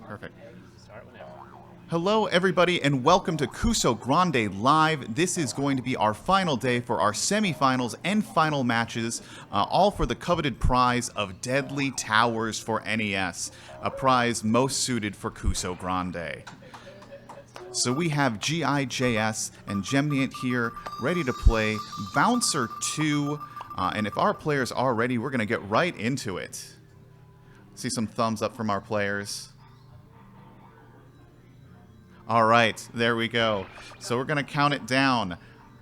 Perfect. Hello, everybody, and welcome to Kusogrande Live. This is going to be our final day for our semifinals and final matches, all for the coveted prize of Deadly Towers for NES, a prize most suited for Kusogrande. So we have GIJS and Gemniant here, ready to play Bouncer 2, and if our players are ready, we're going to get right into it. See some thumbs up from our players. All right, there we go. So we're going to count it down.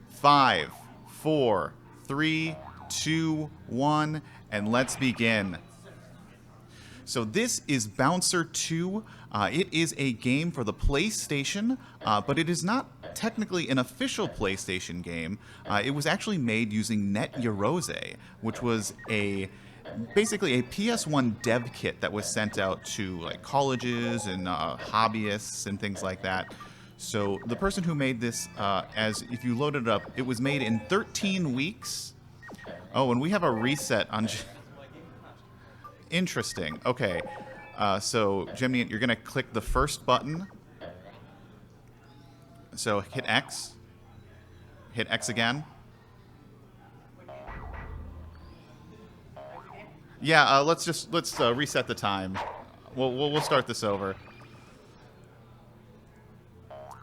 5, 4, 3, 2, 1, and let's begin. So this is Bouncer 2. It is a game for the PlayStation, but it is not technically an official PlayStation game. It was actually made using NetYorose, which was basically a PS1 dev kit that was sent out to like colleges and hobbyists and things like that. So the person who made this, if you load it up, it was made in 13 weeks. Oh, and we have a reset on... Interesting. Okay. So, Gemniant, you're going to click the first button. So hit X. Hit X again. Yeah, let's reset the time. We'll start this over,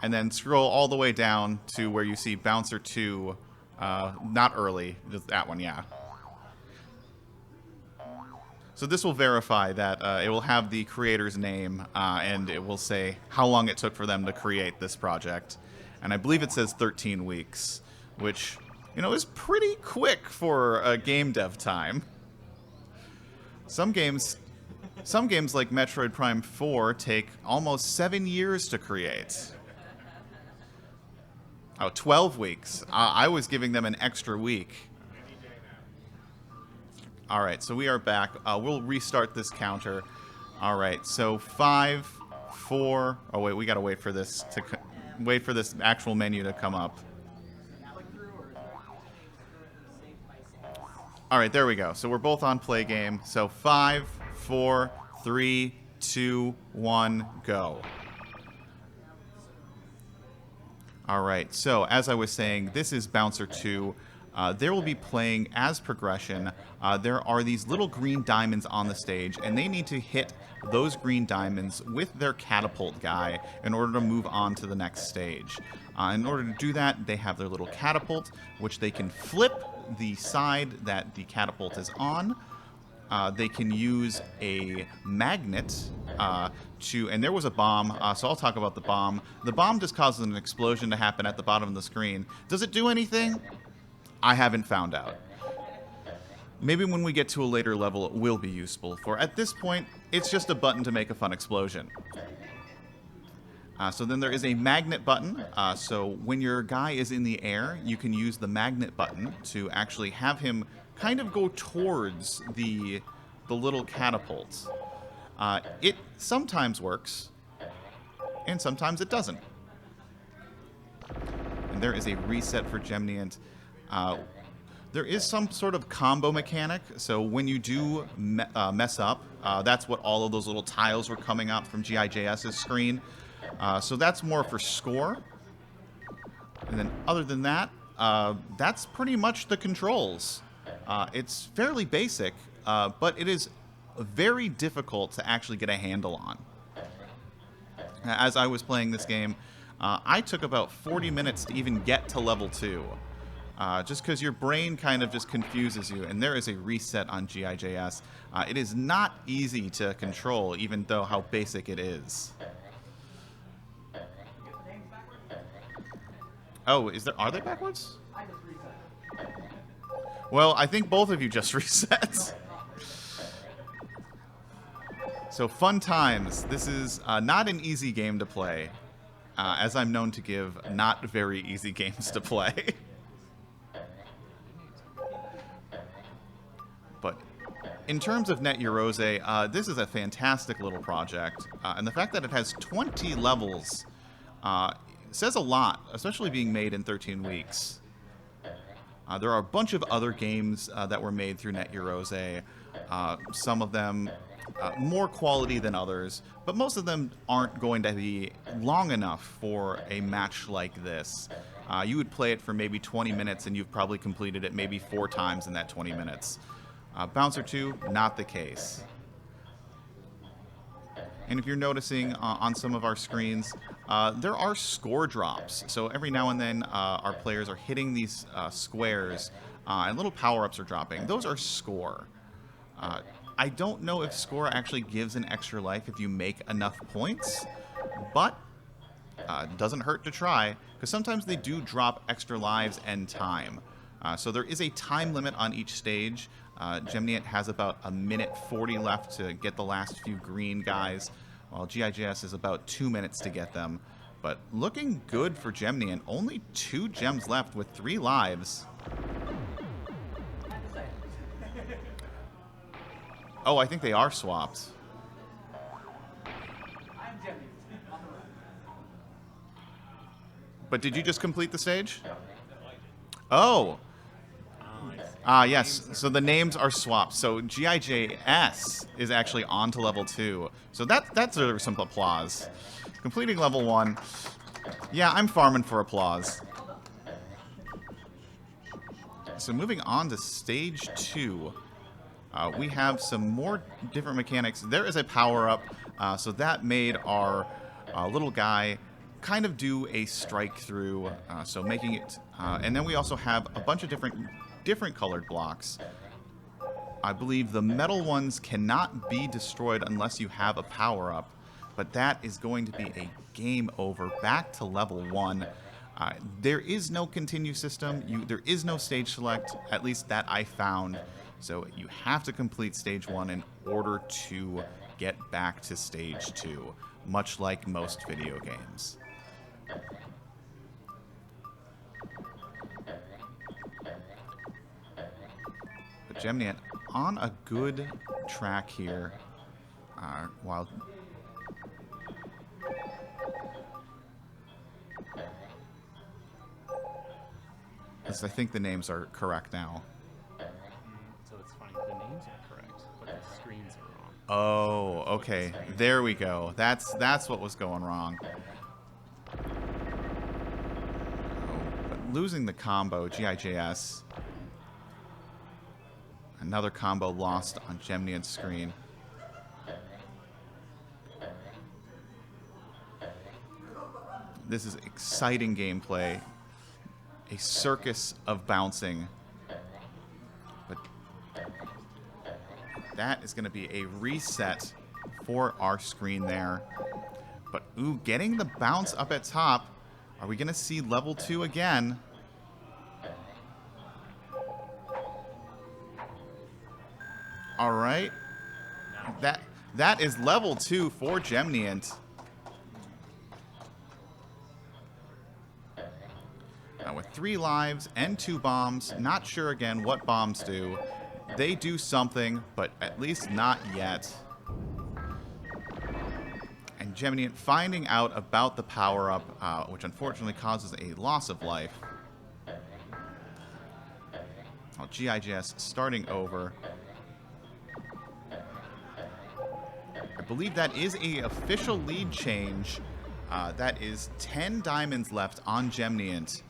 and then scroll all the way down to where you see Bouncer 2. Not early, just that one, yeah. So this will verify that it will have the creator's name, and it will say how long it took for them to create this project. And I believe it says 13 weeks, which, you know, is pretty quick for a game dev time. Some games like Metroid Prime 4 take almost 7 years to create. Oh, 12 weeks. I was giving them an extra week. All right, so we are back. We'll restart this counter. All right, so 5, 4. Oh wait, we gotta wait for this actual menu to come up. All right, there we go. So we're both on play game. So 5, 4, 3, 2, 1, go. All right. So as I was saying, this is Bouncer 2. There will be playing as progression. There are these little green diamonds on the stage, and they need to hit those green diamonds with their catapult guy in order to move on to the next stage. In order to do that, they have their little catapult, which they can flip the side that the catapult is on. They can use a magnet and there was a bomb, so I'll talk about the bomb. The bomb just causes an explosion to happen at the bottom of the screen. Does it do anything? I haven't found out. Maybe when we get to a later level it will be useful. For at this point, it's just a button to make a fun explosion. So then there is a magnet button. So when your guy is in the air, you can use the magnet button to actually have him kind of go towards the little catapult. It sometimes works, and sometimes it doesn't. And there is a reset for Gemniant. There is some sort of combo mechanic, so when you do mess up, that's what all of those little tiles were coming up from GIJS's screen. So that's more for score. And then other than that, that's pretty much the controls. It's fairly basic, but it is very difficult to actually get a handle on. As I was playing this game, I took about 40 minutes to even get to level 2. Just because your brain kind of just confuses you, and there is a reset on GIJS. It is not easy to control, even though how basic it is. Oh, are they backwards? Well, I think both of you just reset. So fun times. This is not an easy game to play, as I'm known to give not very easy games to play. But in terms of NetYorose, this is a fantastic little project, and the fact that it has 20 levels says a lot, especially being made in 13 weeks. There are a bunch of other games that were made through NetYorose. Some of them more quality than others, but most of them aren't going to be long enough for a match like this. You would play it for maybe 20 minutes, and you've probably completed it maybe 4 times in that 20 minutes. Bouncer 2, not the case. And if you're noticing on some of our screens, there are score drops. So every now and then, our players are hitting these squares, and little power-ups are dropping. Those are score. I don't know if score actually gives an extra life if you make enough points, but doesn't hurt to try, because sometimes they do drop extra lives and time. So there is a time limit on each stage. Gemniant has about a minute 40 left to get the last few green guys, while GIJS is about 2 minutes to get them. But looking good for Gemniant. Only 2 gems left with 3 lives. Oh, I think they are swapped. But did you just complete the stage? Oh. Yes. So the names are swapped. So GIJS is actually on to level 2. So that deserves some applause. Completing level 1. Yeah, I'm farming for applause. So moving on to stage 2. We have some more different mechanics. There is a power-up, so that made our little guy kind of do a strike through, so making it... and then we also have a bunch of different colored blocks. I believe the metal ones cannot be destroyed unless you have a power-up, but that is going to be a game over. Back to level 1. There is no continue system. There is no stage select, at least that I found. So you have to complete stage 1 in order to get back to stage 2, much like most video games. But Gemniant on a good track here, while... I think the names are correct now. So it's funny, the names are correct, but the screens are wrong. Oh, okay. There we go. That's what was going wrong. Oh, but losing the combo, GIJS. Another combo lost on Gemniant's screen. This is exciting gameplay. A circus of bouncing. But that is going to be a reset for our screen there. But, ooh, getting the bounce up at top. Are we going to see level 2 again? All right. That is level 2 for Gemniant. With 3 lives and 2 bombs, not sure again what bombs do. They do something, but at least not yet. And Gemniant finding out about the power-up, which unfortunately causes a loss of life. Well, GIJS starting over. I believe that is an official lead change. That is 10 diamonds left on Gemniant.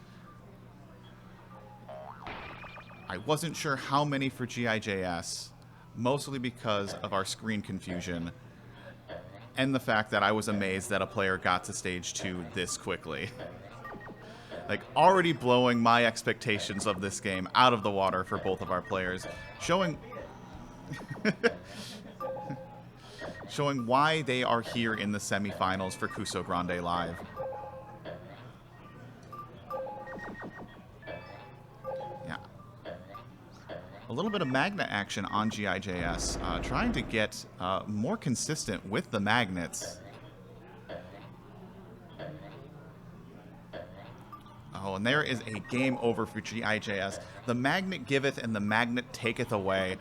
I wasn't sure how many for GIJS, mostly because of our screen confusion and the fact that I was amazed that a player got to stage 2 this quickly. Like, already blowing my expectations of this game out of the water for both of our players, showing showing why they are here in the semifinals for Kusogrande Live. A little bit of magnet action on GIJS, trying to get more consistent with the magnets. Oh, and there is a game over for GIJS. The magnet giveth and the magnet taketh away.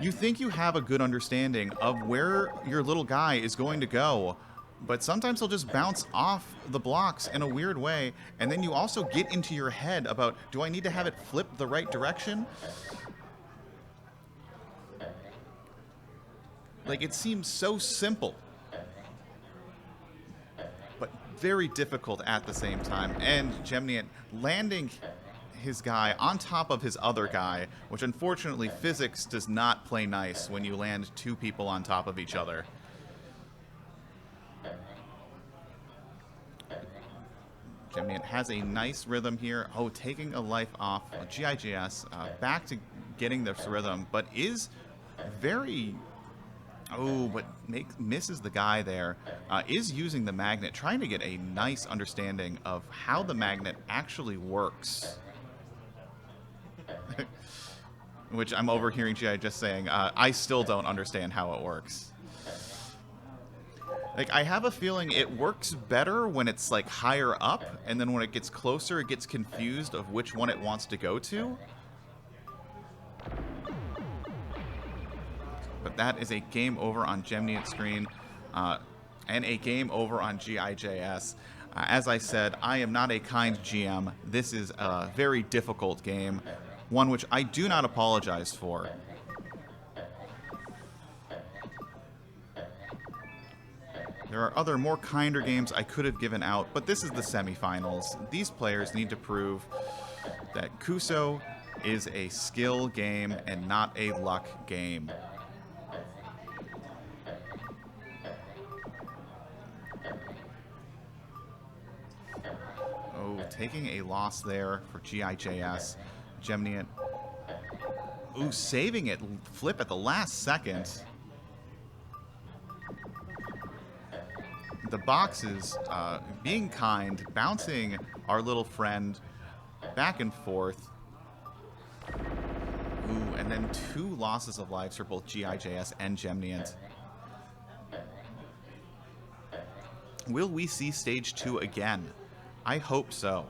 You think you have a good understanding of where your little guy is going to go, but sometimes he'll just bounce off the blocks in a weird way, and then you also get into your head about, do I need to have it flip the right direction? Like, it seems so simple, but very difficult at the same time. And Gemnian landing his guy on top of his other guy, which unfortunately physics does not play nice when you land two people on top of each other. Gemnian has a nice rhythm here. Oh, taking a life off GIJS, back to getting this rhythm, but is very... Oh, but misses the guy there. Is using the magnet, trying to get a nice understanding of how the magnet actually works. Which I'm overhearing GI just saying, I still don't understand how it works. Like, I have a feeling it works better when it's, like, higher up, and then when it gets closer, it gets confused of which one it wants to go to. But that is a game over on Gemnian's screen, and a game over on GIJS. As I said, I am not a kind GM. This is a very difficult game, one which I do not apologize for. There are other more kinder games I could have given out, but this is the semifinals. These players need to prove that Kuso is a skill game and not a luck game. Oh, taking a loss there for GIJS. Gemnian. Ooh, saving it. Flip at the last second. The boxes, being kind, bouncing our little friend back and forth. Ooh, and then 2 losses of lives for both GIJS and Gemnian. Will we see stage 2 again? I hope so.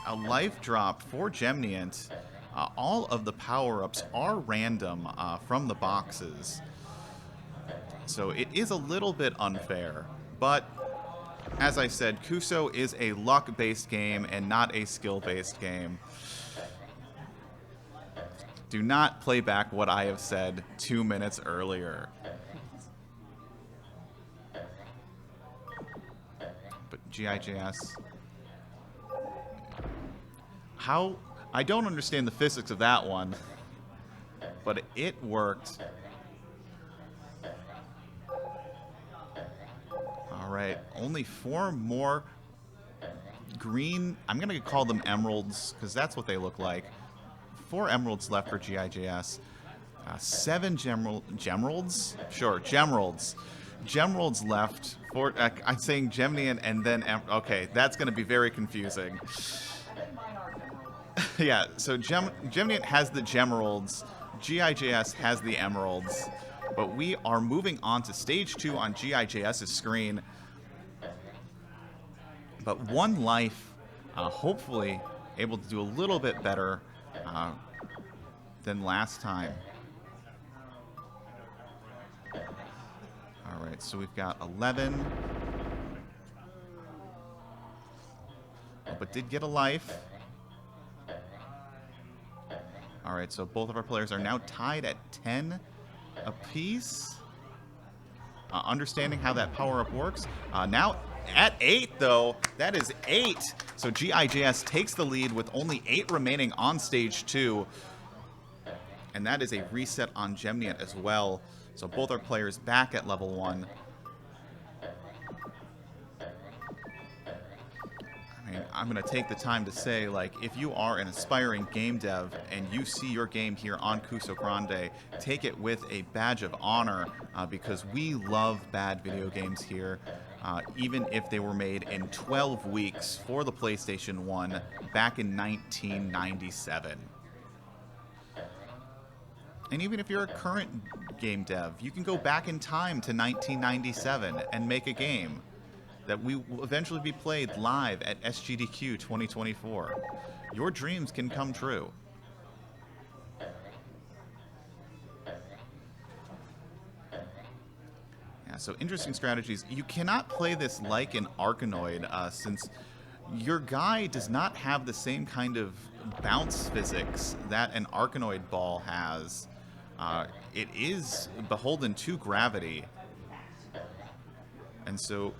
A life drop for Gemnian. All of the power-ups are random from the boxes. So it is a little bit unfair, but as I said, Kuso is a luck-based game and not a skill-based game. Do not play back what I have said 2 minutes earlier. But GIJS... How... I don't understand the physics of that one, but it worked. Alright, only 4 more green, I'm going to call them emeralds, because that's what they look like. 4 emeralds left for GIJS. 7 gemeralds? Sure, gemeralds. Gemeralds left. For, I'm saying Gemnian and then... okay, that's going to be very confusing. Yeah, so Gemnian has the gemeralds. GIJS has the emeralds. But we are moving on to stage 2 on GIJS's screen. But 1 life, hopefully able to do a little bit better than last time. All right, so we've got 11. Oh, but did get a life. All right, so both of our players are now tied at 10 apiece. Understanding how that power-up works. Now at 8, though. That is 8. So GIJS takes the lead with only 8 remaining on stage 2. And that is a reset on Gemnian as well. So both our players back at level 1. I mean, I'm going to take the time to say, like, if you are an aspiring game dev and you see your game here on Kusogrande, take it with a badge of honor because we love bad video games here, even if they were made in 12 weeks for the PlayStation 1 back in 1997. And even if you're a current game dev, you can go back in time to 1997 and make a game that will eventually be played live at SGDQ 2024. Your dreams can come true. Yeah, so interesting strategies. You cannot play this like an Arkanoid, since your guy does not have the same kind of bounce physics that an Arkanoid ball has. It is beholden to gravity. And so,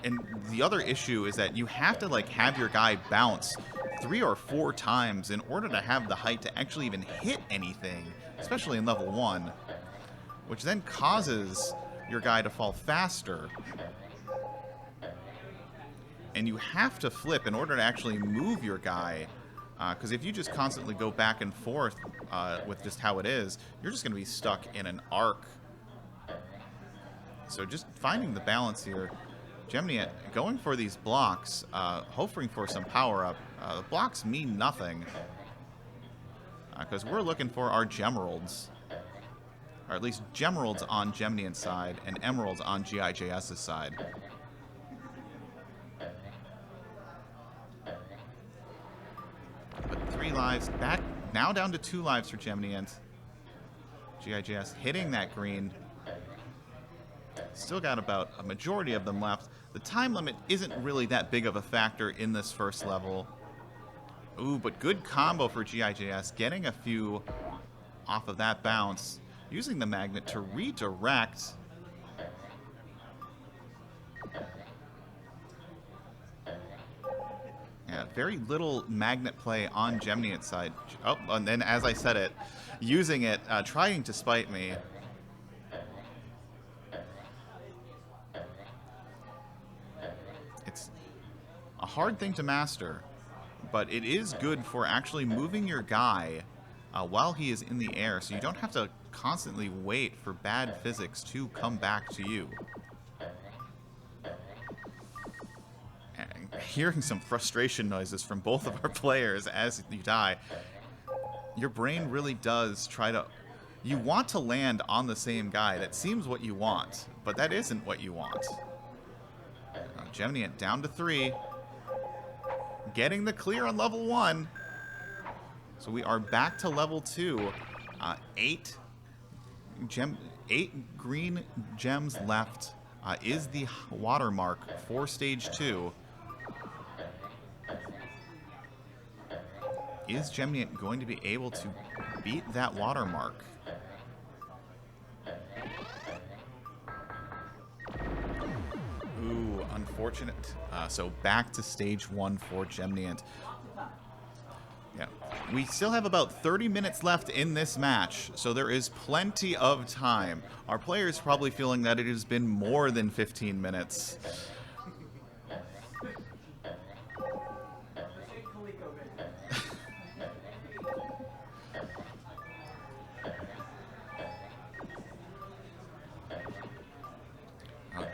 and the other issue is that you have to like have your guy bounce 3 or 4 times in order to have the height to actually even hit anything, especially in level 1, which then causes your guy to fall faster. And you have to flip in order to actually move your guy, because if you just constantly go back and forth with just how it is, you're just going to be stuck in an arc. So just finding the balance here. Gemini going for these blocks, hoping for some power-up. The blocks mean nothing, because we're looking for our Gemeralds. Or at least Gemeralds on Geminian's side, and Emeralds on GIJS's side. But 3 lives, back now down to 2 lives for Geminian. GIJS hitting that green. Still got about a majority of them left. The time limit isn't really that big of a factor in this first level. Ooh, but good combo for GIJS, getting a few off of that bounce, using the magnet to redirect. Yeah, very little magnet play on Geminian's side. Oh, and then as I said it, using it, trying to spite me. It's a hard thing to master, but it is good for actually moving your guy while he is in the air, so you don't have to constantly wait for bad physics to come back to you. And hearing some frustration noises from both of our players as you die, your brain really does try to... You want to land on the same guy. That seems what you want, but that isn't what you want. Gemini down to 3. Getting the clear on level 1. So we are back to level 2. 8 green gems left is the watermark for stage 2. Is Gemini going to be able to beat that watermark? Ooh, unfortunate. So back to stage 1 for Gemini. Yeah, we still have about 30 minutes left in this match, so there is plenty of time. Our players probably feeling that it has been more than 15 minutes.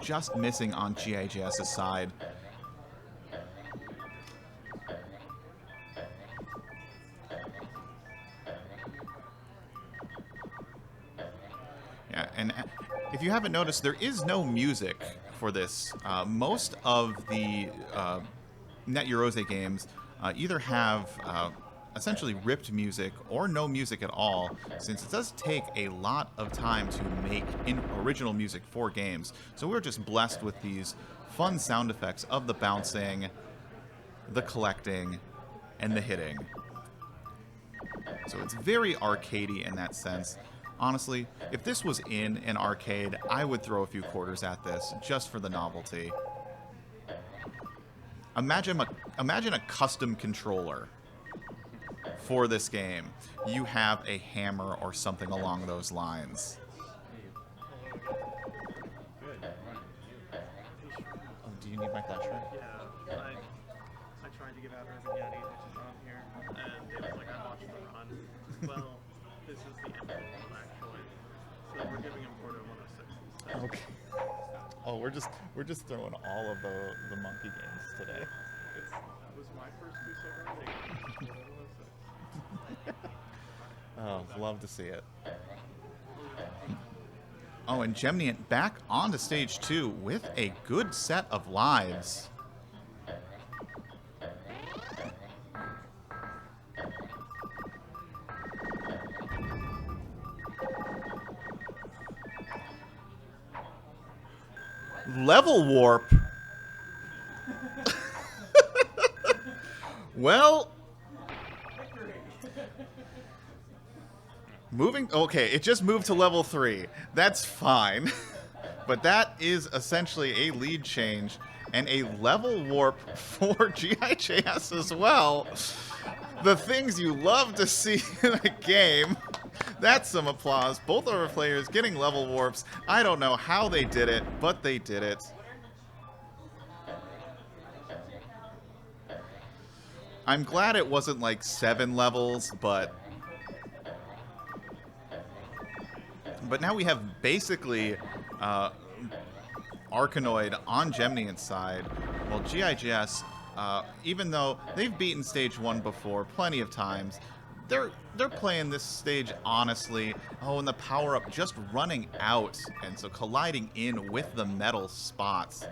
Just missing on GIJS's side. Yeah, and if you haven't noticed, there is no music for this. Most of the Net Eurose games either have essentially ripped music or no music at all, since it does take a lot of time to make original music for games. So we're just blessed with these fun sound effects of the bouncing, the collecting, and the hitting. So it's very arcadey in that sense. Honestly, if this was in an arcade, I would throw a few quarters at this just for the novelty. Imagine a custom controller for this game. You have a hammer or something along those lines. Oh, do you need my flashlight? Yeah, I tried to give out Resident Yeti, which is on here, and it was like I watched the run. Well, this is the end of the run, actually. So we're giving him quarter 106 instead. Okay. Oh, we're just throwing all of the monkey games today. It was my first Kusogrande game. Quarter 106. Oh, love to see it. Oh, and Gemini back onto stage 2 with a good set of lives. Level warp. Well, moving. Okay, it just moved to level 3. That's fine. But that is essentially a lead change and a level warp for GIJS as well. The things you love to see in a game. That's some applause. Both of our players getting level warps. I don't know how they did it, but they did it. I'm glad it wasn't like 7 levels, but now we have basically Arkanoid on Gemnian's side. Well, GIGS, even though they've beaten stage 1 before plenty of times, they're playing this stage honestly. Oh, and the power-up just running out, and so colliding in with the metal spots.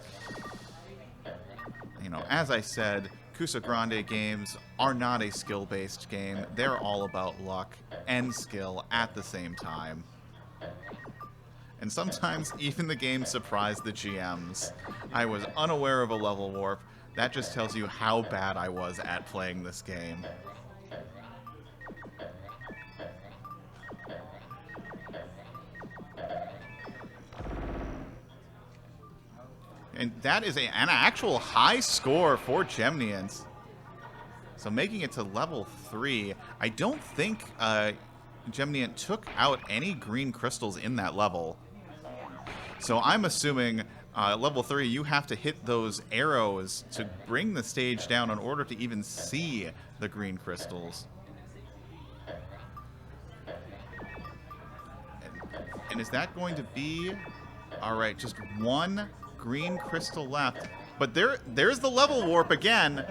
You know, as I said, Kusogrande games are not a skill-based game. They're all about luck and skill at the same time. And sometimes even the game surprised the GMs. I was unaware of a level warp. That just tells you how bad I was at playing this game. And that is an actual high score for Gemnians. So making it to level 3. I don't think Gemnian took out any green crystals in that level. So I'm assuming level 3, you have to hit those arrows to bring the stage down in order to even see the green crystals. And is that going to be... Alright, just one green crystal left. But there's the level warp again.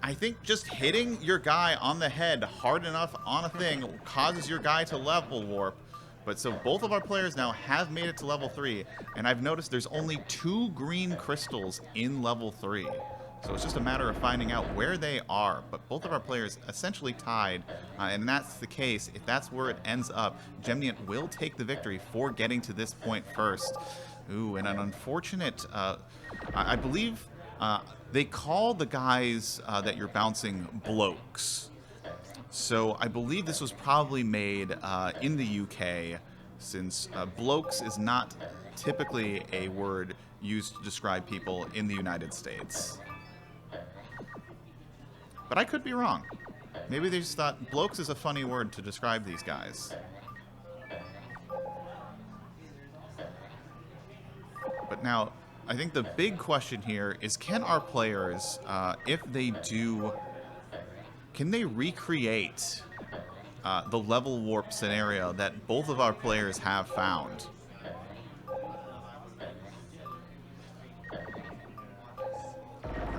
I think just hitting your guy on the head hard enough on a thing causes your guy to level warp. But so both of our players now have made it to level 3, and I've noticed there's only 2 green crystals in level 3. So it's just a matter of finding out where they are. But both of our players essentially tied, and that's the case. If that's where it ends up, Gemnian will take the victory for getting to this point first. Ooh, and an unfortunate, I believe they call the guys that you're bouncing blokes. So I believe this was probably made in the UK, since blokes is not typically a word used to describe people in the United States. But I could be wrong. Maybe they just thought blokes is a funny word to describe these guys. But now, I think the big question here is, can our players, if they do... Can they recreate the level warp scenario that both of our players have found?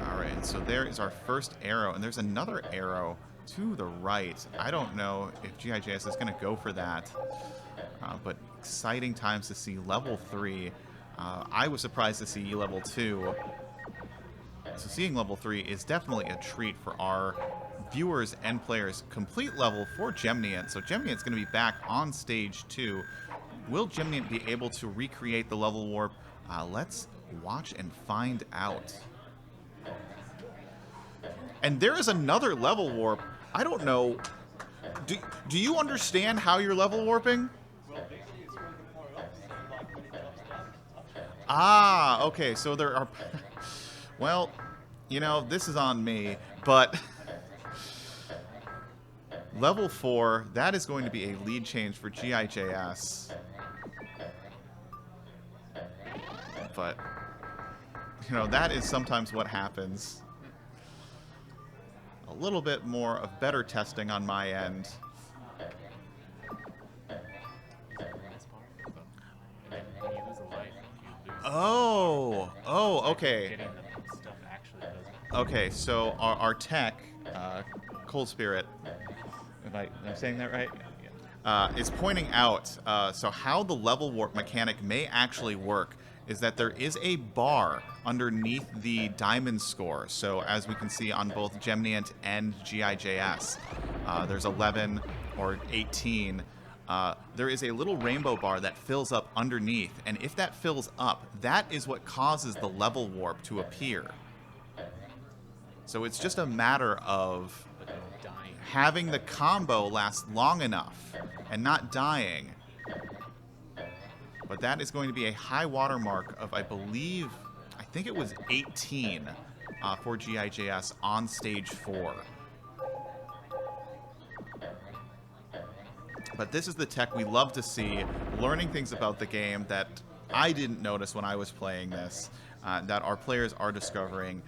Alright, so there is our first arrow, and there's another arrow to the right. I don't know if GIJS is going to go for that, but exciting times to see level 3. I was surprised to see level 2. So seeing level 3 is definitely a treat for our viewers and players. Complete level for Gemnian. So Gemnian's going to be back on stage 2. Will Gemnian be able to recreate the level warp? Let's watch and find out. And there is another level warp. I don't know. Do you understand how you're level warping? Ah, okay. So there are... Well, you know, this is on me, but... Level 4, that is going to be a lead change for GIJS. But, you know, that is sometimes what happens. A little bit more of better testing on my end. Oh, okay. Okay, so our tech, Cold Spirit, am I saying that right? Is pointing out, so how the level warp mechanic may actually work is that there is a bar underneath the diamond score. So as we can see on both Gemniant and GIJS, there's 11 or 18. There is a little rainbow bar that fills up underneath, and if that fills up, that is what causes the level warp to appear. So it's just a matter of But then dying. having the combo last long enough and not dying. But that is going to be a high water mark of, I think it was 18 for GIJS on stage 4. But this is the tech we love to see, learning things about the game that I didn't notice when I was playing this, that our players are discovering.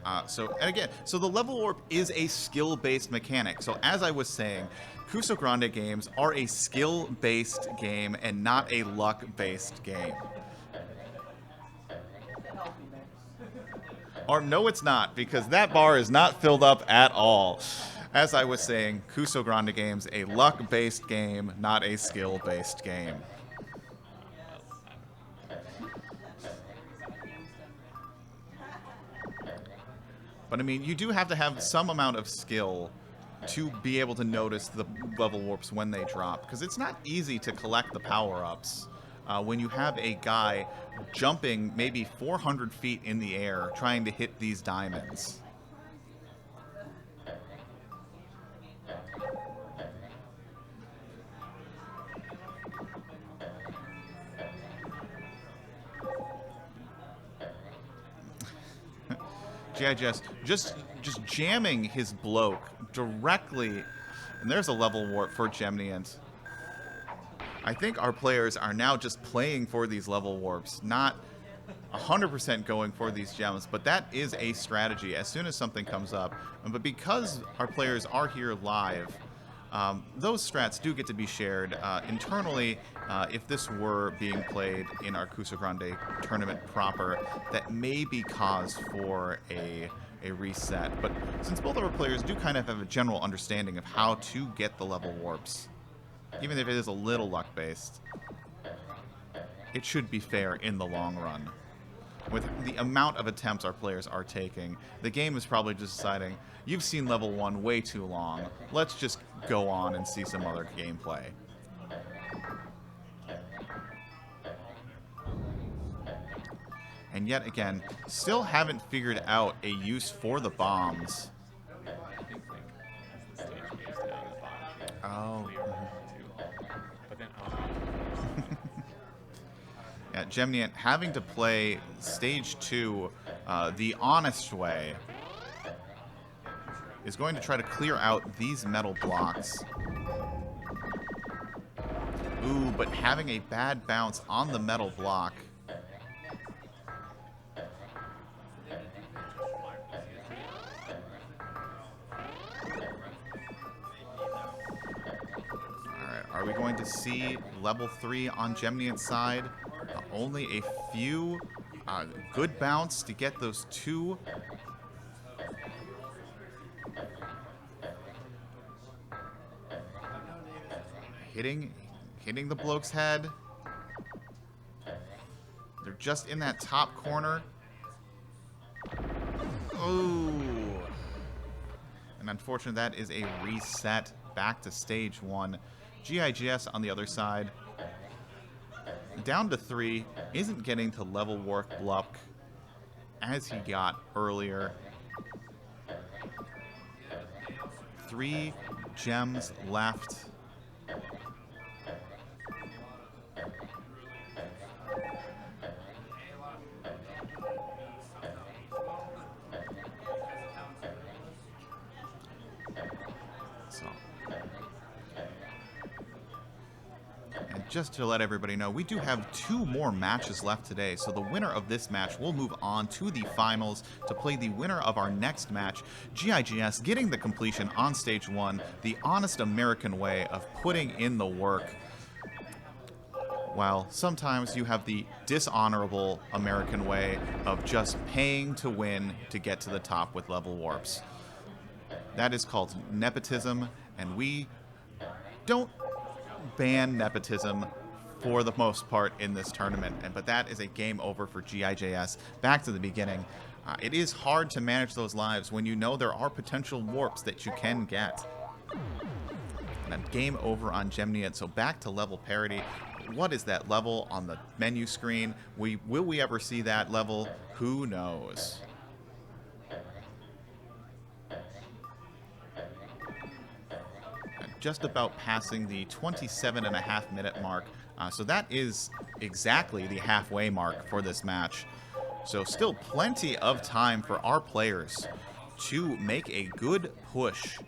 And again, so the level warp is a skill-based mechanic. So as I was saying, Kusogrande games are a skill-based game and not a luck-based game. Or no, it's not, because that bar is not filled up at all. As I was saying, Kusogrande games, a luck-based game, not a skill-based game. But I mean, you do have to have some amount of skill to be able to notice the level warps when they drop, because it's not easy to collect the power-ups when you have a guy jumping maybe 400 feet in the air trying to hit these diamonds. GIJS just jamming his bloke directly, and there's a level warp for Gemniant. I think our players are now just playing for these level warps, not 100% going for these gems, but that is a strategy as soon as something comes up. But because our players are here live, those strats do get to be shared internally. If this were being played in our Kusogrande tournament proper, that may be cause for a reset. But since both of our players do kind of have a general understanding of how to get the level warps, even if it is a little luck-based, it should be fair in the long run. With the amount of attempts our players are taking, the game is probably just deciding, you've seen level 1 way too long, let's just go on and see some other gameplay. And yet again, still haven't figured out a use for the bombs. I think like as the stage moves down, the bottom should Oh. clear too. But then Yeah, Gemniant having to play stage 2 the honest way is going to try to clear out these metal blocks. Ooh, but having a bad bounce on the metal block. Alright, are we going to see level 3 on Gemniant's side? Only a few. Good bounce to get those 2. Hitting the bloke's head. They're just in that top corner. Ooh. And unfortunately, that is a reset back to stage 1. GIGS on the other side, down to 3, isn't getting to level warp luck as he got earlier. 3 gems left. Just to let everybody know, we do have 2 more matches left today, so the winner of this match will move on to the finals to play the winner of our next match, GIGS getting the completion on stage 1, the honest American way of putting in the work, while sometimes you have the dishonorable American way of just paying to win to get to the top with level warps. That is called nepotism, and we don't ban nepotism for the most part in this tournament, but that is a game over for GIJS. Back to the beginning. It is hard to manage those lives when you know there are potential warps that you can get. And a game over on Gemniant, so back to level parity. What is that level on the menu screen? Will we ever see that level? Who knows? just about passing the 27.5-minute mark. So that is exactly the halfway mark for this match. So still plenty of time for our players to make a good push.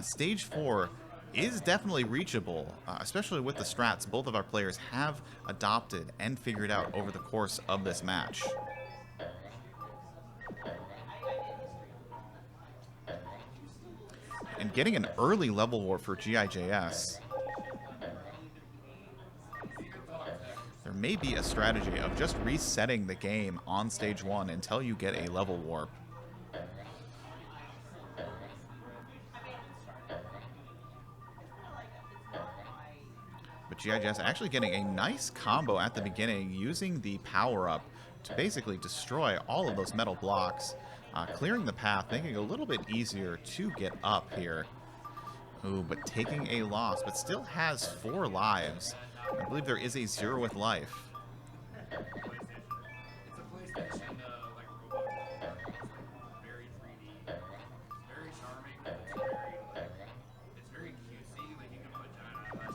Stage 4 is definitely reachable, especially with the strats both of our players have adopted and figured out over the course of this match. And getting an early level warp for GIJS. There may be a strategy of just resetting the game on stage 1 until you get a level warp. But GIJS actually getting a nice combo at the beginning, using the power-up to basically destroy all of those metal blocks, clearing the path, making it a little bit easier to get up here. Ooh, but taking a loss, but still has 4 lives. I believe there is a 0 with life.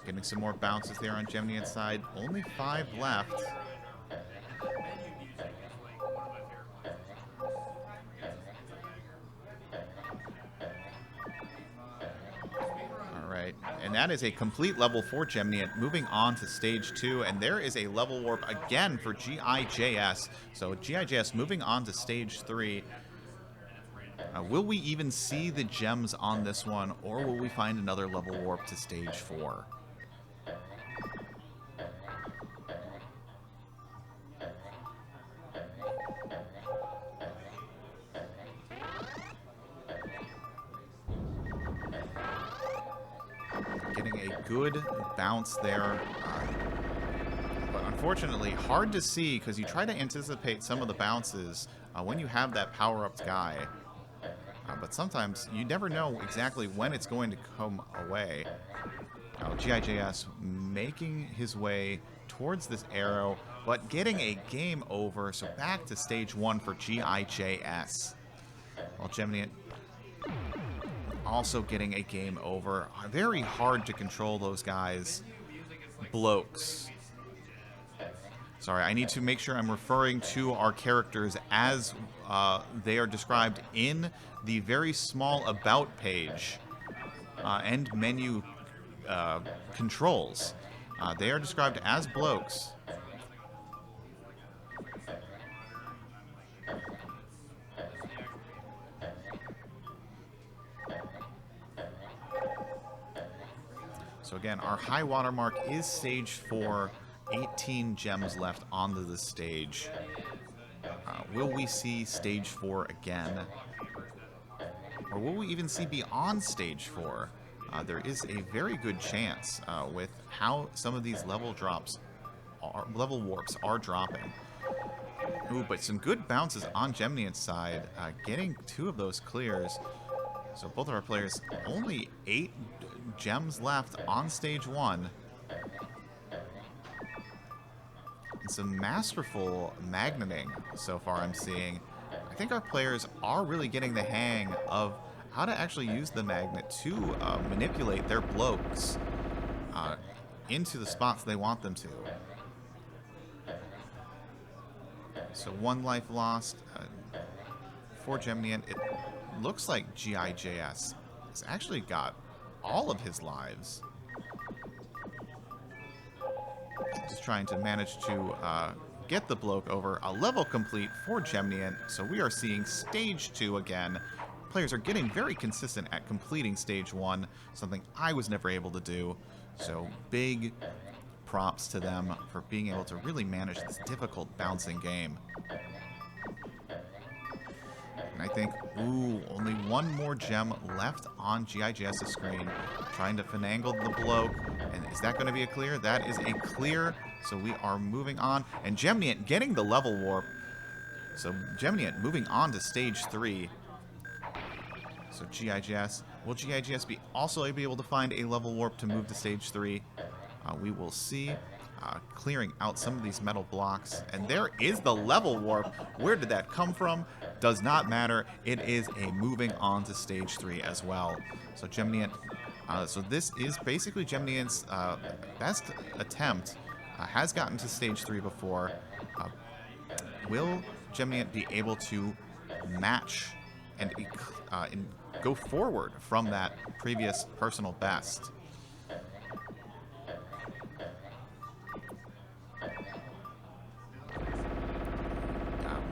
Getting some more bounces there on Gemnian's side. Only 5 left. Alright, and that is a complete level for Gemnian. Moving on to stage 2, and there is a level warp again for GIJS. So GIJS moving on to stage 3. Will we even see the gems on this one, or will we find another level warp to stage 4? Getting a good bounce there. But unfortunately, hard to see because you try to anticipate some of the bounces when you have that power-up guy. But sometimes you never know exactly when it's going to come away. Now, GIJS making his way towards this arrow, but getting a game over. So back to stage 1 for GIJS. While Gemnian also getting a game over. Very hard to control those guys. Blokes. Sorry, I need to make sure I'm referring to our characters as they are described in the very small about page and menu controls. They are described as blokes. So again, our high water mark is stage 4. 18 gems left onto the stage. Will we see stage 4 again? Or will we even see beyond stage 4? There is a very good chance with how some of these level warps are dropping. Ooh, but some good bounces on Gemnian's side, getting 2 of those clears. So both of our players, only 8 gems left on stage 1. And some masterful magneting so far I'm seeing. I think our players are really getting the hang of how to actually use the magnet to manipulate their blokes into the spots they want them to. So 1 life lost for Gemnian. It looks like GIJS has actually got all of his lives. Just trying to manage to get the bloke over. A level complete for Gemnian. So we are seeing stage 2 again. Players are getting very consistent at completing stage 1, something I was never able to do. So big props to them for being able to really manage this difficult bouncing game. And I think, ooh, only 1 more gem left on GIJS's screen. Trying to finagle the bloke. And is that going to be a clear? That is a clear. So we are moving on. And Gemnian getting the level warp. So Gemnian moving on to stage 3. So GIJS. Will GIJS be also be able to find a level warp to move to stage 3? We will see. Clearing out some of these metal blocks. And there is the level warp. Where did that come from? Does not matter. It is a moving on to stage 3 as well. So Gemnian So this is basically Gemnian's best attempt. Has gotten to stage 3 before. Will Gemnian be able to match and go forward from that previous personal best?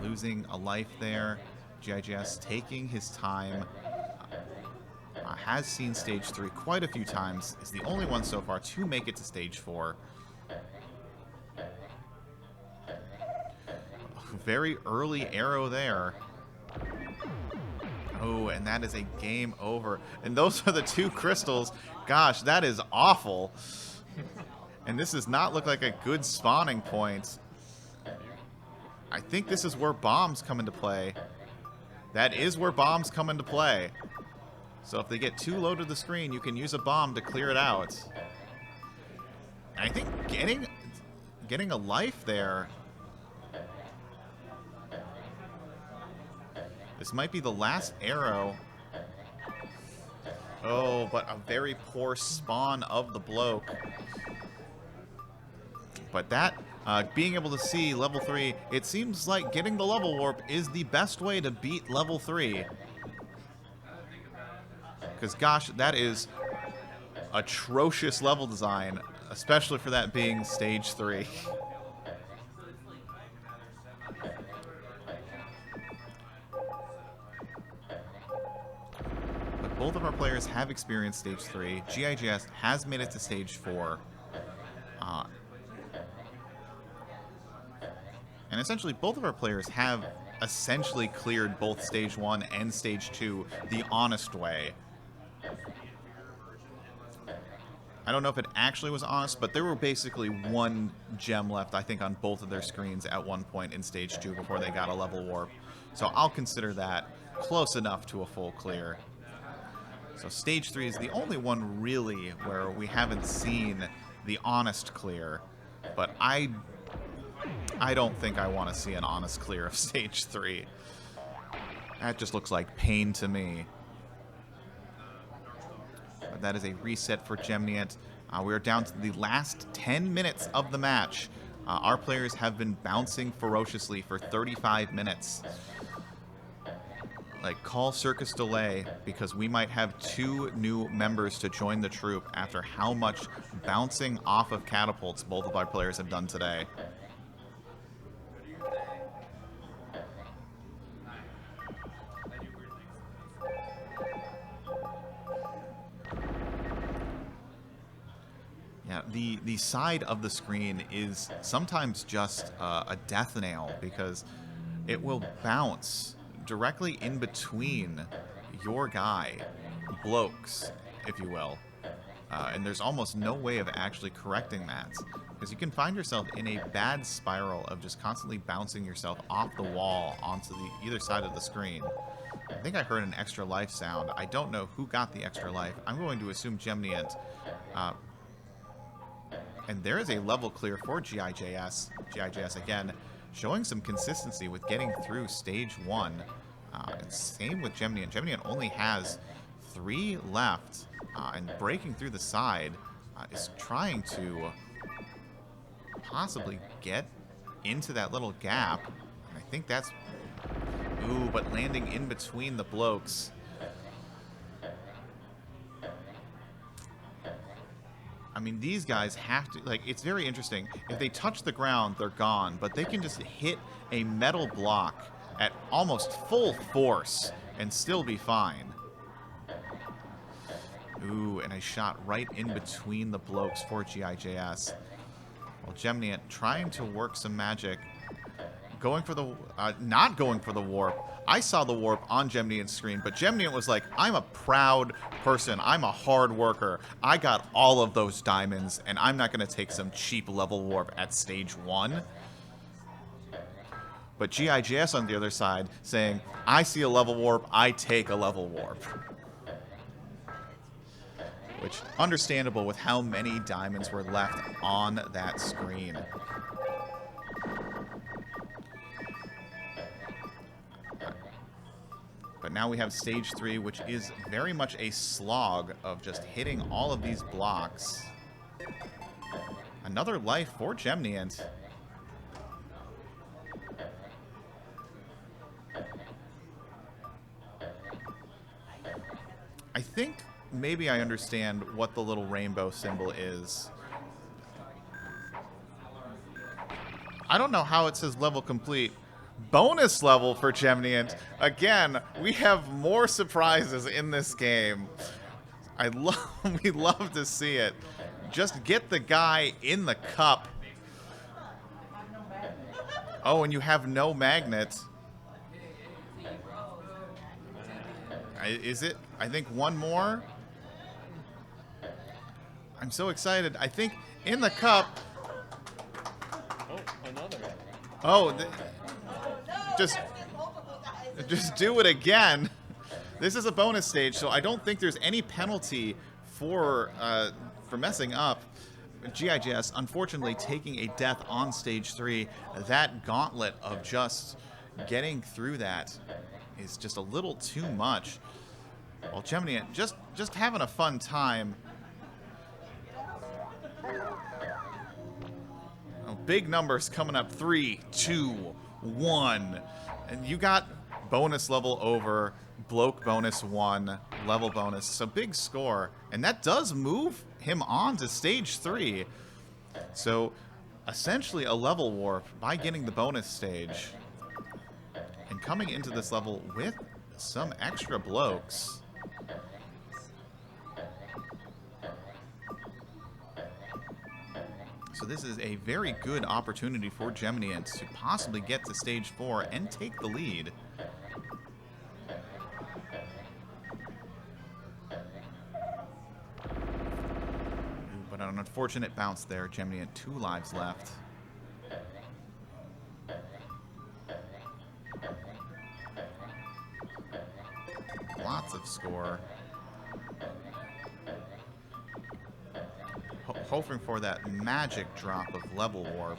Losing a life there. GIGS taking his time. Has seen stage 3 quite a few times. Is the only one so far to make it to stage 4. Very early arrow there. Oh, and that is a game over. And those are the 2 crystals. Gosh, that is awful. And this does not look like a good spawning point. I think this is where bombs come into play. That is where bombs come into play. So if they get too low to the screen, you can use a bomb to clear it out. I think getting a life there. This might be the last arrow. Oh, but a very poor spawn of the bloke. But that, being able to see level 3, it seems like getting the level warp is the best way to beat level 3. Because, gosh, that is atrocious level design, especially for that being stage 3. But both of our players have experienced stage 3. GIGS has made it to stage 4. And essentially, both of our players have essentially cleared both stage 1 and stage 2 the honest way. I don't know if it actually was honest, but there were basically 1 gem left, I think, on both of their screens at one point in stage 2 before they got a level warp. So I'll consider that close enough to a full clear. So stage 3 is the only one really where we haven't seen the honest clear, but I don't think I want to see an honest clear of stage 3. That just looks like pain to me. But that is a reset for Gemniant. We are down to the last 10 minutes of the match. Our players have been bouncing ferociously for 35 minutes. Like, call Circus Delay, because we might have 2 new members to join the troop after how much bouncing off of catapults both of our players have done today. Yeah, the side of the screen is sometimes just a death nail because it will bounce directly in between your guy, blokes, if you will. And there's almost no way of actually correcting that because you can find yourself in a bad spiral of just constantly bouncing yourself off the wall onto the either side of the screen. I think I heard an extra life sound. I don't know who got the extra life. I'm going to assume Gemniant. And there is a level clear for GIJS. GIJS, again, showing some consistency with getting through stage 1. And same with Gemniant. Gemniant only has 3 left. And breaking through the side is trying to possibly get into that little gap. And I think that's... Ooh, but landing in between the blokes. I mean, these guys have to, like, it's very interesting. If they touch the ground, they're gone, but they can just hit a metal block at almost full force and still be fine. Ooh, and a shot right in between the blokes for GIJS. Well, Gemniant trying to work some magic. Going for the, not going for the warp. I saw the warp on Gemniant's screen, but Gemniant was like, I'm a proud person. I'm a hard worker. I got all of those diamonds, and I'm not going to take some cheap level warp at stage 1. But GIJS on the other side saying, I see a level warp, I take a level warp. Which, understandable with how many diamonds were left on that screen. But now we have stage 3, which is very much a slog of just hitting all of these blocks. Another life for Gemniant. I think maybe I understand what the little rainbow symbol is. I don't know how it says level complete. Bonus level for Gemniant. Again, we have more surprises in this game. We love to see it. Just get the guy in the cup. Oh, and you have no magnet. Is it? I think one more. I'm so excited. I think in the cup. Oh, another. Oh, just do it again. This is a bonus stage, so I don't think there's any penalty for messing up. GIGS, unfortunately, taking a death on stage 3. That gauntlet of just getting through that is just a little too much. Well, Geminian just having a fun time. Oh, big numbers coming up. 3, 2, 1. And you got bonus level over, bloke bonus 1, level bonus. So big score. And that does move him on to stage 3. So essentially a level warp by getting the bonus stage. And coming into this level with some extra blokes. So this is a very good opportunity for Geminians to possibly get to stage 4 and take the lead. But an unfortunate bounce there. Geminian 2 lives left. Lots of score. Hoping for that magic drop of level warp.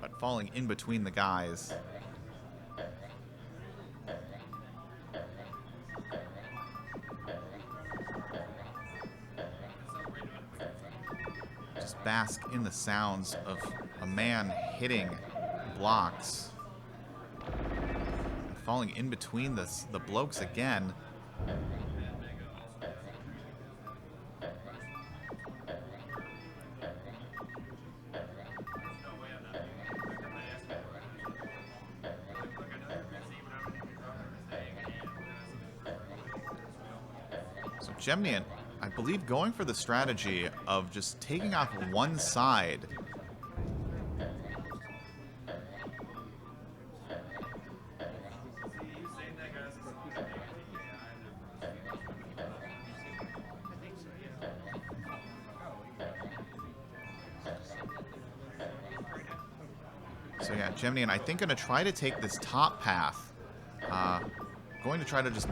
But falling in between the guys. Just bask in the sounds of a man hitting blocks. And falling in between the blokes again. Gemnian, I believe, going for the strategy of just taking off one side. So yeah, Gemnian, I think, going to try to take this top path. Going to try to just...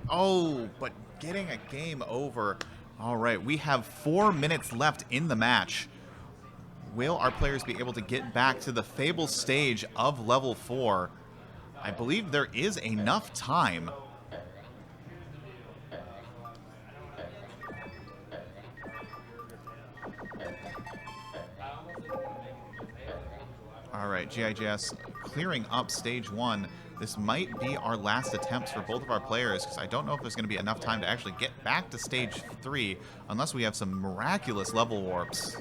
Oh, but getting a game over. All right, we have 4 minutes left in the match. Will our players be able to get back to the Fable stage of level 4? I believe there is enough time. All right, GIGS clearing up stage 1. This might be our last attempts for both of our players, because I don't know if there's going to be enough time to actually get back to stage 3, unless we have some miraculous level warps.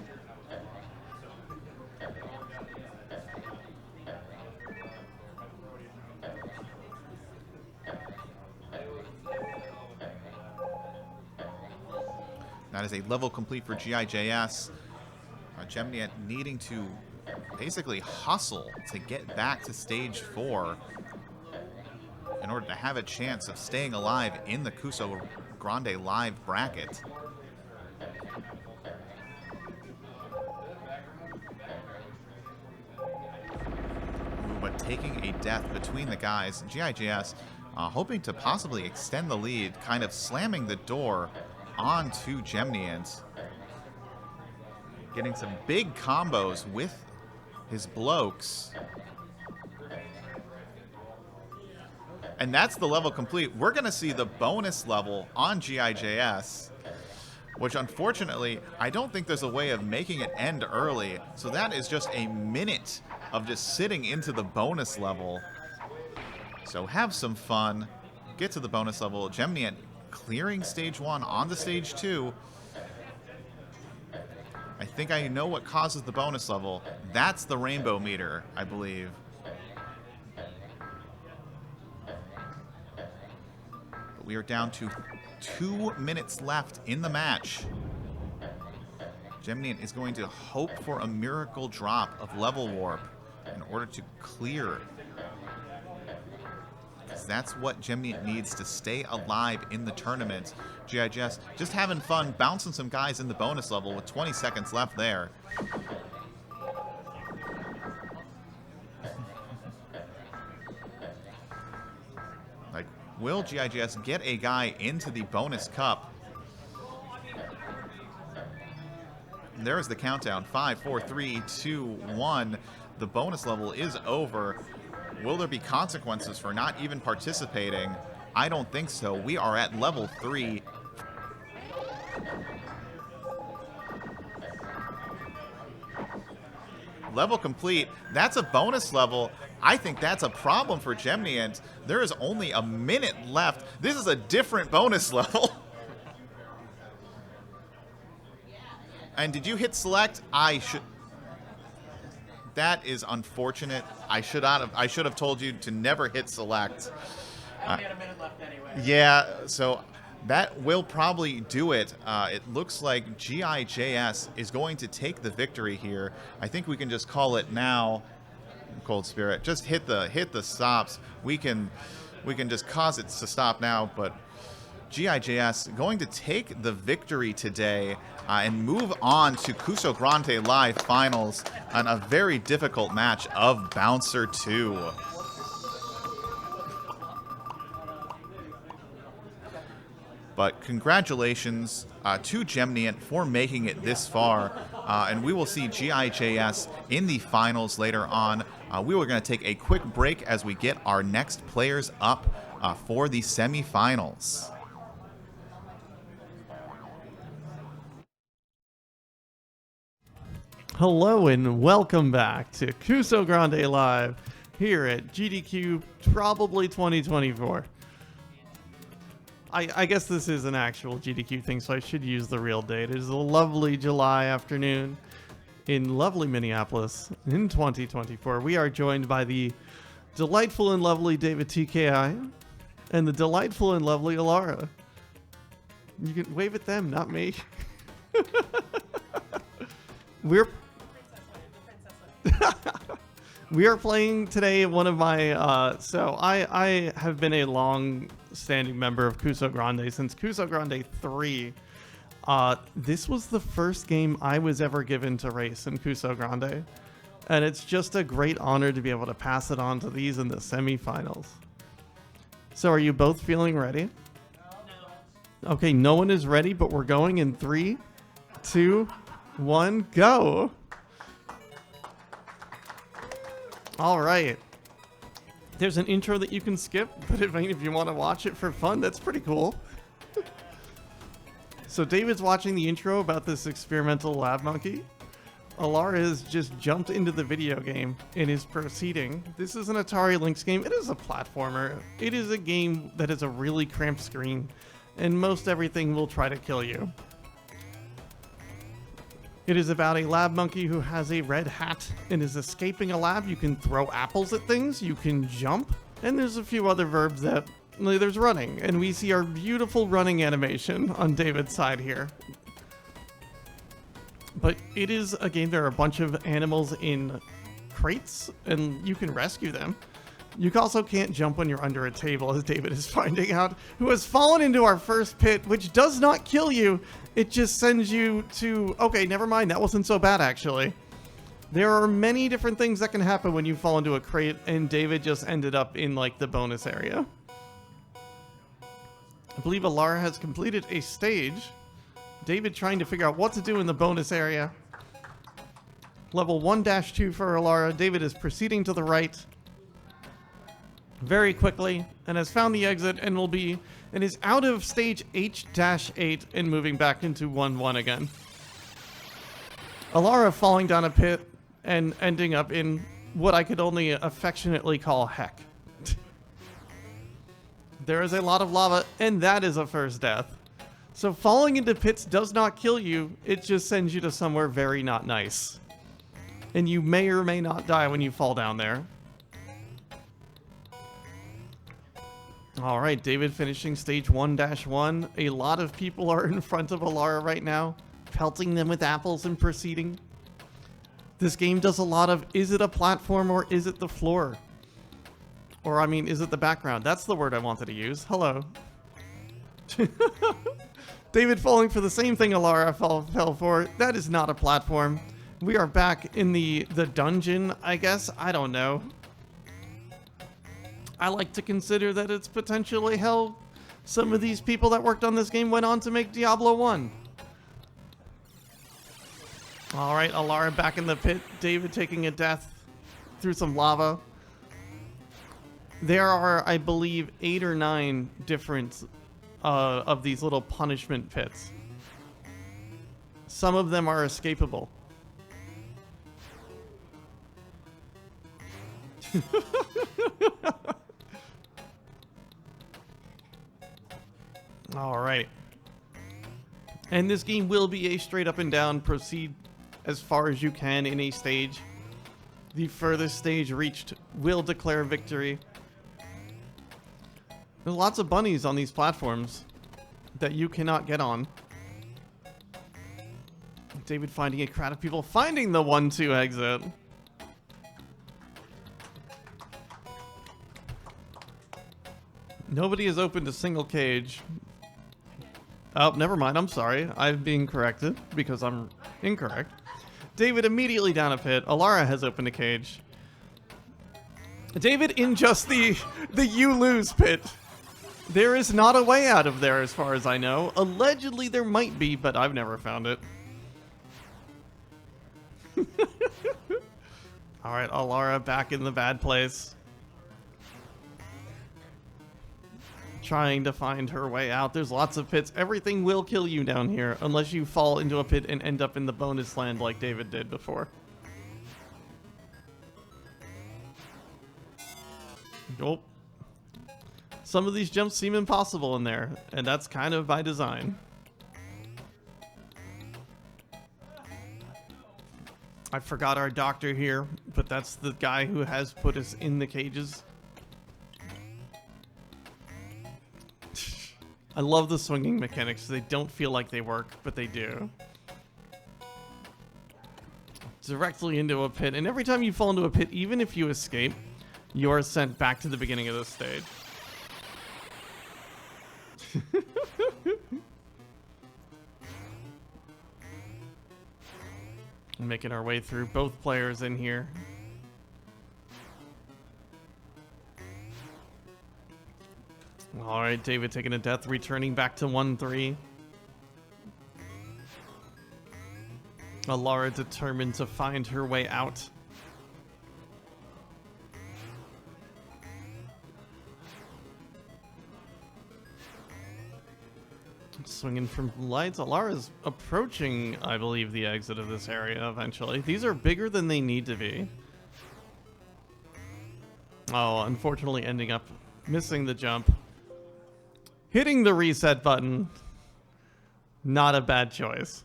That is a level complete for GIJS. Gemnian needing to basically hustle to get back to stage 4 in order to have a chance of staying alive in the Kusogrande live bracket. But taking a death between the guys, GIGS hoping to possibly extend the lead, kind of slamming the door onto Gemnians. Getting some big combos with his blokes. And that's the level complete. We're going to see the bonus level on GIJS, which unfortunately, I don't think there's a way of making it end early. So that is just a minute of just sitting into the bonus level. So have some fun. Get to the bonus level. Gemnian clearing stage 1 on to stage 2. I think I know what causes the bonus level. That's the rainbow meter, I believe. But we are down to 2 minutes left in the match. Gemnian is going to hope for a miracle drop of level warp in order to clear. Because that's what Gemnian needs to stay alive in the tournament. GIJS just having fun, bouncing some guys in the bonus level with 20 seconds left there. Like, will GIJS get a guy into the bonus cup? And there is the countdown. 5, 4, 3, 2, 1. The bonus level is over. Will there be consequences for not even participating? I don't think so. We are at level 3. Level complete. That's a bonus level. I think that's a problem for Gemnian. There is only a minute left. This is a different bonus level. And did you hit select? I should. That is unfortunate. I should have told you to never hit select. I only had a minute left anyway. Yeah, so that will probably do it. It looks like GIJS is going to take the victory here. I think we can just call it now. Cold Spirit, just hit the stops. We can just cause it to stop now, but GIJS going to take the victory today and move on to Kusogrande Live Finals on a very difficult match of Bouncer 2. But congratulations to Gemnian for making it this far. And we will see GIJS in the finals later on. We are going to take a quick break as we get our next players up for the semifinals. Hello and welcome back to Kusogrande Live here at GDQ probably 2024. I guess this is an actual GDQ thing, so I should use the real date. It is a lovely July afternoon in lovely Minneapolis in 2024. We are joined by the delightful and lovely David TKI and the delightful and lovely Alara. You can wave at them, not me. We are playing today one of my, so I have been a long-standing member of Kusogrande since Kusogrande 3. This was the first game I was ever given to race in Kusogrande, and it's just a great honor to be able to pass it on to these in the semifinals. So are you both feeling ready? No. Okay, no one is ready, but we're going in 3, 2, 1, go! All right. There's an intro that you can skip, but if you want to watch it for fun, that's pretty cool. So David's watching the intro about this experimental lab monkey. Alara has just jumped into the video game and is proceeding. This is an Atari Lynx game. It is a platformer. It is a game that is a really cramped screen, and most everything will try to kill you. It is about a lab monkey who has a red hat and is escaping a lab. You can throw apples at things, you can jump, and there's a few other verbs that, there's running. And we see our beautiful running animation on David's side here. But it is a game, there are a bunch of animals in crates, and you can rescue them. You also can't jump when you're under a table, as David is finding out, who has fallen into our first pit, which does not kill you. It just sends you to... Okay, never mind. That wasn't so bad, actually. There are many different things that can happen when you fall into a crate, and David just ended up in, like, the bonus area. I believe Alara has completed a stage. David trying to figure out what to do in the bonus area. Level 1-2 for Alara. David is proceeding to the right. very quickly and has found the exit and is out of stage H-8 and moving back into 1-1 again. Alara falling down a pit and ending up in what I could only affectionately call heck. There is a lot of lava, and that is a first death. So falling into pits does not kill you, it just sends you to somewhere very not nice. And you may or may not die when you fall down there. Alright, David finishing stage 1-1. A lot of people are in front of Alara right now, pelting them with apples and proceeding. This game does a lot of, is it a platform or is it the floor? Or, I mean, is it the background? That's the word I wanted to use. Hello. David falling for the same thing Alara fell for. That is not a platform. We are back in the dungeon, I guess. I don't know. I like to consider that it's potentially how some of these people that worked on this game went on to make Diablo 1. Alright, Alara back in the pit. David taking a death through some lava. There are, I believe, 8 or 9 different of these little punishment pits. Some of them are escapable. Alright. And this game will be a straight up and down, proceed as far as you can in a stage. The furthest stage reached will declare victory. There's lots of bunnies on these platforms that you cannot get on. David finding a crowd of people finding the 1-2 exit. Nobody has opened a single cage. Oh, never mind. I'm sorry. I'm being corrected because I'm incorrect. David immediately down a pit. Alara has opened a cage. David in just the you lose pit. There is not a way out of there as far as I know. Allegedly there might be, but I've never found it. Alright, Alara back in the bad place. Trying to find her way out. There's lots of pits. Everything will kill you down here unless you fall into a pit and end up in the bonus land like David did before. Nope. Some of these jumps seem impossible in there, and that's kind of by design. I forgot our doctor here, but that's the guy who has put us in the cages. I love the swinging mechanics. They don't feel like they work, but they do. Directly into a pit, and every time you fall into a pit, even if you escape, you are sent back to the beginning of the stage. Making our way through, both players in here. Alright, David taking a death, returning back to 1-3. Alara determined to find her way out. Swinging from lights. Alara's approaching, I believe, the exit of this area eventually. These are bigger than they need to be. Oh, unfortunately ending up missing the jump. Hitting the reset button. Not a bad choice.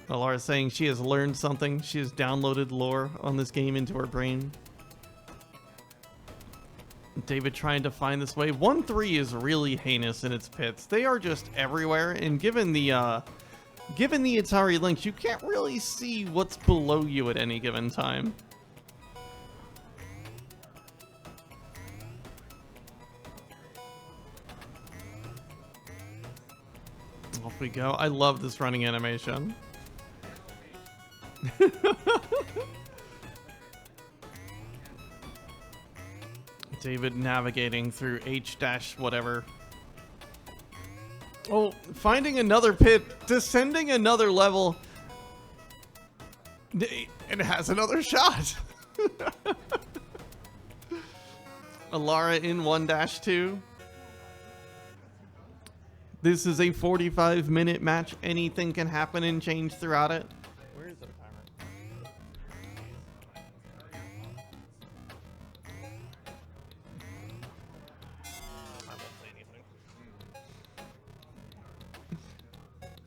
Alara saying she has learned something. She has downloaded lore on this game into her brain. David trying to find this way. 1-3 is really heinous in its pits. They are just everywhere, and given the Atari Lynx, you can't really see what's below you at any given time. Off we go. I love this running animation. David navigating through H-whatever. Oh, finding another pit, descending another level. And has another shot. Alara in 1-2. This is a 45-minute match. Anything can happen and change throughout it. Where is our timer? I won't say anything.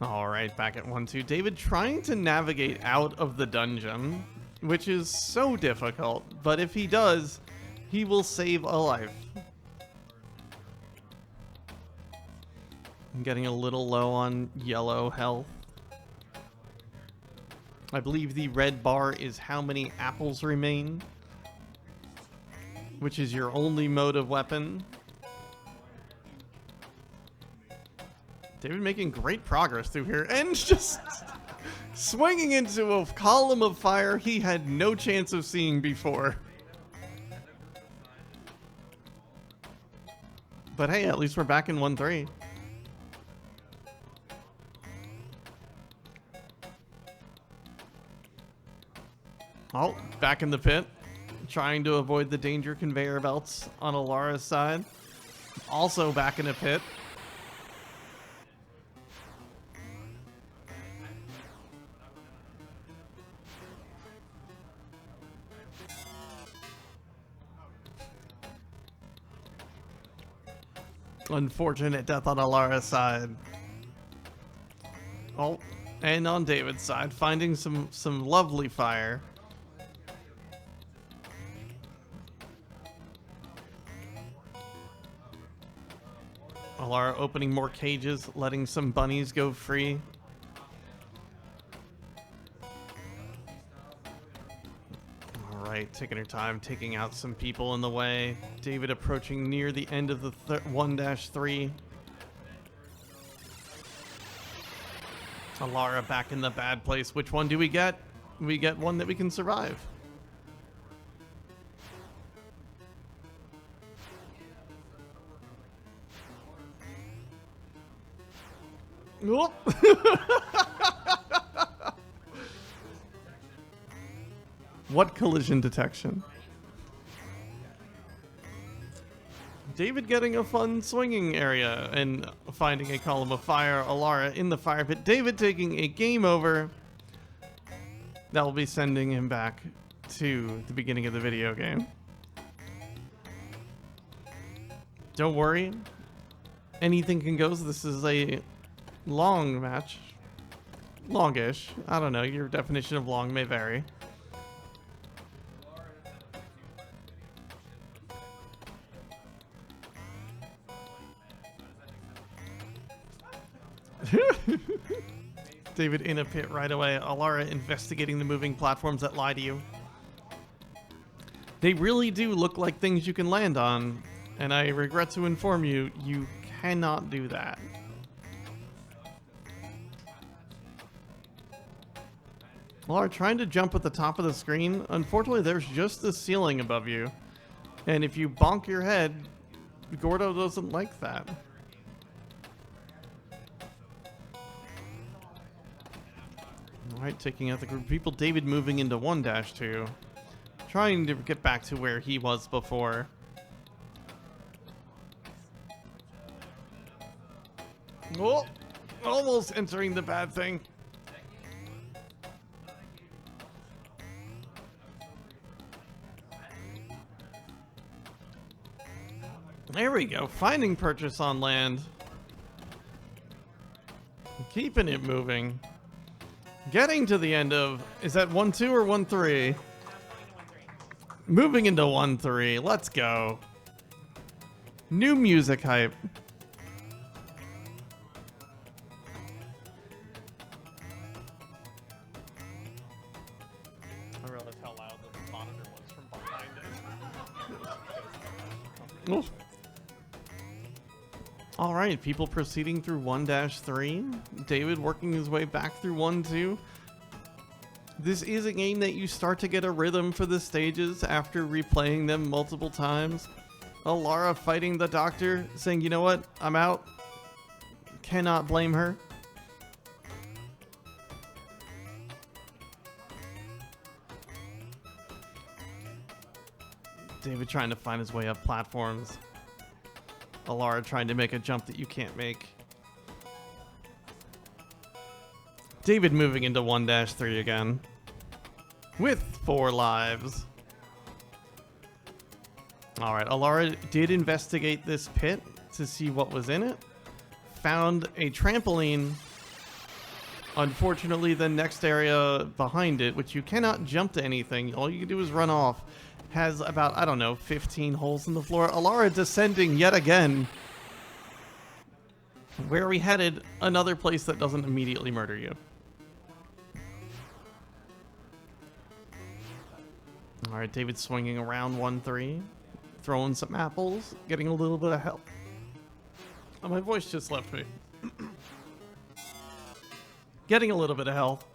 All right, back at 1-2. David trying to navigate out of the dungeon, which is so difficult. But if he does, he will save a life. I'm getting a little low on yellow health. I believe the red bar is how many apples remain, which is your only mode of weapon. David making great progress through here and just swinging into a column of fire he had no chance of seeing before. But hey, at least we're back in 1-3. Oh, back in the pit. Trying to avoid the danger conveyor belts on Alara's side. Also back in a pit. Unfortunate death on Alara's side. Oh, and on David's side, finding some lovely fire. Alara opening more cages, letting some bunnies go free. Alright, taking her time, taking out some people in the way. David approaching near the end of the 1-3. Alara back in the bad place. Which one do we get? We get one that we can survive. Oh. What collision detection? David getting a fun swinging area and finding a column of fire. Alara in the fire pit. David taking a game over. That will be sending him back to the beginning of the video game. Don't worry. Anything can go. This is a long match. Longish. I don't know. Your definition of long may vary. David in a pit right away. Alara investigating the moving platforms that lie to you. They really do look like things you can land on, and I regret to inform you, you cannot do that. Alara trying to jump at the top of the screen. Unfortunately, there's just the ceiling above you, and if you bonk your head, Gordo doesn't like that. Alright, taking out the group of people. David moving into 1-2. Trying to get back to where he was before. Oh! Almost entering the bad thing. There we go. Finding purchase on land. Keeping it moving. Getting to the end of, is that 1-2 or 1-3? Moving into 1-3. Let's go. New music hype. I realized how loud the monitor was from behind it. Oof. All right, people proceeding through 1-3. David working his way back through 1-2. This is a game that you start to get a rhythm for the stages after replaying them multiple times. Alara fighting the doctor, saying, you know what, I'm out. Cannot blame her. David trying to find his way up platforms. Alara trying to make a jump that you can't make. David moving into 1-3 again. With 4 lives. Alright, Alara did investigate this pit to see what was in it. Found a trampoline. Unfortunately, the next area behind it, which you cannot jump to anything, all you can do is run off, has about, I don't know, 15 holes in the floor. Alara descending yet again. Where are we headed? Another place that doesn't immediately murder you. Alright, David swinging around 1-3. Throwing some apples. Getting a little bit of help. Oh, my voice just left me. Getting a little bit of health.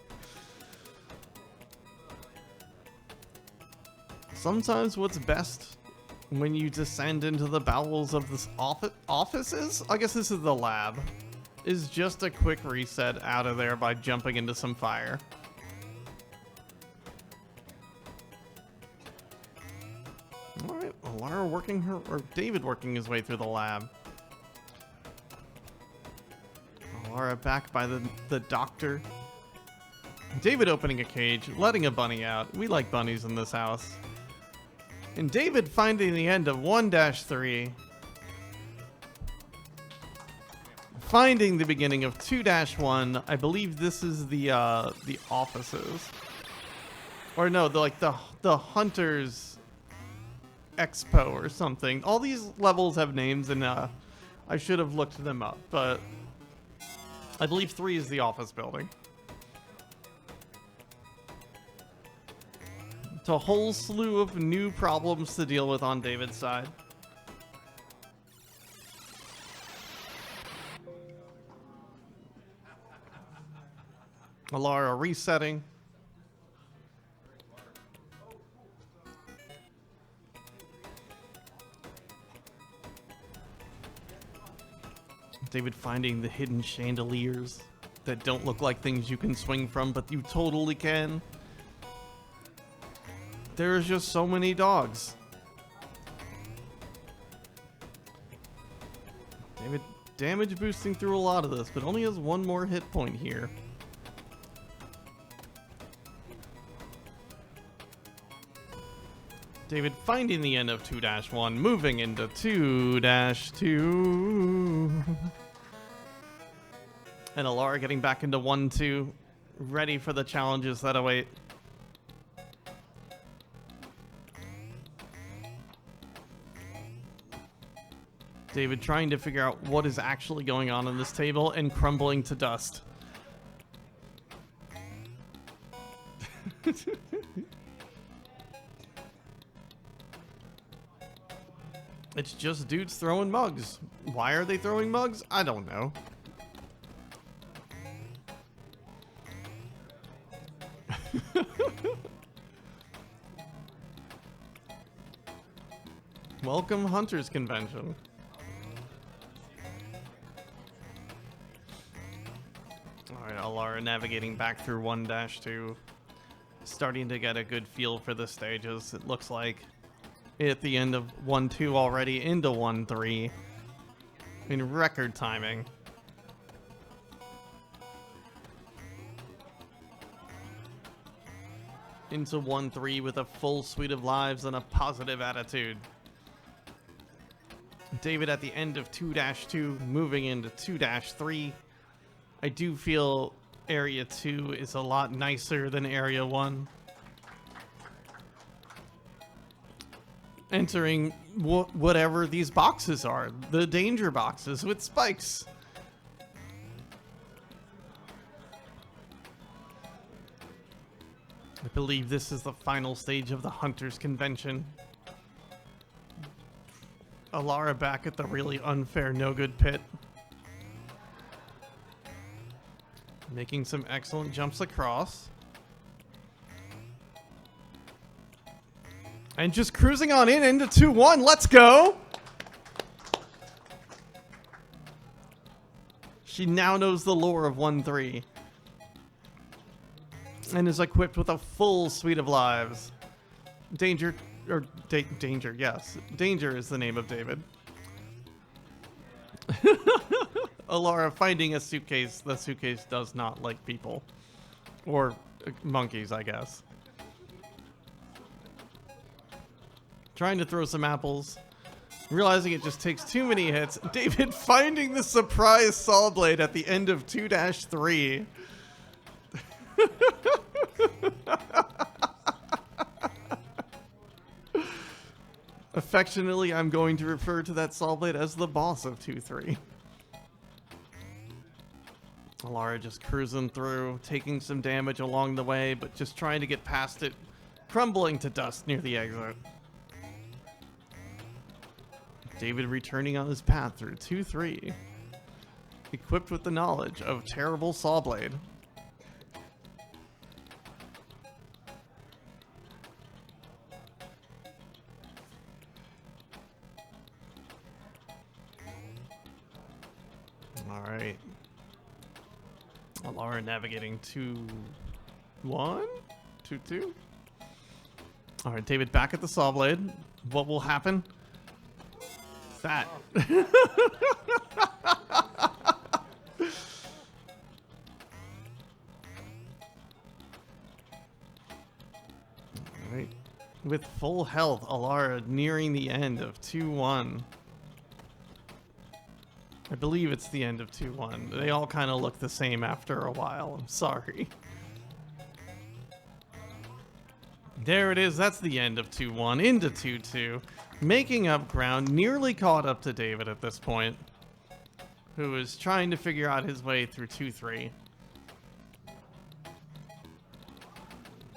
Sometimes what's best when you descend into the bowels of this offices? I guess this is the lab. Is just a quick reset out of there by jumping into some fire. Alright, Alara working her, or David working his way through the lab. Alara back by the doctor. David opening a cage, letting a bunny out. We like bunnies in this house. And David finding the end of 1-3. Finding the beginning of 2-1. I believe this is the offices. Or no, the Hunters Expo or something. All these levels have names, and I should have looked them up, but I believe 3 is the office building. It's a whole slew of new problems to deal with on David's side. Alara resetting. David finding the hidden chandeliers that don't look like things you can swing from, but you totally can. There's just so many dogs. David damage boosting through a lot of this, but only has 1 more hit point here. David finding the end of 2-1, moving into 2-2. And Alara getting back into 1-2, ready for the challenges that await. David trying to figure out what is actually going on this table and crumbling to dust. It's just dudes throwing mugs. Why are they throwing mugs? I don't know. Welcome, Hunters Convention. Alright, Alara navigating back through 1-2. Starting to get a good feel for the stages, it looks like. At the end of 1-2 already, into 1-3. In record timing. Into 1-3 with a full suite of lives and a positive attitude. David at the end of 2-2, moving into 2-3. I do feel Area 2 is a lot nicer than Area 1. Entering whatever these boxes are. The danger boxes with spikes. I believe this is the final stage of the Hunters Convention. Alara back at the really unfair no-good pit. Making some excellent jumps across. And just cruising on in into 2-1. Let's go! She now knows the lore of 1-3. And is equipped with a full suite of lives. Danger, or Danger, yes. Danger is the name of David. Alara finding a suitcase. The suitcase does not like people. Or monkeys, I guess. Trying to throw some apples. Realizing it just takes too many hits. David finding the surprise saw blade at the end of 2-3. Affectionately, I'm going to refer to that saw blade as the boss of 2-3. Alara just cruising through, taking some damage along the way, but just trying to get past it, crumbling to dust near the exit. David returning on his path through 2-3, equipped with the knowledge of terrible saw blade. All right. Alara navigating 2-1? 2-2? All right, David back at the saw blade. What will happen? That. Alright. With full health, Alara nearing the end of 2-1. I believe it's the end of 2-1. They all kind of look the same after a while. I'm sorry. There it is. That's the end of 2-1 into 2-2. Making up ground, nearly caught up to David at this point, who is trying to figure out his way through 2-3.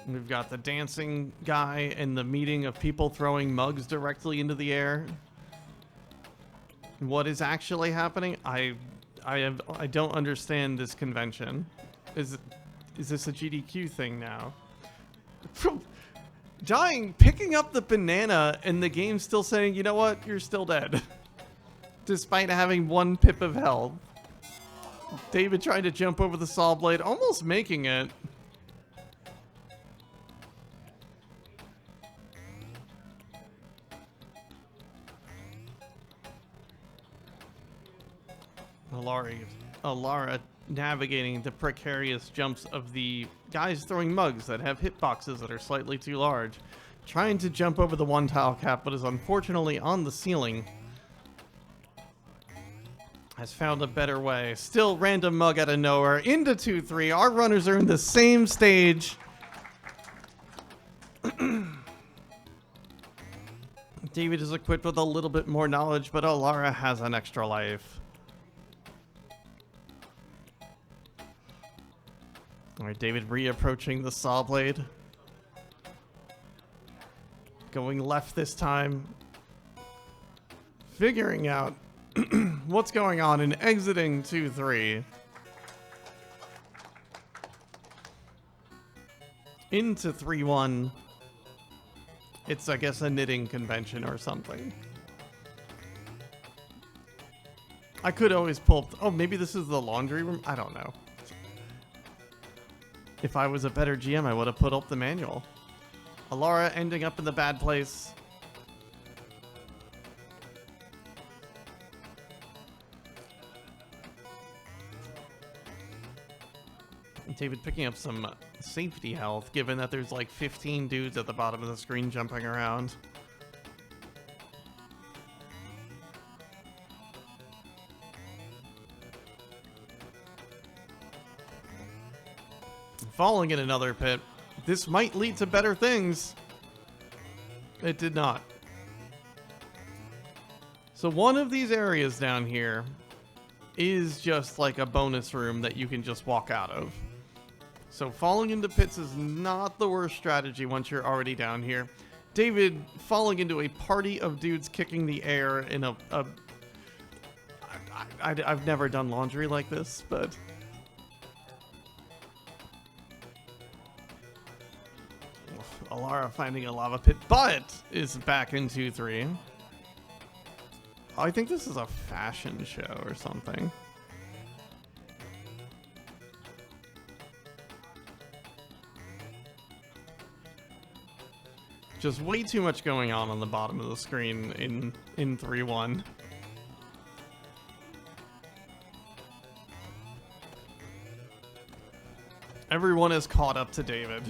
We've got the dancing guy and the meeting of people throwing mugs directly into the air. What is actually happening? I don't understand this convention. Is this a GDQ thing now? Dying, picking up the banana, and the game's still saying, you know what, you're still dead. Despite having 1 pip of health. David trying to jump over the saw blade, almost making it. Alara navigating the precarious jumps of the guys throwing mugs that have hitboxes that are slightly too large. Trying to jump over the 1 tile cap, but is unfortunately on the ceiling. Has found a better way. Still random mug out of nowhere. Into 2-3. Our runners are in the same stage. David is equipped with a little bit more knowledge, but Alara has an extra life. Alright, David reapproaching the saw blade. Going left this time. Figuring out what's going on and exiting 2-3. Into 3-1. It's, I guess, a knitting convention or something. I could always pull... Oh, maybe this is the laundry room? I don't know. If I was a better GM, I would have put up the manual. Alara ending up in the bad place. David picking up some safety health, given that there's like 15 dudes at the bottom of the screen jumping around. Falling in another pit. This might lead to better things. It did not. So one of these areas down here is just like a bonus room that you can just walk out of. So falling into pits is not the worst strategy once you're already down here. David falling into a party of dudes kicking the air in I've never done laundry like this, but... Alara finding a lava pit, but is back in 2-3. I think this is a fashion show or something. Just way too much going on the bottom of the screen in 3-1. Everyone is caught up to David.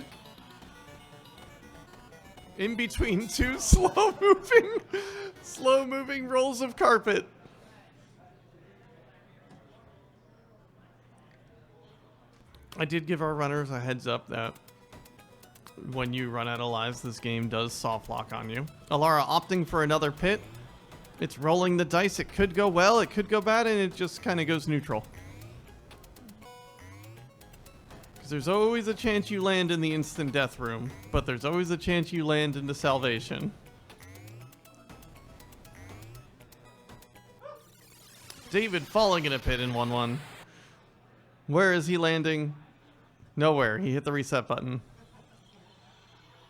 In between two slow moving rolls of carpet. I did give our runners a heads up that when you run out of lives, this game does soft lock on you. Alara opting for another pit. It's rolling the dice. It could go well, it could go bad, and it just kind of goes neutral. Because there's always a chance you land in the instant death room, but there's always a chance you land into salvation. David falling in a pit in 1-1. Where is he landing? Nowhere. He hit the reset button.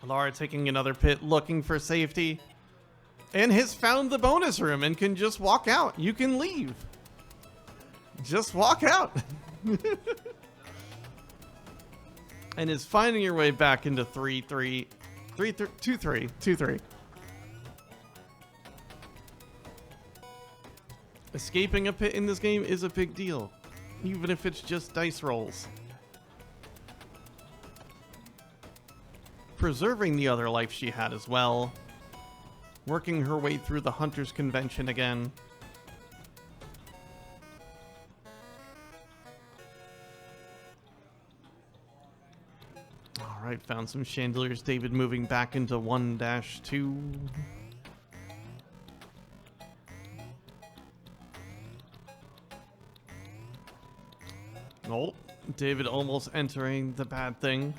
Alara taking another pit, looking for safety. And has found the bonus room and can just walk out. You can leave. Just walk out. And is finding your way back into 2-3. Escaping a pit in this game is a big deal, even if it's just dice rolls. Preserving the other life she had as well. Working her way through the Hunter's Convention again. Alright, found some chandeliers. David moving back into 1-2. Oh, David almost entering the bad thing.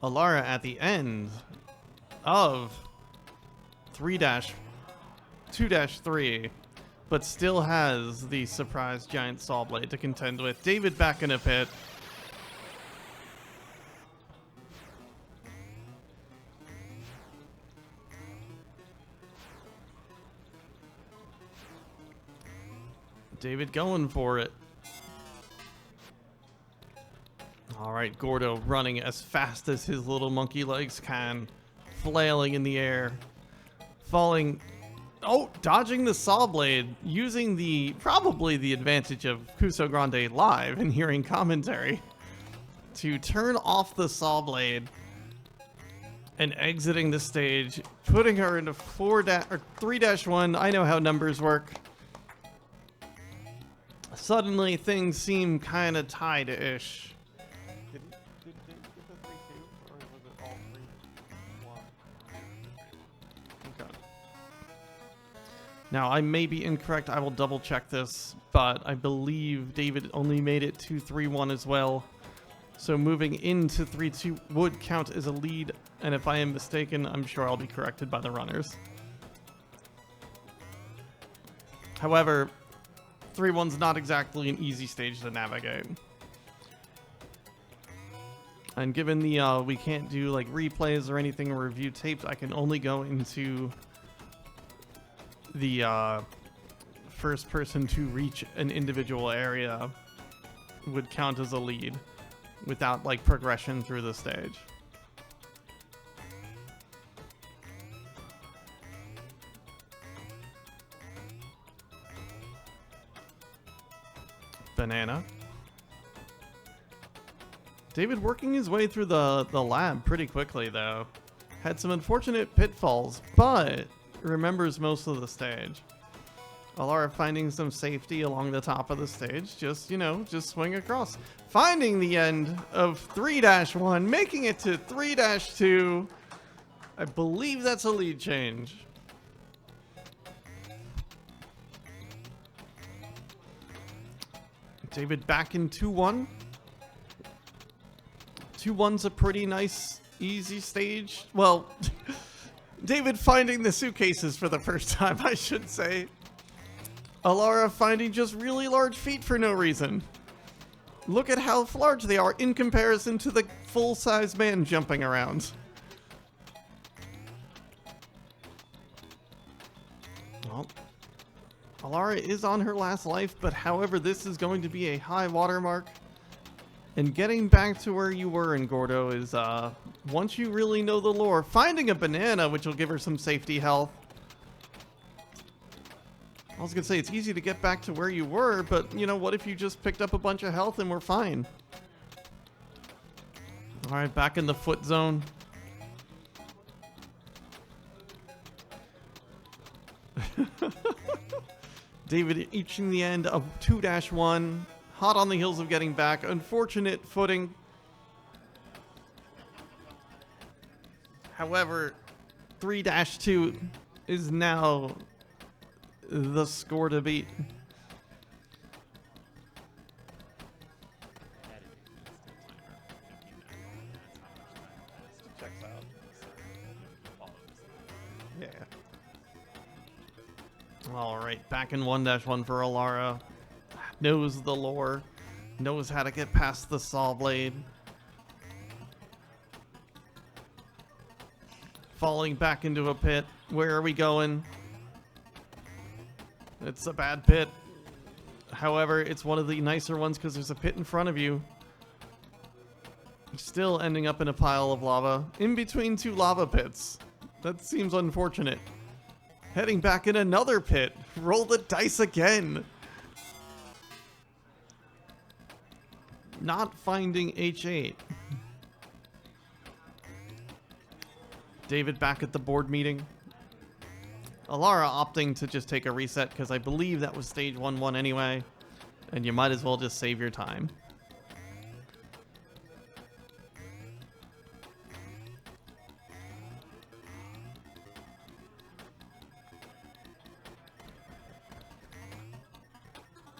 Alara at the end of 2-3, but still has the surprise giant saw blade to contend with. David back in a pit. David going for it. Alright, Gordo running as fast as his little monkey legs can. Flailing in the air. Falling. Oh, dodging the saw blade. Using probably the advantage of Kusogrande live and hearing commentary. To turn off the saw blade. And exiting the stage. Putting her into 3-1. I know how numbers work. Suddenly things seem kind of tied-ish. Did get the 3-2, or was it all 3-1? Okay. Now, I may be incorrect. I will double check this, but I believe David only made it to 3-1 as well. So moving into 3-2 would count as a lead, and if I am mistaken, I'm sure I'll be corrected by the runners. However, 3-1's not exactly an easy stage to navigate. And given the we can't do like replays or anything or review tapes, I can only go into the first person to reach an individual area would count as a lead without like progression through the stage. Banana. David working his way through the lab pretty quickly though. Had some unfortunate pitfalls, but remembers most of the stage. Alara finding some safety along the top of the stage. Just, you know, just swing across. Finding the end of 3-1, making it to 3-2. I believe that's a lead change. David back in 2-1. 2-1's a pretty nice, easy stage. Well, David finding the suitcases for the first time, I should say. Alara finding just really large feet for no reason. Look at how large they are in comparison to the full-size man jumping around. Well, Alara is on her last life, but however, this is going to be a high watermark. And getting back to where you were in Gordo is once you really know the lore, finding a banana, which will give her some safety health. I was gonna say, it's easy to get back to where you were, but, you know, what if you just picked up a bunch of health and we're fine? Alright, back in the foot zone. David reaching the end of 2-1. Hot on the heels of getting back. Unfortunate footing. However, 3-2 is now the score to beat. Checks out. Yeah. Alright, back in 1-1 for Alara. Knows the lore. Knows how to get past the saw blade. Falling back into a pit. Where are we going? It's a bad pit. However, it's one of the nicer ones because there's a pit in front of you. Still ending up in a pile of lava. In between two lava pits. That seems unfortunate. Heading back in another pit. Roll the dice again. Not finding H8. David back at the board meeting. Alara opting to just take a reset because I believe that was stage 1-1 anyway. And you might as well just save your time.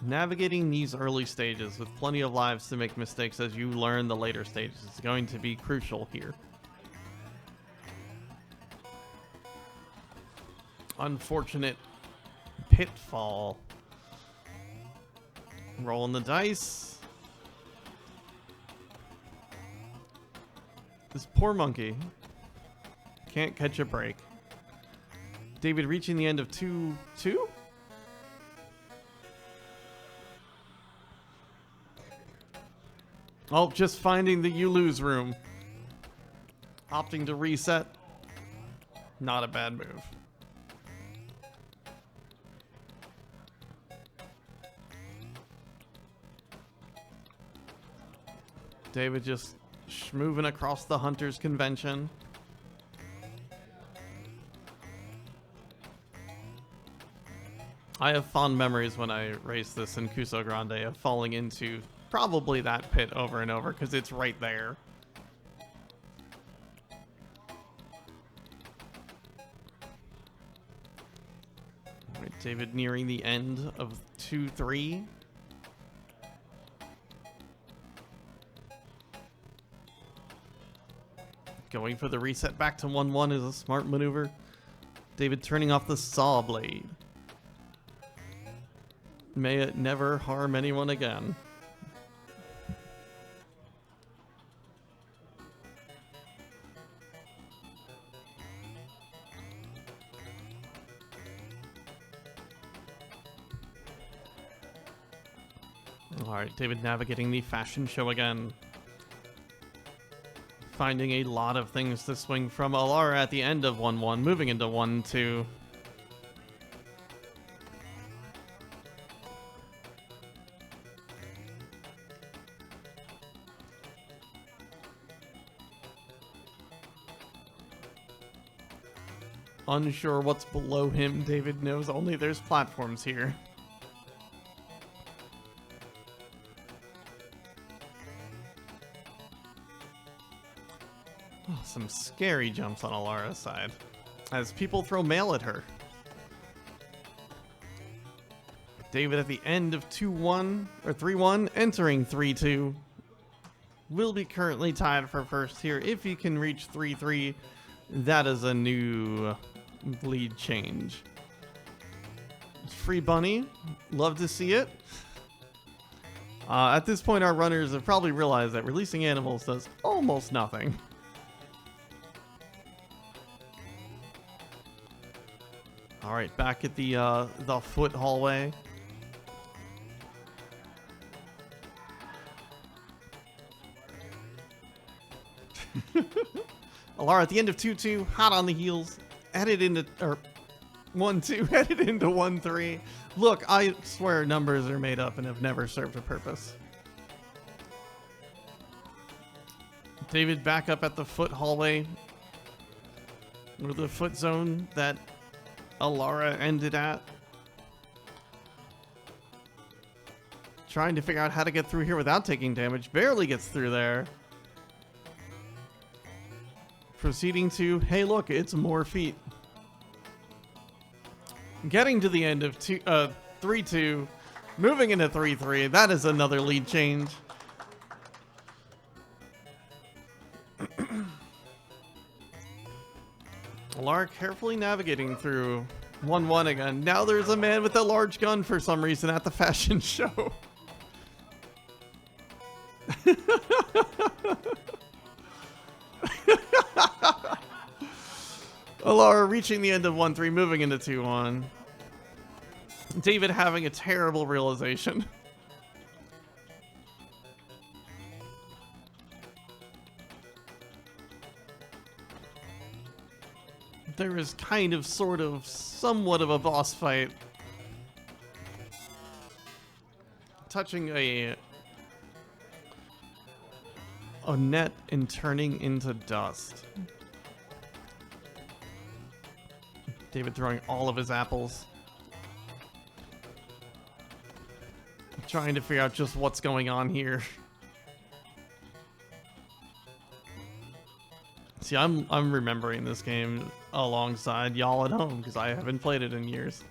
Navigating these early stages with plenty of lives to make mistakes as you learn the later stages is going to be crucial here. Unfortunate pitfall. Rolling the dice. This poor monkey can't catch a break. David reaching the end of 2-2? Oh, just finding the you lose room. Opting to reset. Not a bad move. David just moving across the Hunters Convention. I have fond memories when I raced this in Kusogrande of falling into probably that pit over and over because it's right there. All right, David nearing the end of 2-3. Going for the reset back to 1-1 is a smart maneuver. David turning off the saw blade. May it never harm anyone again. Alright, David navigating the fashion show again. Finding a lot of things to swing from Alara at the end of 1-1, moving into 1-2. Unsure what's below him, David knows only there's platforms here. Oh, some scary jumps on Alara's side as people throw mail at her. David at the end of 2-1 or 3-1, entering 3-2. Will be currently tied for first here. If he can reach 3-3, that is a new lead change. Free bunny, love to see it. At this point, our runners have probably realized that releasing animals does almost nothing. All right, back at the foot hallway. Alara at the end of 2-2, hot on the heels, headed into, or 1-2, headed into 1-3. Look, I swear numbers are made up and have never served a purpose. David back up at the foot hallway, or the foot zone that Alara ended at. Trying to figure out how to get through here without taking damage. Barely gets through there. Proceeding to, hey look, it's more feet. Getting to the end of 3-2, moving into 3-3. That is another lead change. Alara carefully navigating through 1-1 again. Now there's a man with a large gun for some reason at the fashion show. Alara reaching the end of 1-3, moving into 2-1. David having a terrible realization. There is kind of, sort of, somewhat of a boss fight. Touching a net and turning into dust. David throwing all of his apples. Trying to figure out just what's going on here. See, I'm remembering this game alongside y'all at home because I haven't played it in years.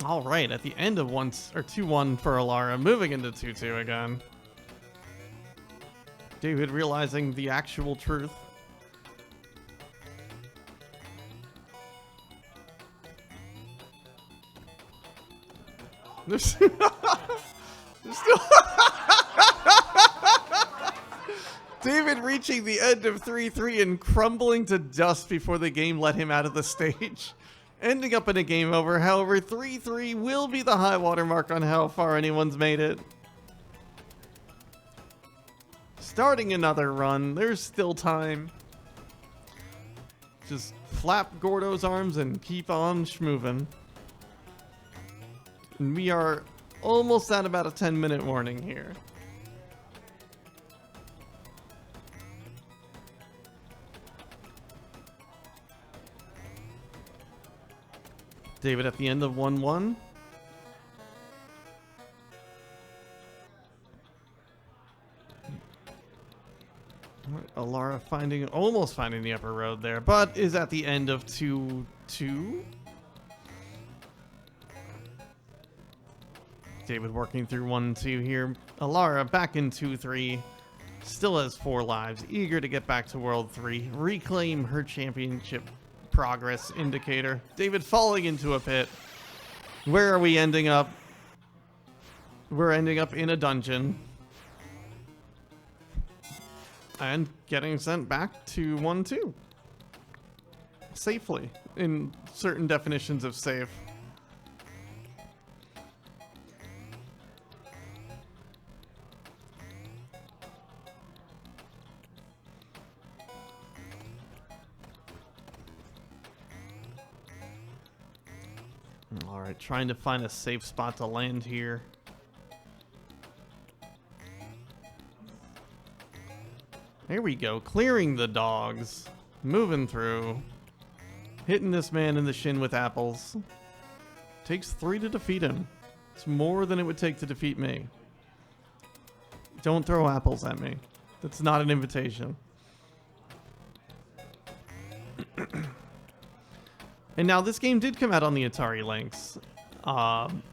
All right, at the end of 2-1 for Alara, moving into 2-2 again. David realizing the actual truth. There's still David reaching the end of 3-3 and crumbling to dust before the game let him out of the stage. Ending up in a game over. However, 3-3 will be the high water mark on how far anyone's made it. Starting another run. There's still time. Just flap Gordo's arms and keep on schmovin'. And we are almost at about a 10-minute warning here. David at the end of 1-1. Alara almost finding the upper road there, but is at the end of 2-2. David working through 1-2 here. Alara back in 2-3. Still has 4 lives. Eager to get back to World 3. Reclaim her championship progress indicator. David falling into a pit. Where are we ending up? We're ending up in a dungeon. And getting sent back to 1-2. Safely. In certain definitions of safe. Alright, trying to find a safe spot to land here. There we go, clearing the dogs. Moving through. Hitting this man in the shin with apples. Takes 3 to defeat him. It's more than it would take to defeat me. Don't throw apples at me. That's not an invitation. And now this game did come out on the Atari Lynx.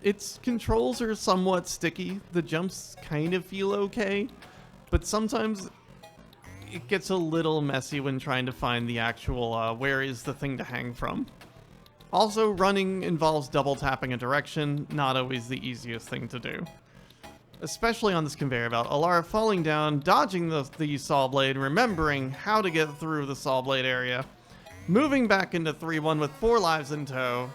Its controls are somewhat sticky. The jumps kind of feel okay, but sometimes it gets a little messy when trying to find the actual where is the thing to hang from. Also, running involves double tapping a direction, not always the easiest thing to do. Especially on this conveyor belt. Alara falling down, dodging the saw blade, remembering how to get through the saw blade area. Moving back into 3-1 with 4 lives in tow.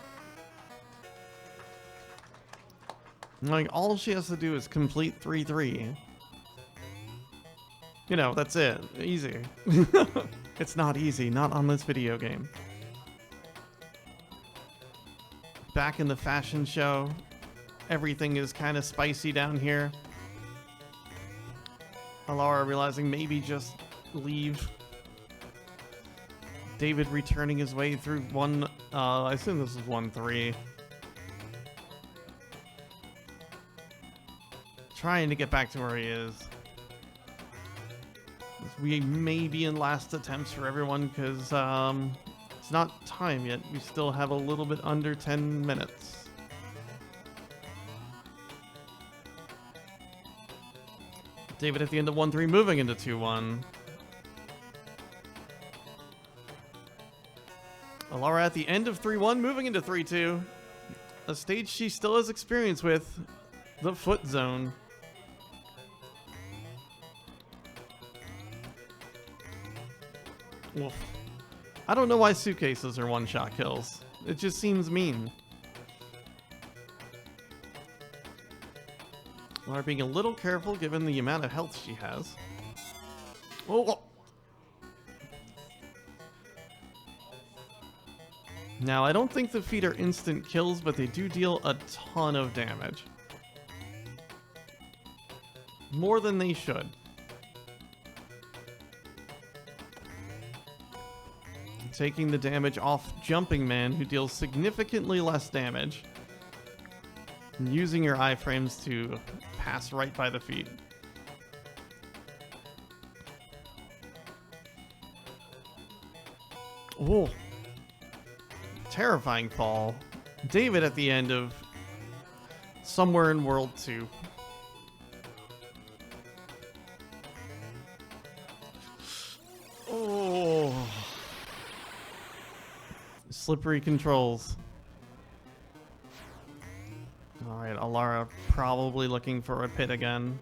Like, all she has to do is complete 3-3. You know, that's it. Easy. It's not easy, not on this video game. Back in the fashion show, everything is kind of spicy down here. Alara realizing maybe just leave. David returning his way through one, I assume this is 1-3. Trying to get back to where he is. We may be in last attempts for everyone because it's not time yet. We still have a little bit under 10 minutes. David at the end of 1-3, moving into 2-1. Alara at the end of 3-1, moving into 3-2. A stage she still has experience with, the foot zone. Oof. I don't know why suitcases are one-shot kills. It just seems mean. Alara being a little careful given the amount of health she has. Oh! Now, I don't think the feet are instant kills, but they do deal a ton of damage. More than they should. Taking the damage off Jumping Man, who deals significantly less damage. And using your iframes to pass right by the feet. Oh. Terrifying fall. David at the end of somewhere in World 2. Oh. Slippery controls. Alright, Alara probably looking for a pit again.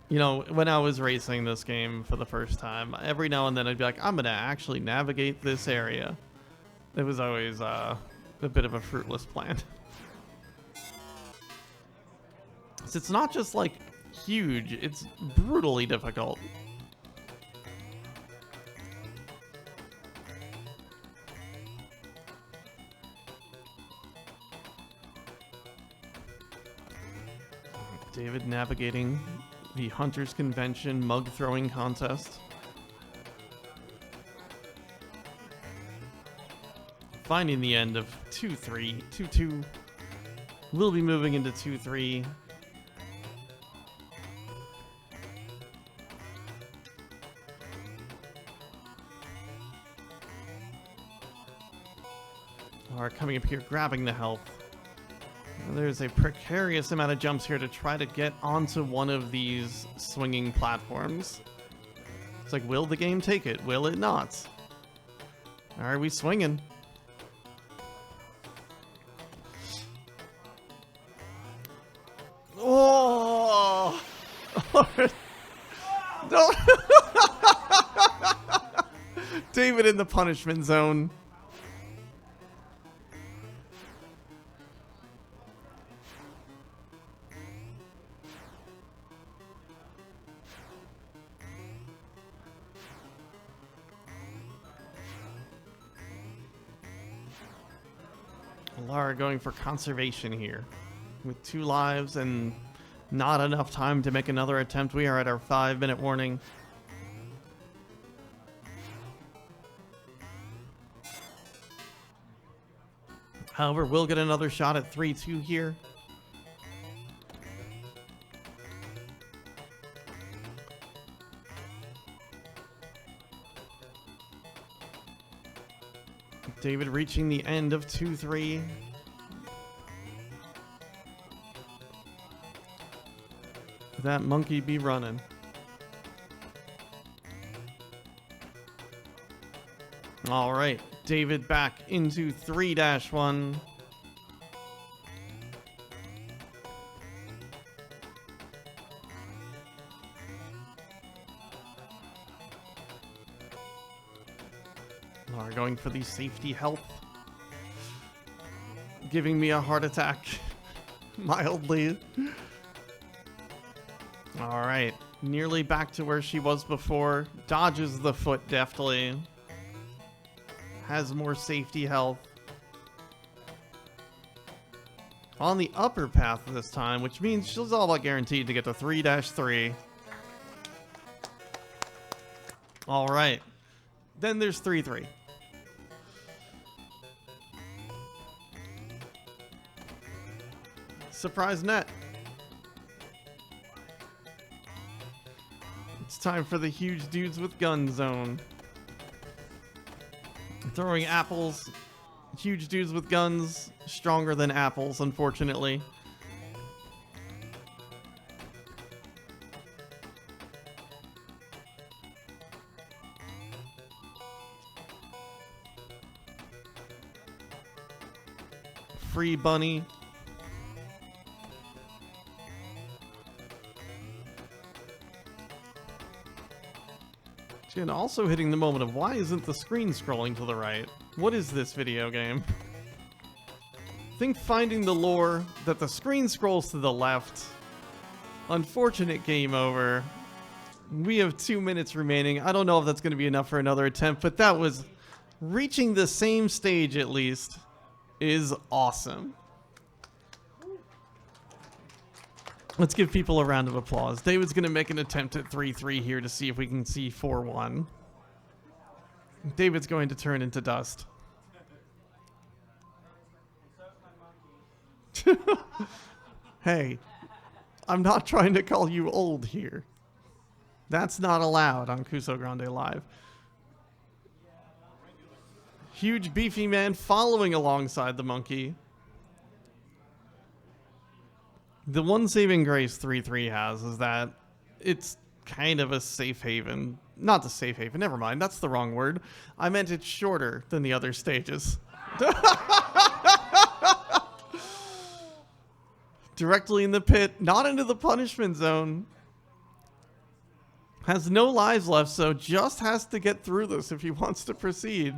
You know, when I was racing this game for the first time, every now and then I'd be like, I'm going to actually navigate this area. It was always a bit of a fruitless plan. So it's not just like huge, it's brutally difficult. David navigating the Hunters Convention mug throwing contest. Finding the end of 2-3, 2-2. We'll be moving into 2-3. Are coming up here, grabbing the health. There's a precarious amount of jumps here to try to get onto one of these swinging platforms. It's like, will the game take it? Will it not? Are we swinging? Oh! No! David in the punishment zone. Alara going for conservation here. With 2 lives and not enough time to make another attempt. We are at our 5-minute warning. However, we'll get another shot at 3-2 here. David reaching the end of 2-3. That monkey be running. All right, David back into 3-1. Are going for the safety health. giving me a heart attack. Mildly. Alright. Nearly back to where she was before. Dodges the foot deftly. Has more safety health. On the upper path this time, which means she's all but guaranteed to get to 3-3. Alright. Then there's 3-3. Surprise net. It's time for the huge dudes with gun zone. Throwing apples. Huge dudes with guns. Stronger than apples, unfortunately. Free bunny. And also hitting the moment of why isn't the screen scrolling to the right? What is this video game? I think finding the lore that the screen scrolls to the left. Unfortunate game over. We have 2 minutes remaining. I don't know if that's going to be enough for another attempt, but that was reaching the same stage at least is awesome. Let's give people a round of applause. David's going to make an attempt at 3-3 here to see if we can see 4-1. David's going to turn into dust. Hey, I'm not trying to call you old here. That's not allowed on Kusogrande Live. Huge beefy man following alongside the monkey. The one saving grace 3-3 has is that it's kind of a safe haven. Not the safe haven, never mind, that's the wrong word. I meant it's shorter than the other stages. Directly in the pit, not into the punishment zone. Has no lives left, so just has to get through this if he wants to proceed.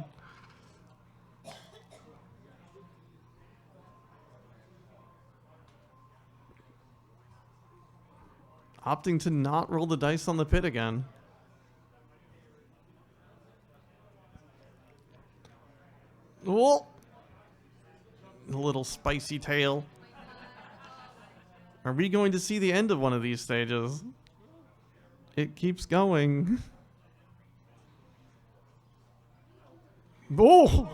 Opting to not roll the dice on the pit again. Oh! A little spicy tail. Are we going to see the end of one of these stages? It keeps going. Oh!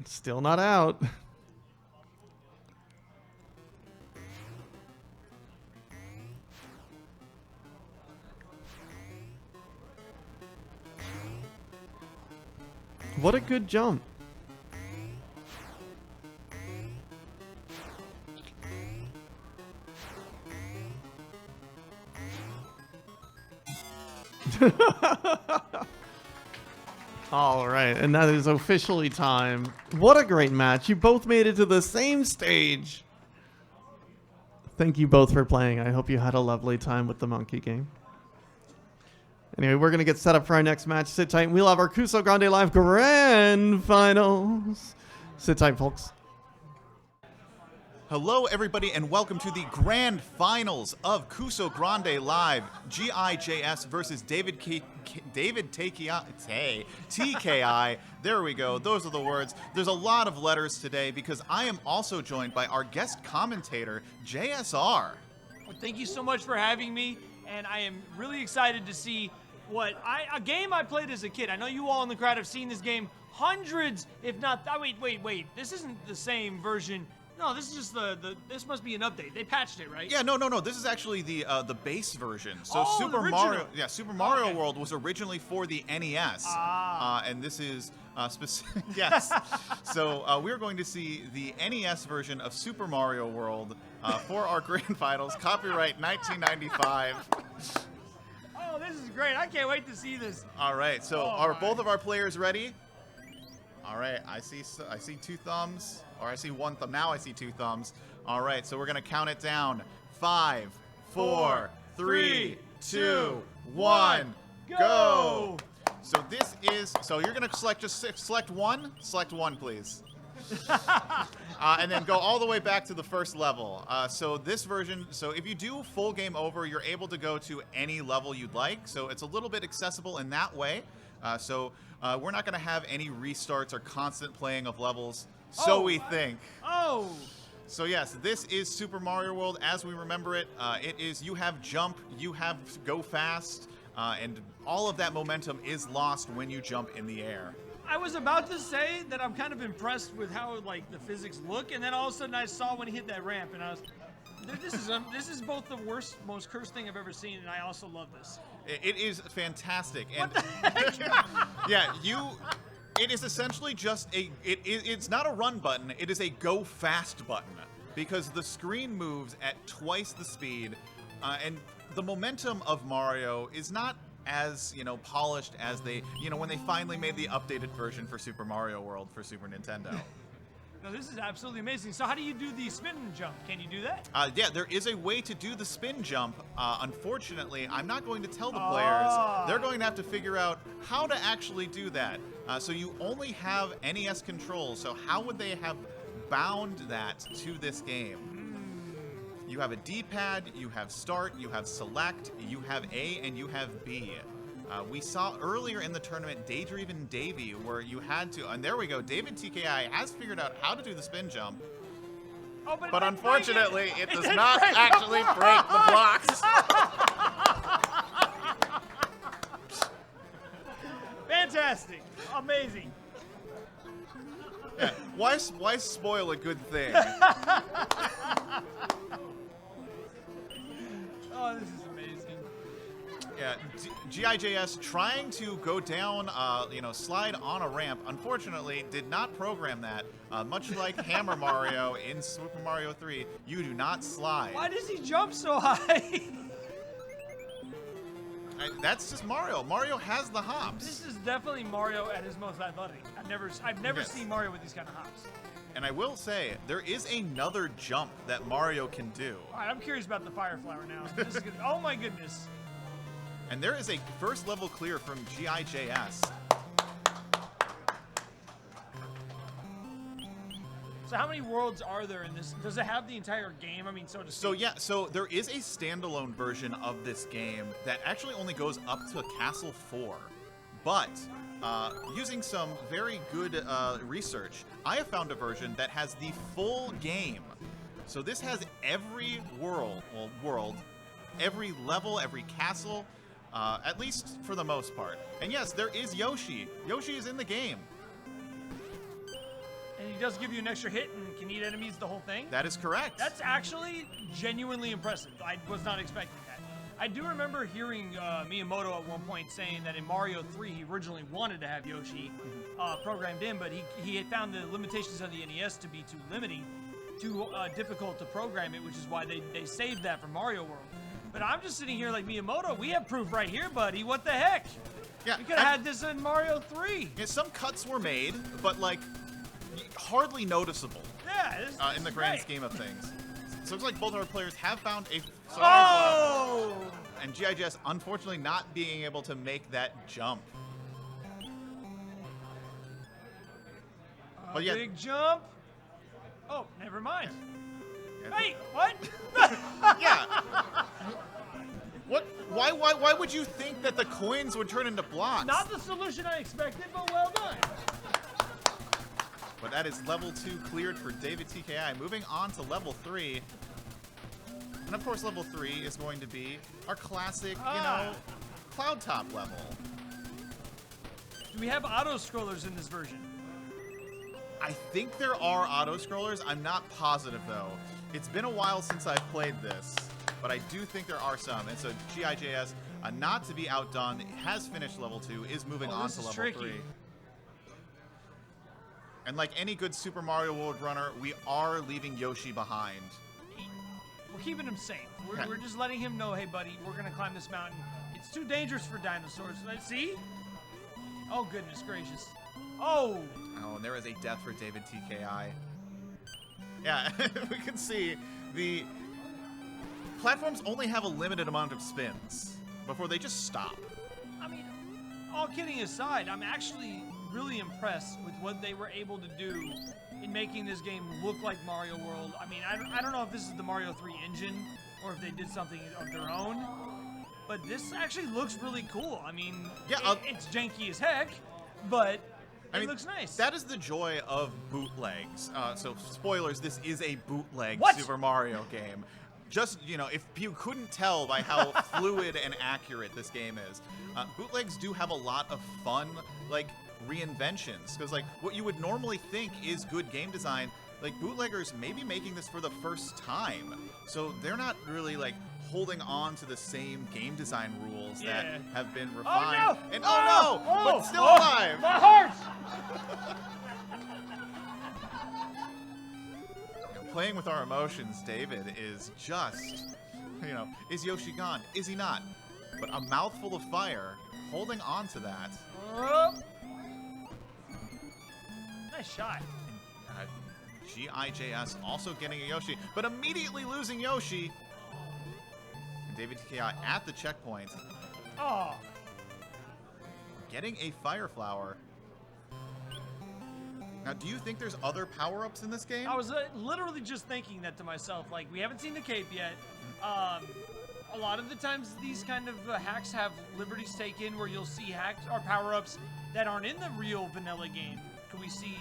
It's still not out. What a good jump. All right, and that is officially time. What a great match. You both made it to the same stage. Thank you both for playing. I hope you had a lovely time with the monkey game. Anyway, we're going to get set up for our next match. Sit tight. We'll have our Kusogrande Live Grand Finals. Sit tight, folks. Hello, everybody, and welcome to the grand finals of Kusogrande Live. GIJS versus TKI. There we go. Those are the words. There's a lot of letters today because I am also joined by our guest commentator, JSR. Well, thank you so much for having me, and I am really excited to see a game I played as a kid. I know you all in the crowd have seen this game hundreds, if not. Wait. This isn't the same version. No, this is just this must be an update. They patched it, right? Yeah, no. This is actually the base version. So Oh, Super the Mario, original. Super Mario World was originally for the NES, and this is specific. Yes. So we're going to see the NES version of Super Mario World for our grand finals. Copyright 1995. Oh, this is great. I can't wait to see this. All right. So Oh, are my. both of our players ready? All right. I see two thumbs. Or I see one thumb. Now I see two thumbs. All right, so we're going to count it down. 5, 4, 3, 2, 1, go! So this is, so you're gonna select one, please. And then go all the way back to the first level. So this version, so if you do full game over, you're able to go to any level you'd like. So it's a little bit accessible in that way. We're not gonna have any restarts or constant playing of levels. So we think. Oh! So yes, this is Super Mario World as we remember it. It is, you have jump, you have go fast, and all of that momentum is lost when you jump in the air. I was about to say that I'm kind of impressed with how like the physics look, and then all of a sudden I saw when he hit that ramp, and I was, this is both the worst, most cursed thing I've ever seen, and I also love this. It is fantastic, and What the heck? yeah, it is essentially just it's not a run button, it is a go fast button, because the screen moves at twice the speed, and the momentum of Mario is not as, polished as they, when they finally made the updated version for Super Mario World for Super Nintendo. No, this is absolutely amazing. So how do you do the spin and jump? Can you do that? Yeah, there is a way to do the spin jump. Unfortunately, I'm not going to tell the players. They're going to have to figure out how to actually do that. So you only have NES controls, so how would they have bound that to this game? You have a D-pad, you have start, you have select, you have A, and you have B. We saw earlier in the tournament Daydreamin' Davey, where you had to, and there we go, David TKI has figured out how to do the spin jump. Oh, But unfortunately, it does not actually break the blocks. Fantastic. Amazing. Yeah, why spoil a good thing? Oh, this is amazing. Yeah, GIJS trying to go down, slide on a ramp, unfortunately did not program that. Much like Hammer Mario in Super Mario 3, you do not slide. Why does he jump so high? That's just Mario. Mario has the hops. This is definitely Mario at his most athletic. I've never Yes. seen Mario with these kind of hops. And I will say, there is another jump that Mario can do. All right, I'm curious about the fire flower now. This is gonna, oh my goodness. And there is a first level clear from GIJS. So how many worlds are there in this? Does it have the entire game? I mean, so to speak. So yeah, so there is a standalone version of this game that actually only goes up to Castle 4. But using some very good research, I have found a version that has the full game. So this has every world, every level, every castle, at least for the most part. And yes, there is Yoshi. Yoshi is in the game. And he does give you an extra hit and can eat enemies the whole thing? That is correct. That's actually genuinely impressive. I was not expecting that. I do remember hearing Miyamoto at one point saying that in Mario 3 he originally wanted to have Yoshi programmed in, but he had found the limitations of the NES to be too limiting, too difficult to program it, which is why they saved that for Mario World. But I'm just sitting here like, Miyamoto, we have proof right here, buddy. What the heck? Yeah, We could have had this in Mario 3. Yeah, some cuts were made, but like hardly noticeable Yeah, this in the is grand great. scheme of things. So it looks like both our players have found a Oh! and GIJS unfortunately not being able to make that jump. But yeah, Big jump. Oh, never mind. yeah. Wait, what? Yeah. What? Why would you think that the coins would turn into blocks? Not the solution I expected, but well done. But that is level 2 cleared for David TKI. Moving on to level 3. And of course, level 3 is going to be our classic, cloud top level. Do we have auto scrollers in this version? I think there are auto scrollers. I'm not positive though. It's been a while since I've played this, but I do think there are some. And so GIJS, not to be outdone, has finished level 2, is moving on this to is level tricky. 3. And like any good Super Mario World runner, we are leaving Yoshi behind. We're keeping him safe. Yeah. We're just letting him know, hey, buddy, we're going to climb this mountain. It's too dangerous for dinosaurs. Let's see? Oh, goodness gracious. Oh! Oh, and there is a death for David TKI. Yeah, we can see the platforms only have a limited amount of spins before they just stop. I mean, all kidding aside, I'm actually really impressed with what they were able to do in making this game look like Mario World. I mean, I don't know if this is the Mario 3 engine or if they did something of their own, but this actually looks really cool. I mean, Yeah, it's janky as heck, but I mean, it looks nice. That is the joy of bootlegs. So, spoilers, this is a bootleg What? Super Mario game. Just, you know, if you couldn't tell by how fluid and accurate this game is, bootlegs do have a lot of fun, like, reinventions. Because, like, what you would normally think is good game design, like, bootleggers may be making this for the first time. So they're not really, like, holding on to the same game design rules that have been refined. Oh, no! And oh, no! But still alive! My heart! Playing with our emotions, David is just, you know, is Yoshi gone? Is he not? But a mouthful of fire, holding on to that. Oh. Nice shot. GIJS also getting a Yoshi, but immediately losing Yoshi. And David TKI at the checkpoint, Oh. getting a Fire Flower. Now, do you think there's other power-ups in this game? I was literally just thinking that to myself. Like, we haven't seen the cape yet. A lot of the times, these kind of hacks have liberties taken where you'll see hacks or power-ups that aren't in the real vanilla game. Could we see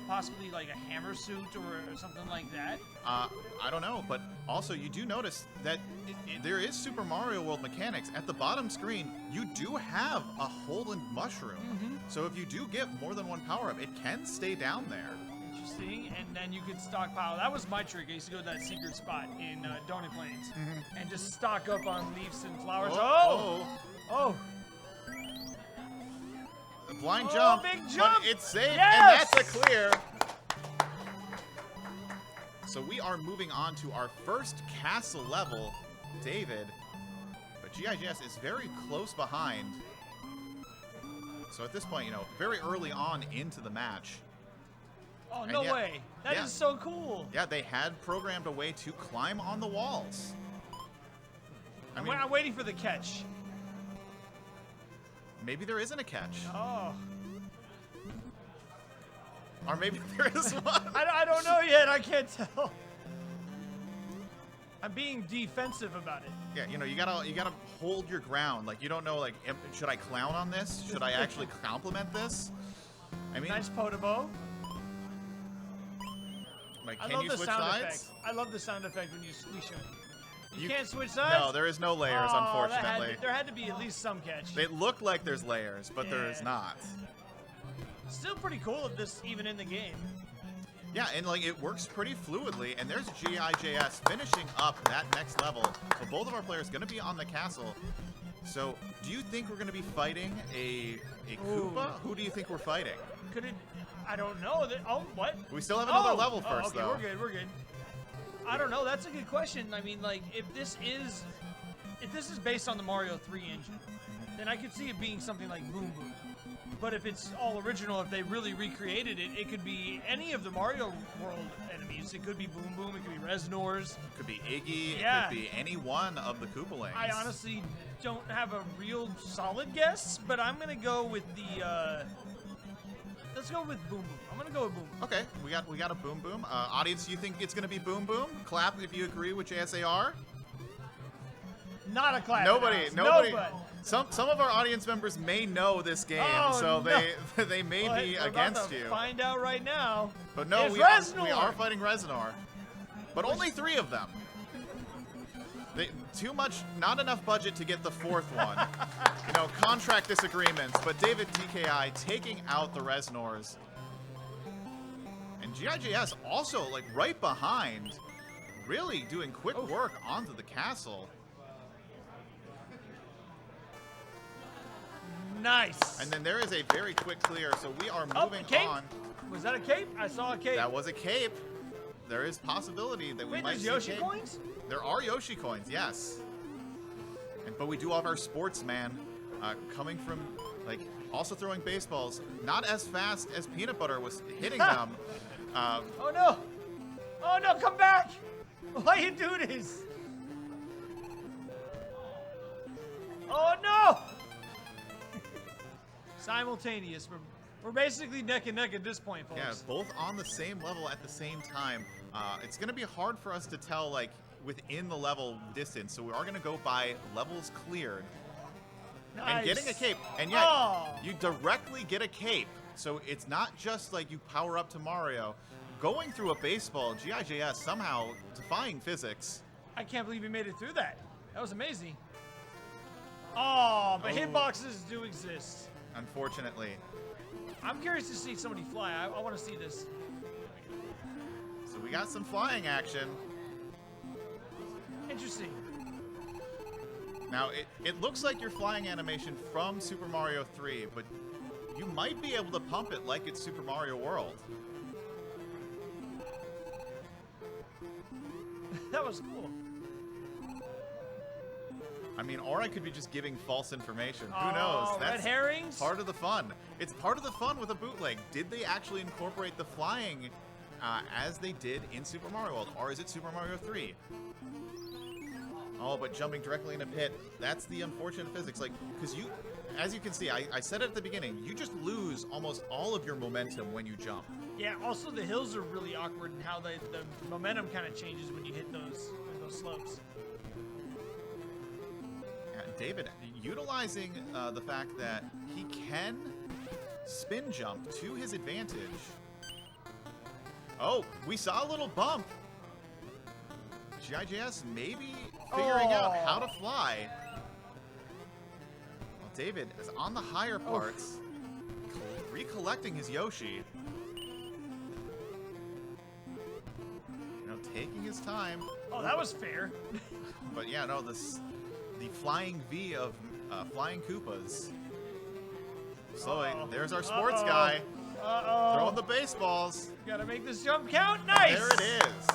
possibly like a hammer suit or something like that? I don't know, but also you do notice that there is Super Mario World mechanics. At the bottom screen, you do have a Holland Mushroom. So if you do get more than one power-up, it can stay down there. Interesting. And then you could stockpile. That was my trick. I used to go to that secret spot in Donut Plains and just stock up on leaves and flowers. Oh! The blind jump, big but jump! it's safe, Yes! and that's a clear. So we are moving on to our first castle level, David. But GIGS is very close behind. So at this point, you know, very early on into the match. Oh, And no yet- way. That is yeah. so cool. Yeah, they had programmed a way to climb on the walls. I mean, I'm waiting for the catch. maybe there isn't a catch. Oh. Or maybe there is one. I don't know yet. I can't tell. I'm being defensive about it. Yeah, you know, you gotta hold your ground. Like, you don't know, like, should I clown on this? Should I actually compliment this? I mean, Nice Podobo. like, I can love you the switch sound sides? effect. I love the sound effect when you switch. You You- can't switch sides? No, there is no layers, Oh, unfortunately. there had to be at least some catch. They look like there's layers, but there is Yeah. not. Still pretty cool if this even in the game. Yeah, and like it works pretty fluidly, and there's GIJS finishing up that next level. So both of our players going to be on the castle. So do you think we're going to be fighting a Koopa? Who do you think we're fighting? Could it? I don't know. Oh, what? We still have another Oh! level Oh, first, okay, though. we're good. I don't know. That's a good question. I mean, like, if this is based on the Mario 3 engine, then I could see it being something like Boom Boom. But if it's all original, if they really recreated it, it could be any of the Mario World enemies. It could be Boom Boom. It could be Resnors. It could be Iggy. Yeah. It could be any one of the Koopalings. I honestly don't have a real solid guess, but I'm gonna go with the. Let's go with Boom Boom. I'm gonna go with Boom Boom. Okay, we got a Boom Boom. Audience, you think it's going to be Boom Boom? Clap if you agree with JSAR. Not a clap. Nobody. Nobody. Some of our audience members may know this game, Oh, so no. they may Well, be we're against about to you. Find out right now. But no, It's we are Reznor! fighting Reznor. But only 3 of them. Too much, not enough budget to get the 4th one. You know, contract disagreements. But David TKI taking out the Reznors. And GIGS also, like, right behind, really doing quick work onto the castle. Nice. And then there is a very quick clear, so we are Oh, moving cape? on. Was that a cape? I saw a cape. That was a cape. There is possibility that we Wait, might there's see Yoshi cape. coins? There are Yoshi coins, yes. But we do have our sportsman coming from, like, also throwing baseballs. Not as fast as Peanut Butter was hitting them. Oh no! Oh no! Come back! Why you do this? Oh no! Simultaneous. We're basically neck and neck at this point, folks. Yeah, both on the same level at the same time. It's going to be hard for us to tell, like, within the level distance, so we are going to go by levels cleared. Nice. And getting a cape. And yet, Oh. you directly get a cape. So it's not just like you power up to Mario. Going through a baseball, GIJS somehow defying physics. I can't believe he made it through that. That was amazing. Oh, but hitboxes do exist. Unfortunately. I'm curious to see somebody fly. I want to see this. So we got some flying action. Interesting. Now, it looks like your flying animation from Super Mario 3, but you might be able to pump it like it's Super Mario World. That was cool. I mean, or I could be just giving false information. Who Oh, knows? red herrings? part of the fun. It's part of the fun with a bootleg. Did they actually incorporate the flying as they did in Super Mario World, or is it Super Mario 3? Oh, but jumping directly in a pit, that's the unfortunate physics. Like, because you, as you can see, I said it at the beginning, you just lose almost all of your momentum when you jump. Yeah, also the hills are really awkward and how the momentum kind of changes when you hit those slopes. David, utilizing the fact that he can spin jump to his advantage. Oh, we saw a little bump. GIJS maybe figuring out how to fly. Well, David is on the higher parts, recollecting his Yoshi. You know, taking his time. Oh, that was fair. But yeah, no, the flying V of flying Koopas. So there's our sports guy throwing the baseballs. Gotta make this jump count. Nice. There it is.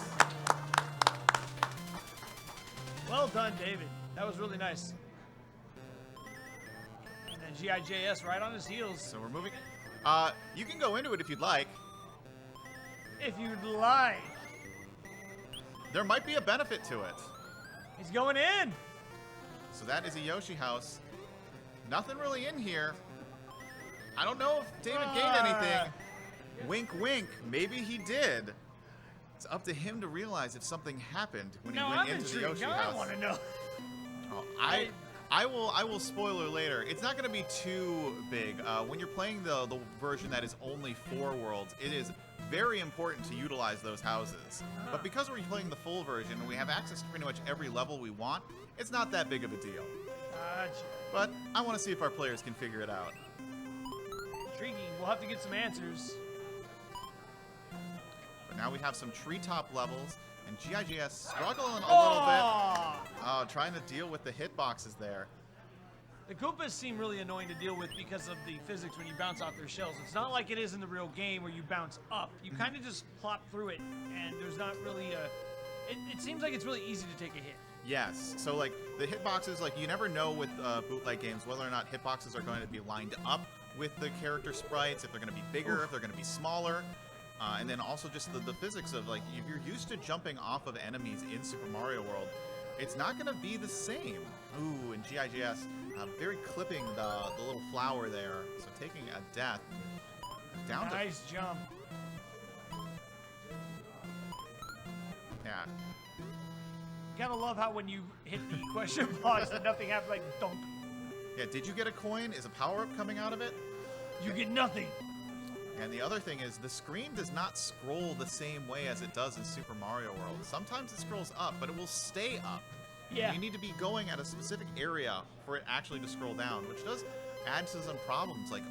Well done, David. That was really nice. And then GIJS right on his heels. So we're moving. You can go into it if you'd like. If you'd like. There might be a benefit to it. He's going in. So that is a Yoshi house. Nothing really in here. I don't know if David gained anything. Wink, wink. Maybe he did. It's up to him to realize if something happened when he No, went I'm into the intrigued. Yoshi Now I house. want to know. Oh, I will spoiler later. It's not going to be too big. When you're playing the version that is only 4 worlds, it is very important to utilize those houses. But because we're playing the full version and we have access to pretty much every level we want, it's not that big of a deal. Gotcha. But I want to see if our players can figure it out. Intriguing. We'll have to get some answers. But now we have some treetop levels, and GIGS struggling a little bit. Trying to deal with the hitboxes there. The Koopas seem really annoying to deal with because of the physics when you bounce off their shells. It's not like it is in the real game where you bounce up. You kind of just plop through it, and there's not really a... It seems like it's really easy to take a hit. Yes, so like the hitboxes, like you never know with bootleg games whether or not hitboxes are going to be lined up with the character sprites, if they're going to be bigger, if they're going to be smaller. And then also just the physics of, like, if you're used to jumping off of enemies in Super Mario World, it's not going to be the same. Ooh, and GIGS very clipping the little flower there, so taking a death. Down to... Nice jump. Yeah. Gotta love how when you hit the question box that nothing happens, like dunk. Yeah, did you get a coin? Is a power-up coming out of it? You get nothing. And the other thing is, the screen does not scroll the same way as it does in Super Mario World. Sometimes it scrolls up, but it will stay up. Yeah. You need to be going at a specific area for it actually to scroll down, which does add to some problems. Like,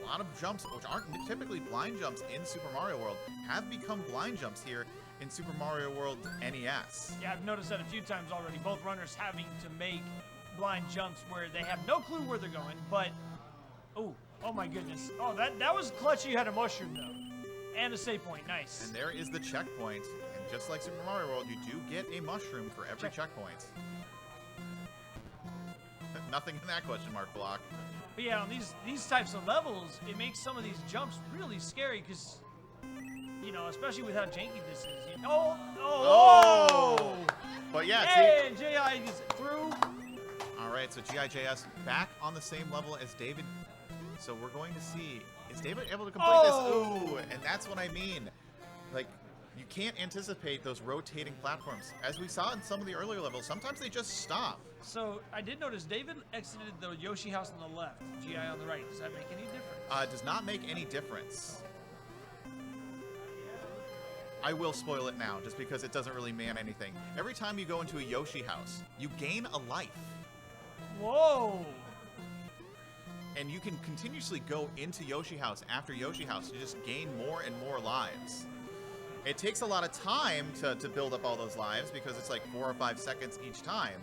a lot of jumps, which aren't typically blind jumps in Super Mario World, have become blind jumps here in Super Mario World NES. Yeah, I've noticed that a few times already. Both runners having to make blind jumps where they have no clue where they're going, but... Oh my goodness. Oh, that was clutch. You had a mushroom, though. And a save point. Nice. And there is the checkpoint. And just like Super Mario World, you do get a mushroom for every checkpoint. Nothing in that question mark block. But yeah, on these types of levels, it makes some of these jumps really scary because, you know, especially with how janky this is. Oh! But yeah, Hey, and J.I. is through. All right, so GIJS back on the same level as David So we're going to see, is David able to complete Oh! this? Ooh, and that's what I mean. Like, you can't anticipate those rotating platforms. As we saw in some of the earlier levels, sometimes they just stop. So I did notice David exited the Yoshi house on the left, GI on the right. Does that make any difference? Does not make any difference. I will spoil it now, just because it doesn't really mean anything. Every time you go into a Yoshi house, you gain a life. Whoa! And you can continuously go into Yoshi house after Yoshi house to just gain more and more lives. It takes a lot of time to build up all those lives because it's like 4 or 5 seconds each time.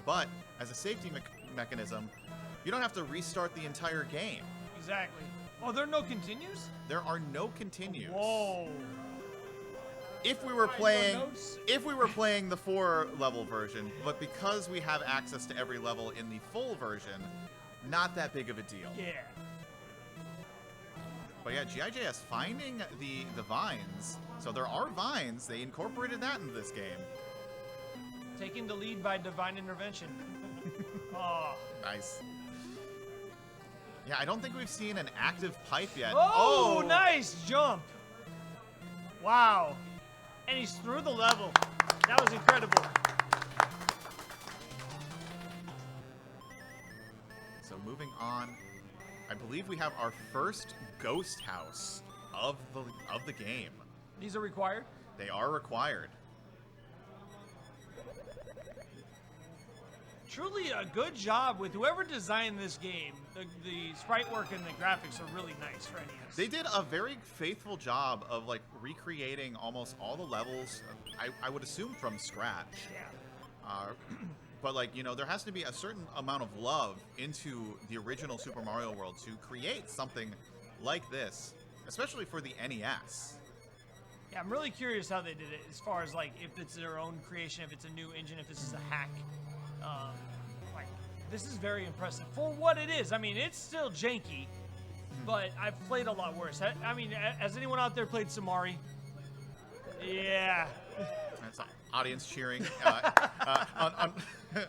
But as a safety mechanism, you don't have to restart the entire game. Exactly. Oh, there are no continues? There are no continues. Whoa. If we were Alright, playing, no notes. if we were playing the 4-level version, but because we have access to every level in the full version, not that big of a deal. Yeah. But yeah, GIJS finding the vines. So there are vines. They incorporated that into this game. Taking the lead by divine intervention. Oh. Nice. Yeah, I don't think we've seen an active pipe yet. Oh, nice jump. Wow. And he's through the level. That was incredible. So moving on, I believe we have our first ghost house of the game. These are required? They are required. Truly a good job with whoever designed this game. The sprite work and the graphics are really nice for NES. They did a very faithful job of like recreating almost all the levels, I would assume from scratch. Yeah. But like, you know, there has to be a certain amount of love into the original Super Mario World to create something like this, especially for the NES. Yeah, I'm really curious how they did it as far as like if it's their own creation, if it's a new engine, if this is a hack. Like, this is very impressive for what it is. I mean, it's still janky, but I've played a lot worse. I mean, has anyone out there played Samari? Yeah. That's audience cheering.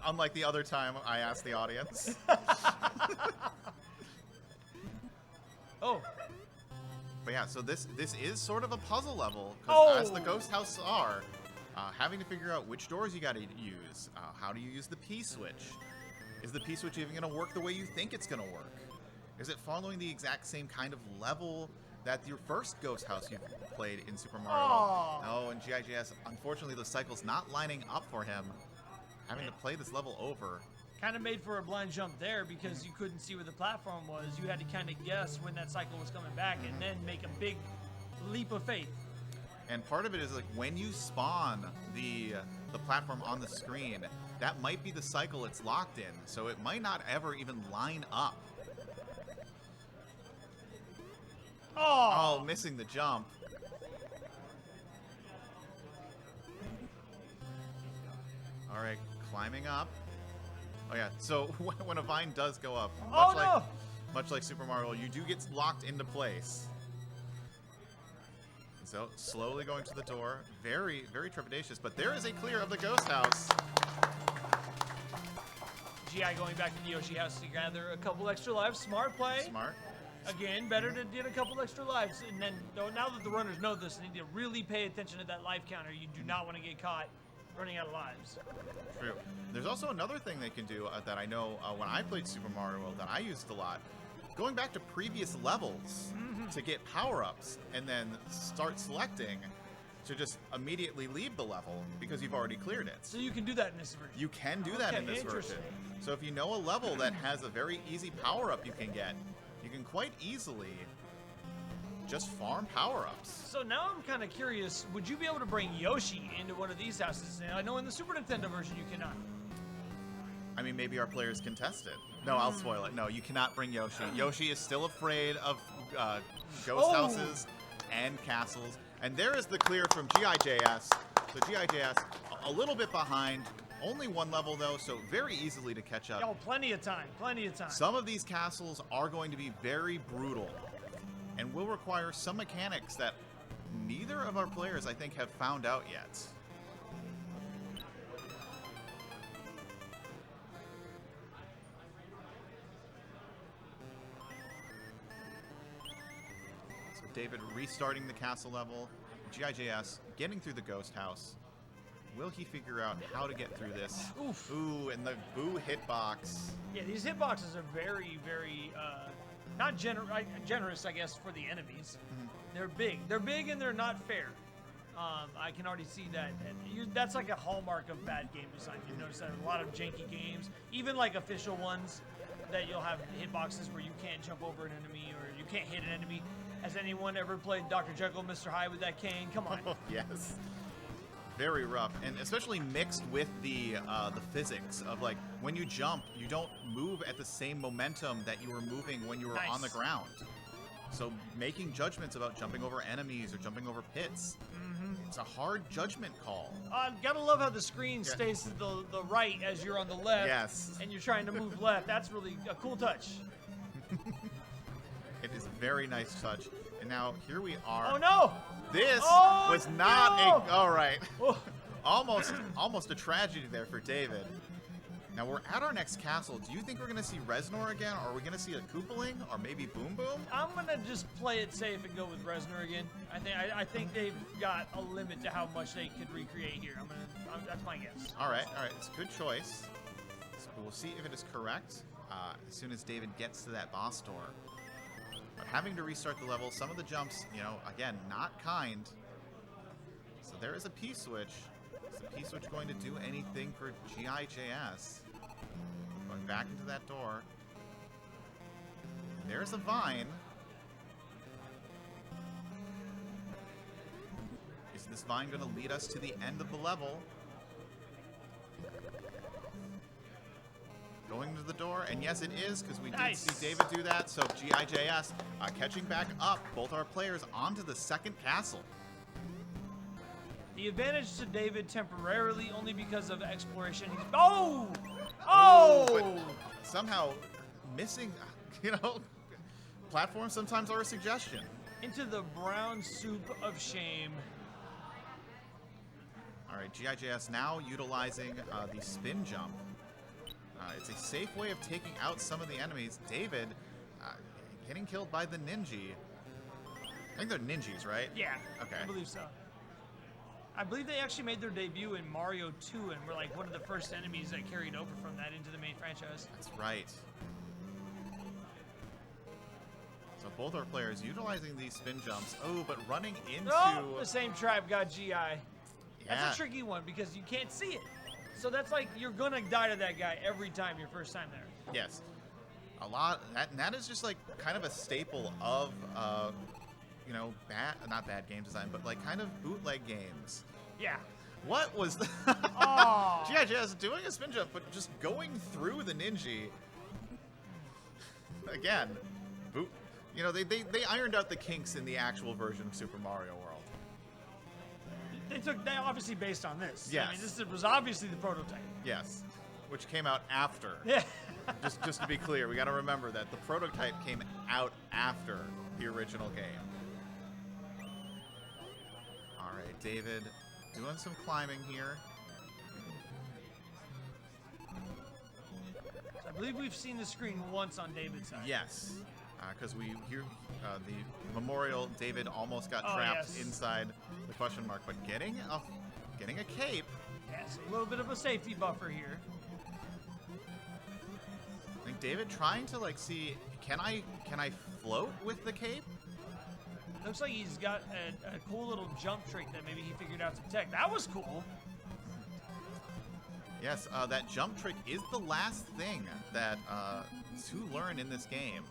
Unlike the other time I asked the audience. Oh. But yeah, so this is sort of a puzzle level, because as the Oh. ghost houses are, having to figure out which doors you got to use. How do you use the P-switch? Is the P-switch even going to work the way you think it's going to work? Is it following the exact same kind of level that your first ghost house you played in Super Mario World? No, in GIGS, unfortunately, the cycle's not lining up for him. Having to play this level over. Kind of made for a blind jump there because you couldn't see where the platform was. You had to kind of guess when that cycle was coming back and then make a big leap of faith. And part of it is like when you spawn the platform on the screen, that might be the cycle it's locked in, so it might not ever even line up. Oh, missing the jump. All right, climbing up. Oh yeah, so when a vine does go up, much like Super Mario, you do get locked into place. So slowly going to the door, very, very trepidatious, but there is a clear of the ghost house. GI going back to the Yoshi house to gather a couple extra lives. Smart play. Smart. Again, better to get a couple extra lives. And then, now that the runners know this, they need to really pay attention to that life counter. You do not want to get caught running out of lives. True. There's also another thing they can do that I know when I played Super Mario World that I used a lot. Going back to previous levels to get power-ups and then start selecting to just immediately leave the level because you've already cleared it. So you can do that in this version. You can do that in this version. So if you know a level that has a very easy power-up you can get, you can quite easily just farm power-ups. So now I'm kind of curious, would you be able to bring Yoshi into one of these houses? I know in the Super Nintendo version you cannot. I mean, maybe our players can test it. No, I'll spoil it. No, you cannot bring Yoshi. Yoshi is still afraid of ghost houses and castles. And there is the clear from GIJS. So GIJS, a little bit behind. Only one level, though, so very easily to catch up. Oh, plenty of time. Plenty of time. Some of these castles are going to be very brutal and will require some mechanics that neither of our players, I think, have found out yet. David restarting the castle level. GIJS getting through the ghost house. Will he figure out how to get through this? Oof. Ooh, and the boo hitbox. Yeah, these hitboxes are very, very not generous, I guess, for the enemies. They're big. They're big and they're not fair. I can already see that. And that's like a hallmark of bad game design. You notice that in a lot of janky games, even like official ones, that you'll have hitboxes where you can't jump over an enemy or you can't hit an enemy. Has anyone ever played Dr. Jekyll and Mr. Hyde with that cane? Come on. Yes. Very rough, and especially mixed with the physics of like when you jump, you don't move at the same momentum that you were moving when you were on the ground. So making judgments about jumping over enemies or jumping over pits, it's a hard judgment call. Gotta love how the screen stays to the right as you're on the left. Yes. And you're trying to move left. That's really a cool touch. It is a very nice touch. And now here we are. Oh no! This Oh, was not no! a all right. Oh. Almost a tragedy there for David. Now we're at our next castle. Do you think we're gonna see Reznor again? Or are we gonna see a Koopaling? Or maybe Boom Boom? I'm gonna just play it safe and go with Reznor again. I think they've got a limit to how much they could recreate here. That's my guess. All right. It's a good choice. So we'll see if it is correct as soon as David gets to that boss door. But having to restart the level, some of the jumps, again, not kind. So there is a P-switch. Is the P-switch going to do anything for GIJS? Going back into that door. There's a vine. Is this vine going to lead us to the end of the level? Going to the door, and yes, it is, because we did see David do that. So GIJS catching back up both our players onto the second castle. The advantage to David temporarily only because of exploration. But somehow missing, platforms sometimes are a suggestion. Into the brown soup of shame. All right, GIJS now utilizing the spin jump. It's a safe way of taking out some of the enemies. David getting killed by the ninja. I think they're ninjas, right? Yeah. Okay. I believe so. I believe they actually made their debut in Mario 2 and were like one of the first enemies that carried over from that into the main franchise. That's right. So both our players utilizing these spin jumps. Oh, but running into... Oh, the same tribe got GI. Yeah. That's a tricky one because you can't see it. So that's like you're gonna die to that guy every time your first time there. Yes. A lot, and that is just like kind of a staple of, not bad game design, but like kind of bootleg games. Yeah. What was the... Oh. GIJS doing a spin jump, but just going through the ninja. Again, boot. They ironed out the kinks in the actual version of Super Mario World. They obviously based on this. Yes. I mean, this was obviously the prototype. Yes, which came out after. Yeah. just to be clear, we got to remember that the prototype came out after the original game. All right, David, doing some climbing here. I believe we've seen the screen once on David's side. Yes, because we hear the memorial. David almost got trapped inside the question mark, but getting a cape. Yes, a little bit of a safety buffer here. I think David trying to see, can I float with the cape? Looks like he's got a cool little jump trick that maybe he figured out some tech. That was cool. Yes, that jump trick is the last thing that to learn in this game.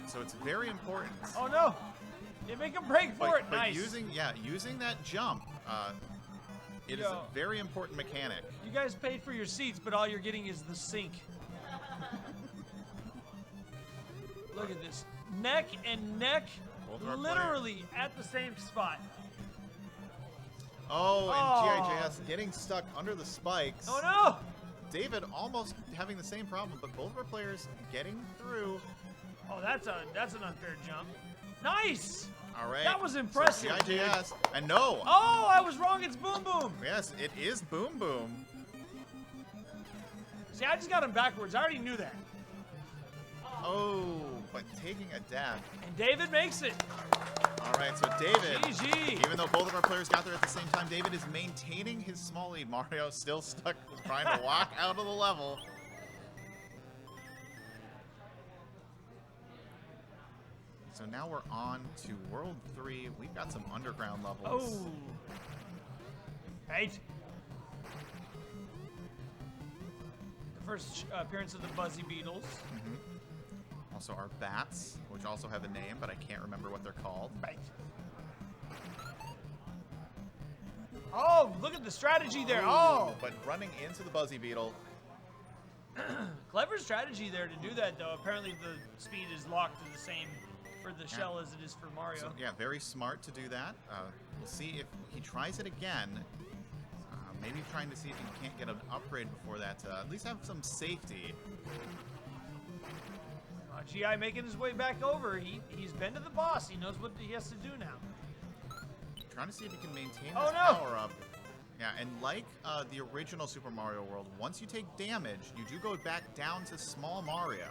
So it's very important. Oh no! They make a break for it. But Nice. using that jump, it is a very important mechanic. You guys paid for your seats, but all you're getting is the sink. Look at this. Neck and neck, literally at the same spot. Oh, and GIJS getting stuck under the spikes. Oh no! David almost having the same problem, but both of our players getting through. Oh, that's an unfair jump. Nice! All right. That was impressive. So GIJS, and no. Oh, I was wrong. It's Boom Boom. Yes, it is Boom Boom. See, I just got him backwards. I already knew that. Oh, but taking a death. And David makes it. All right, so David, GG. even though both of our players got there at the same time, David is maintaining his small lead. Mario still stuck trying to walk out of the level. So now we're on to World 3. We've got some underground levels. Oh. Right. The first appearance of the Buzzy Beetles. Also our bats, which also have a name, but I can't remember what they're called. Right. Oh, look at the strategy there. Oh. But running into the Buzzy Beetle. Clever strategy there to do that, though. Apparently the speed is locked to the same for the shell as it is for Mario. So, yeah, very smart to do that. We'll see if he tries it again. Maybe trying to see if he can't get an upgrade before that to at least have some safety. GI making his way back over. He's been to the boss. He knows what he has to do now. Trying to see if he can maintain Oh, his no. power up. Yeah, and like the original Super Mario World, once you take damage, you do go back down to small Mario.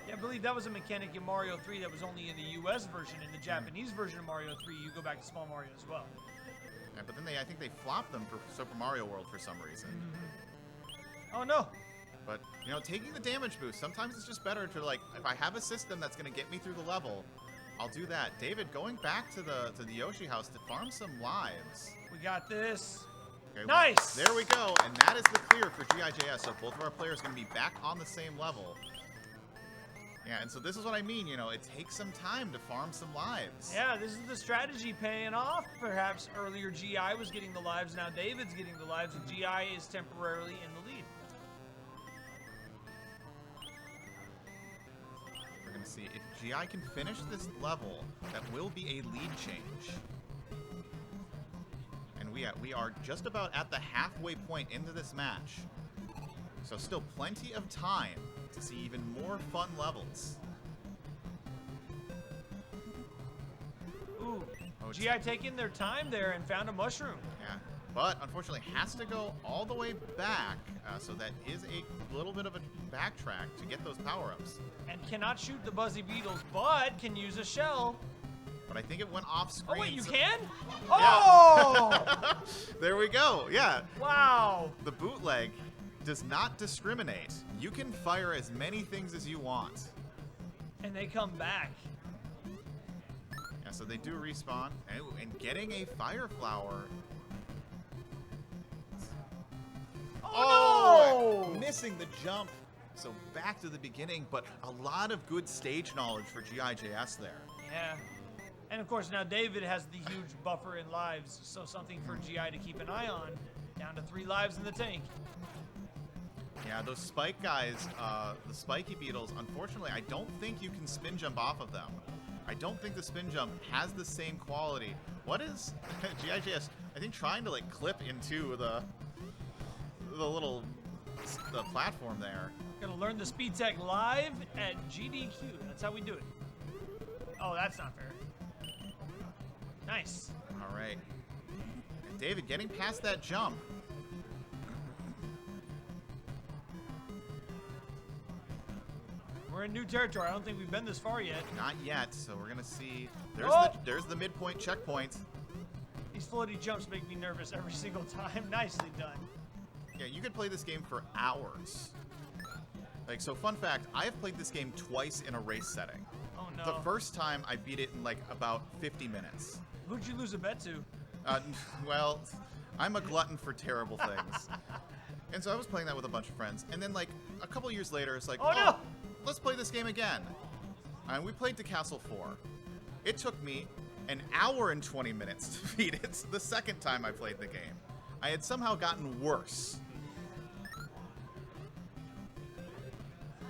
Yeah, I believe that was a mechanic in Mario 3 that was only in the US version. In the Japanese version of Mario 3, you go back to small Mario as well. Yeah, but then I think they flopped them for Super Mario World for some reason. Oh, no. But, you know, taking the damage boost, sometimes it's just better to, like, if I have a system that's going to get me through the level, I'll do that. David, going back to the Yoshi house to farm some lives. We got this. Okay, Nice! There we go, and that is the clear for GIJS, so both of our players are going to be back on the same level. Yeah, and so this is what I mean, you know, it takes some time to farm some lives. Yeah, this is the strategy paying off. Perhaps earlier GI was getting the lives, now David's getting the lives, and GI is temporarily in the lead. We're going to see if GI can finish this level, that will be a lead change. And we are just about at the halfway point into this match. So still plenty of time to see even more fun levels. Ooh, Oh, GI taking their time there and found a mushroom. Yeah, but unfortunately has to go all the way back, so that is a little bit of a backtrack to get those power-ups. And cannot shoot the Buzzy Beetles, but can use a shell. But I think it went off screen. Oh, wait, you so- can? Oh! There we go, yeah. Wow. The bootleg does not discriminate. You can fire as many things as you want. And they come back. Yeah, so they do respawn. And getting a fire flower. Oh, no! Missing the jump. So back to the beginning, but a lot of good stage knowledge for GIJS there. Yeah. And of course, now David has the huge buffer in lives, so something for GI to keep an eye on. Down to 3 lives in the tank. Yeah, those spike guys, the spiky beetles, unfortunately, I don't think you can spin jump off of them. I don't think the spin jump has the same quality. What is GIJS, I think, trying to, like, clip into the platform there. Gonna learn the speed tech live at GDQ. That's how we do it. Oh, that's not fair. Nice. All right. And David getting past that jump. We're in new territory. I don't think we've been this far yet. Not yet, so we're gonna see. Oh! There's the midpoint checkpoint. These floaty jumps make me nervous every single time. Nicely done. Yeah, you could play this game for hours. Like, so fun fact, I have played this game twice in a race setting. Oh no. The first time I beat it in like about 50 minutes. Who'd you lose a bet to? Well, I'm a glutton for terrible things. And so I was playing that with a bunch of friends. And then like a couple years later, it's like, Oh, no! let's play this game again. And we played to Castle 4. It took me an hour and 20 minutes to beat it the second time I played the game. I had somehow gotten worse.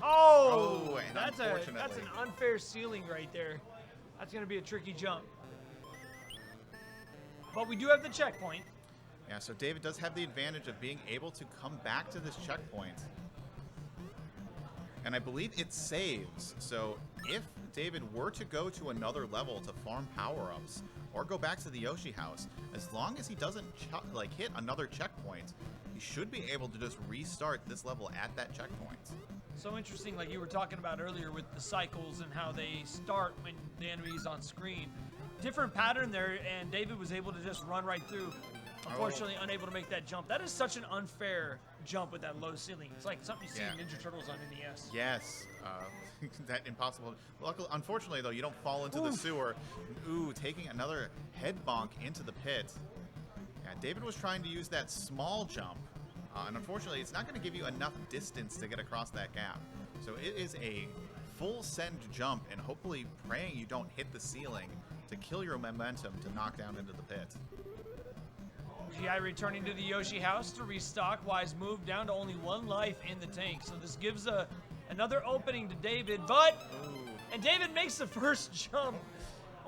Oh, and that's an unfortunately. unfair ceiling right there. That's gonna be a tricky jump. But we do have the checkpoint. Yeah, so David does have the advantage of being able to come back to this checkpoint. And I believe it saves. So if David were to go to another level to farm power-ups, or go back to the Yoshi house. As long as he doesn't like hit another checkpoint, he should be able to just restart this level at that checkpoint. So interesting, like you were talking about earlier with the cycles and how they start when the enemy's on screen. Different pattern there, and David was able to just run right through. Unfortunately, unable to make that jump. That is such an unfair jump with that low ceiling. It's like something you see in Ninja Turtles on NES. Yes, that impossible. Luckily, unfortunately, though, you don't fall into the sewer. Ooh, taking another head bonk into the pit. Yeah, David was trying to use that small jump, and unfortunately, it's not going to give you enough distance to get across that gap. So it is a full send jump, and hopefully praying you don't hit the ceiling to kill your momentum to knock down into the pit. GI returning to the Yoshi house to restock. Wise move down to only 1 life in the tank. So this gives another opening to David, and David makes the first jump.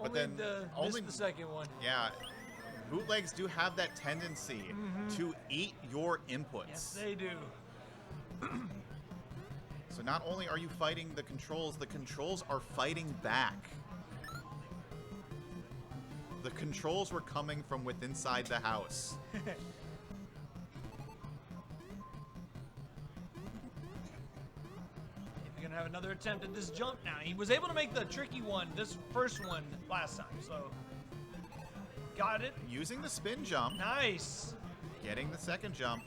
But then missed the second one. Yeah, bootlegs do have that tendency to eat your inputs. Yes, they do. So not only are you fighting the controls are fighting back. The controls were coming from within inside the house. He's gonna have another attempt at this jump now. He was able to make the tricky one, this first one, last time, so got it. Using the spin jump, Nice. getting the second jump.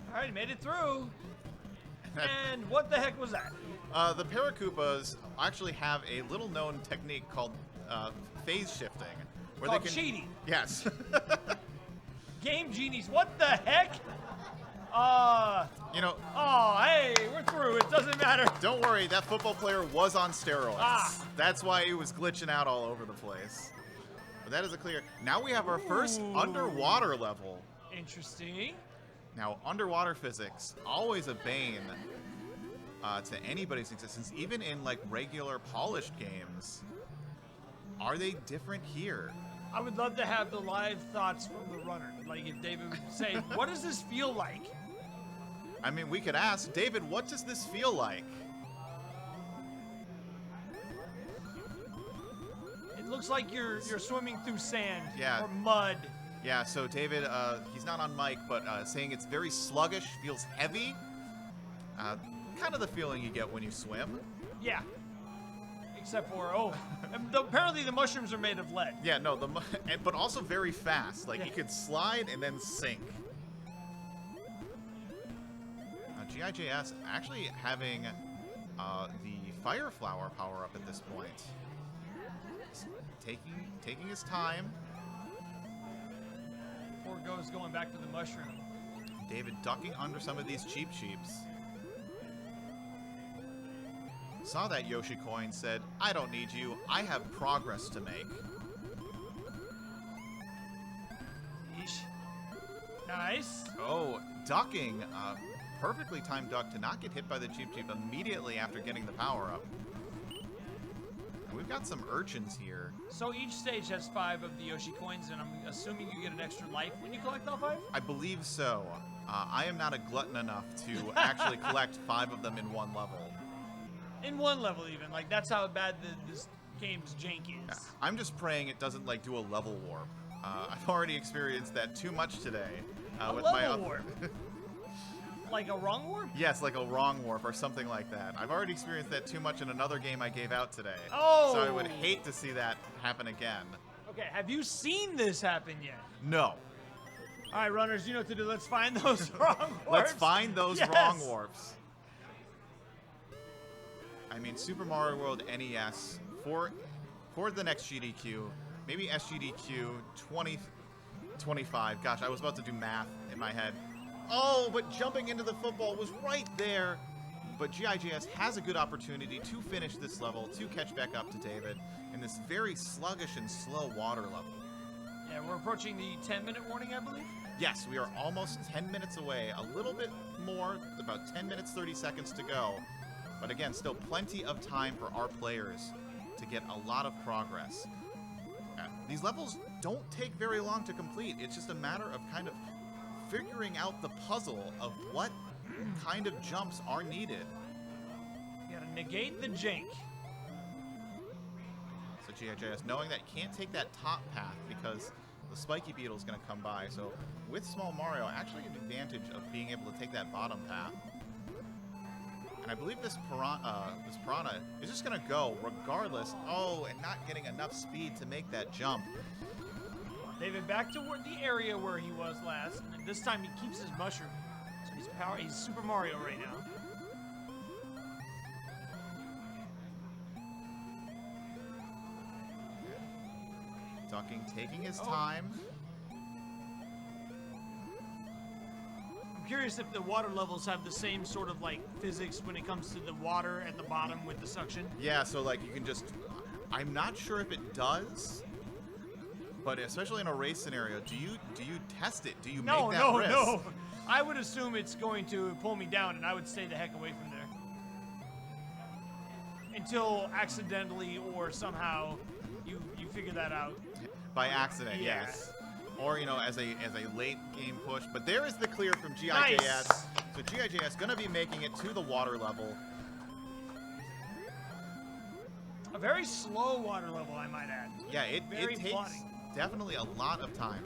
All right, he made it through. And what the heck was that? The Paracoopas actually have a little known technique called phase shifting. Where Called they can, cheating. Yes. Game genies, what the heck? You know, Oh, hey, we're through. It doesn't matter. don't worry, that football player was on steroids. Ah. That's why he was glitching out all over the place. But that is a clear. Now we have our first underwater level. Interesting. Now, underwater physics, always a bane to anybody's existence, even in like regular polished games. Are they different here? I would love to have the live thoughts from the runner. Like if David would say, what does this feel like? I mean, we could ask, David, what does this feel like? It looks like you're swimming through sand Yeah. or mud. Yeah, so David, he's not on mic, but saying it's very sluggish, feels heavy. Kind of the feeling you get when you swim. Yeah. Except for, apparently the mushrooms are made of lead. Yeah, no, but also very fast. Like, Yeah. he could slide and then sink. GIJS actually having the Fire Flower power up at this point. He's taking his time. Before it goes going back to the mushroom. David ducking under some of these cheap cheeps. Saw that Yoshi coin, said, I don't need you, I have progress to make. Yeesh. Nice. Oh, ducking. Perfectly timed duck to not get hit by the cheap cheep immediately after getting the power up. And we've got some urchins here. So each stage has 5 of the Yoshi coins, and I'm assuming you get an extra life when you collect all 5? I believe so. I am not a glutton enough to actually collect 5 of them in one level. In one level, even. Like, that's how bad this game's jank is. I'm just praying it doesn't like do a level warp. I've already experienced that too much today. With my level warp? Like a wrong warp? Yes, like a wrong warp or something like that. I've already experienced that too much in another game I gave out today. Oh! So I would hate to see that happen again. Okay, have you seen this happen yet? No. All right, runners, you know what to do. Let's find those wrong warps. Let's find those Yes! wrong warps. I mean, Super Mario World NES for the next GDQ, maybe SGDQ 2025. Gosh, I was about to do math in my head. Oh, but jumping into the football was right there. But GIJS has a good opportunity to finish this level, to catch back up to David in this very sluggish and slow water level. Yeah, we're approaching the 10-minute warning, I believe. Yes, we are almost 10 minutes away. A little bit more, about 10 minutes, 30 seconds to go. But again, still plenty of time for our players to get a lot of progress. These levels don't take very long to complete. It's just a matter of kind of figuring out the puzzle of what kind of jumps are needed. You gotta negate the jank. So GIJS, knowing that you can't take that top path because the spiky beetle is going to come by. So with Small Mario, actually an advantage of being able to take that bottom path. And I believe this piranha is just going to go regardless. Oh, and not getting enough speed to make that jump. David back toward the area where he was last, and this time he keeps his mushroom. So he's Super Mario right now. Ducking, taking his time. I'm curious if the water levels have the same sort of like physics when it comes to the water at the bottom with the suction. Yeah, so like you can just, I'm not sure if it does, but especially in a race scenario, do you test it? Do you make that risk? No. I would assume it's going to pull me down, and I would stay the heck away from there until accidentally or somehow you figure that out. By accident, Yeah. yes. Or, you know, as a late game push. But there is the clear from GIJS. Nice. So GIJS going to be making it to the water level. A very slow water level, I might add. Yeah, it Very takes plodding. definitely a lot of time.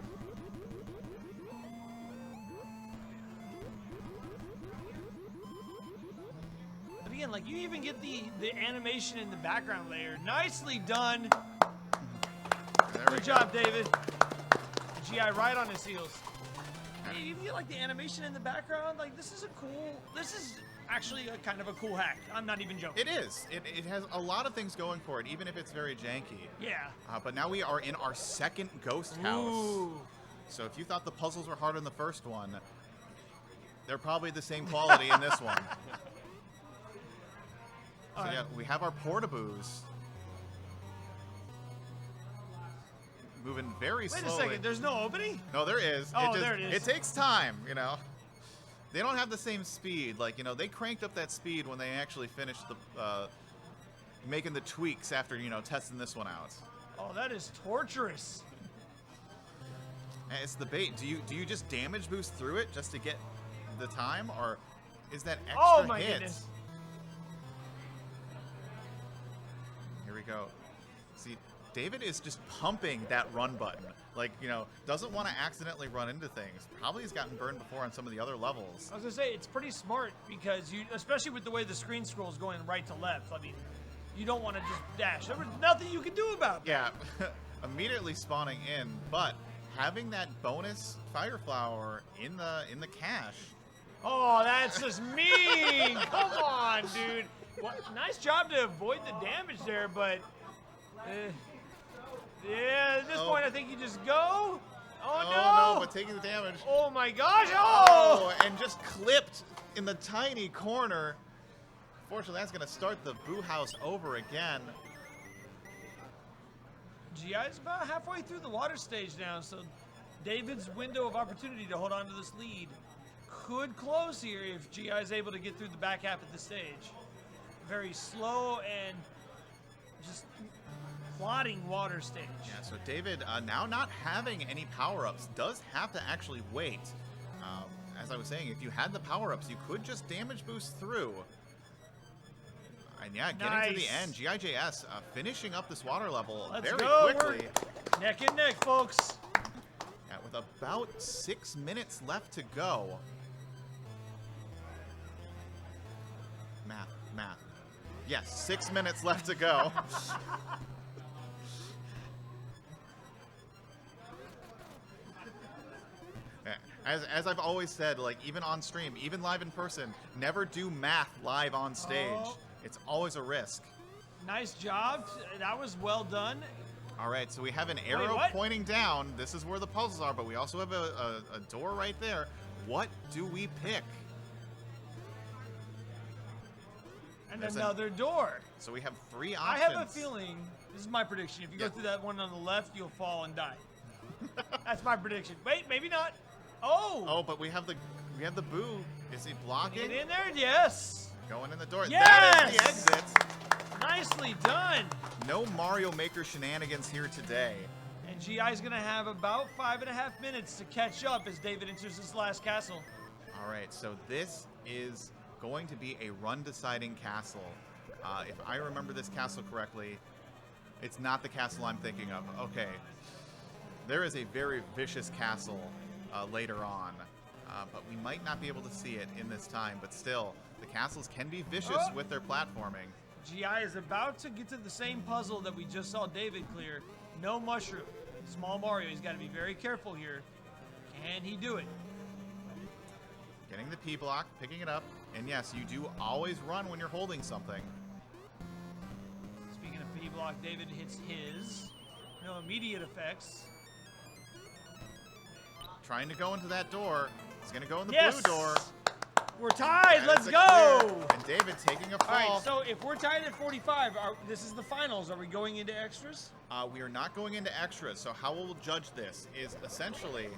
But again, like you even get the animation in the background layer. Nicely done. There we Good go. job, David. GI right on his heels. Hey, you feel like the animation in the background? Like this is actually a kind of a cool hack. I'm not even joking. It is. It has a lot of things going for it, even if it's very janky. Yeah. But now we are in our second ghost house. Ooh. So if you thought the puzzles were harder in the first one, they're probably the same quality in this one. So All right. yeah, we have our portaboos. Moving very Wait slowly. a second. There's no opening? No, there is. Oh, there it is. It takes time, you know. They don't have the same speed. Like, you know, they cranked up that speed when they actually finished the making the tweaks after, you know, testing this one out. Oh, that is torturous. And it's the bait. Do you just damage boost through it just to get the time, or is that extra Oh my hit? goodness. Here we go. See, David is just pumping that run button. Like, you know, doesn't want to accidentally run into things. Probably has gotten burned before on some of the other levels. I was gonna say it's pretty smart because you, especially with the way the screen scrolls going right to left. I mean, you don't want to just dash. There was nothing you could do about that. Yeah, immediately spawning in, but having that bonus fire flower in the cache. Oh, that's just mean. Come on, dude. Well, nice job to avoid the damage there, but yeah, at this Oh. point I think you just go. Oh no, no! but taking the damage. Oh my gosh! Oh! Oh, and just clipped in the tiny corner. Fortunately, that's going to start the Boo House over again. GI's about halfway through the water stage now, so David's window of opportunity to hold on to this lead could close here if GI is able to get through the back half of the stage. Very slow and just plodding water stage. Yeah, so David, now not having any power-ups, does have to actually wait. As I was saying, if you had the power-ups, you could just damage boost through. And yeah, getting to the end, GIJS finishing up this water level Let's very go. quickly. We're neck and neck, folks. Yeah, with about 6 minutes left to go. Math. Yes, 6 minutes left to go. Yeah, as I've always said, like even on stream, even live in person, never do math live on stage. Oh. It's always a risk. Nice job. That was well done. All right, so we have an arrow what? pointing down. This is where the puzzles are, but we also have a door right there. What do we pick? And There's another door. So we have 3 I options. have a feeling, this is my prediction, if you Yeah. go through that one on the left, you'll fall and die. That's my prediction. Wait, maybe not. Oh! Oh, but we have the boo. Is he blocking? Get in there, yes! Going in the door. That Yes! is the exit. Nicely done! No Mario Maker shenanigans here today. And GI's gonna have about 5.5 minutes to catch up as David enters this last castle. All right, so this is going to be a run-deciding castle. If I remember this castle correctly, It's not the castle I'm thinking of. Okay. There is a very vicious castle later on, but we might not be able to see it in this time. But still, the castles can be vicious with their platforming. GI is about to get to the same puzzle that we just saw David clear. No mushroom. Small Mario, he's got to be very careful here. Can he do it? Getting the P block, picking it up, and yes, you do always run when you're holding something. Speaking of P block, David hits his. No immediate effects. Trying to go into that door. He's going to go in the Yes! blue door. We're tied. That Let's is a go. clear. And David taking a fall. All right, so if we're tied at 45, this is the finals. Are we going into extras? We are not going into extras, so how we'll judge this is essentially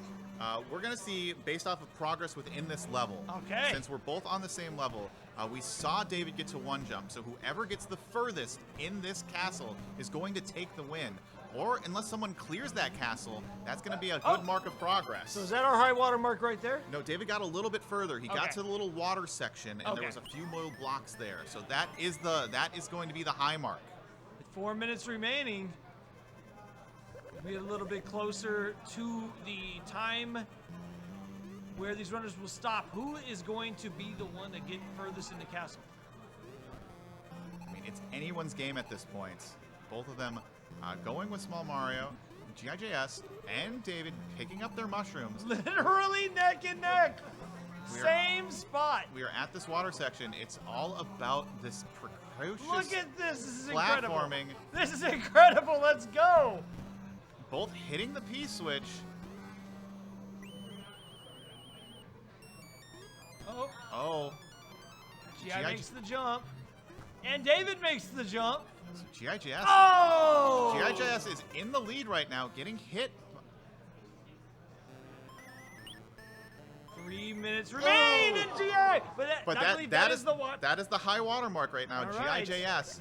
we're going to see based off of progress within this level. Okay. Since we're both on the same level, we saw David get to one jump, so whoever gets the furthest in this castle is going to take the win. Or unless someone clears that castle, that's going to be a good mark of progress. So is that our high water mark right there? No, David got a little bit further. He got Okay. to the little water section, and there was a few more blocks there. So that is going to be the high mark. With 4 minutes remaining, we'll be a little bit closer to the time where these runners will stop. Who is going to be the one to get furthest in the castle? I mean, it's anyone's game at this point. Both of them going with Small Mario, GIJS, and David picking up their mushrooms. Literally neck and neck. We are- Same spot. We are at this water section. It's all about this precocious Look at this. This is incredible. platforming. This is incredible. Let's go. Both hitting the P switch. Oh, Oh, GI makes the jump. And David makes the jump. so GIJS. Oh! GIJS is in the lead right now, getting hit. 3 minutes remain in GI. But But I believe that is the one. that is the high water mark right now. All right. GIJS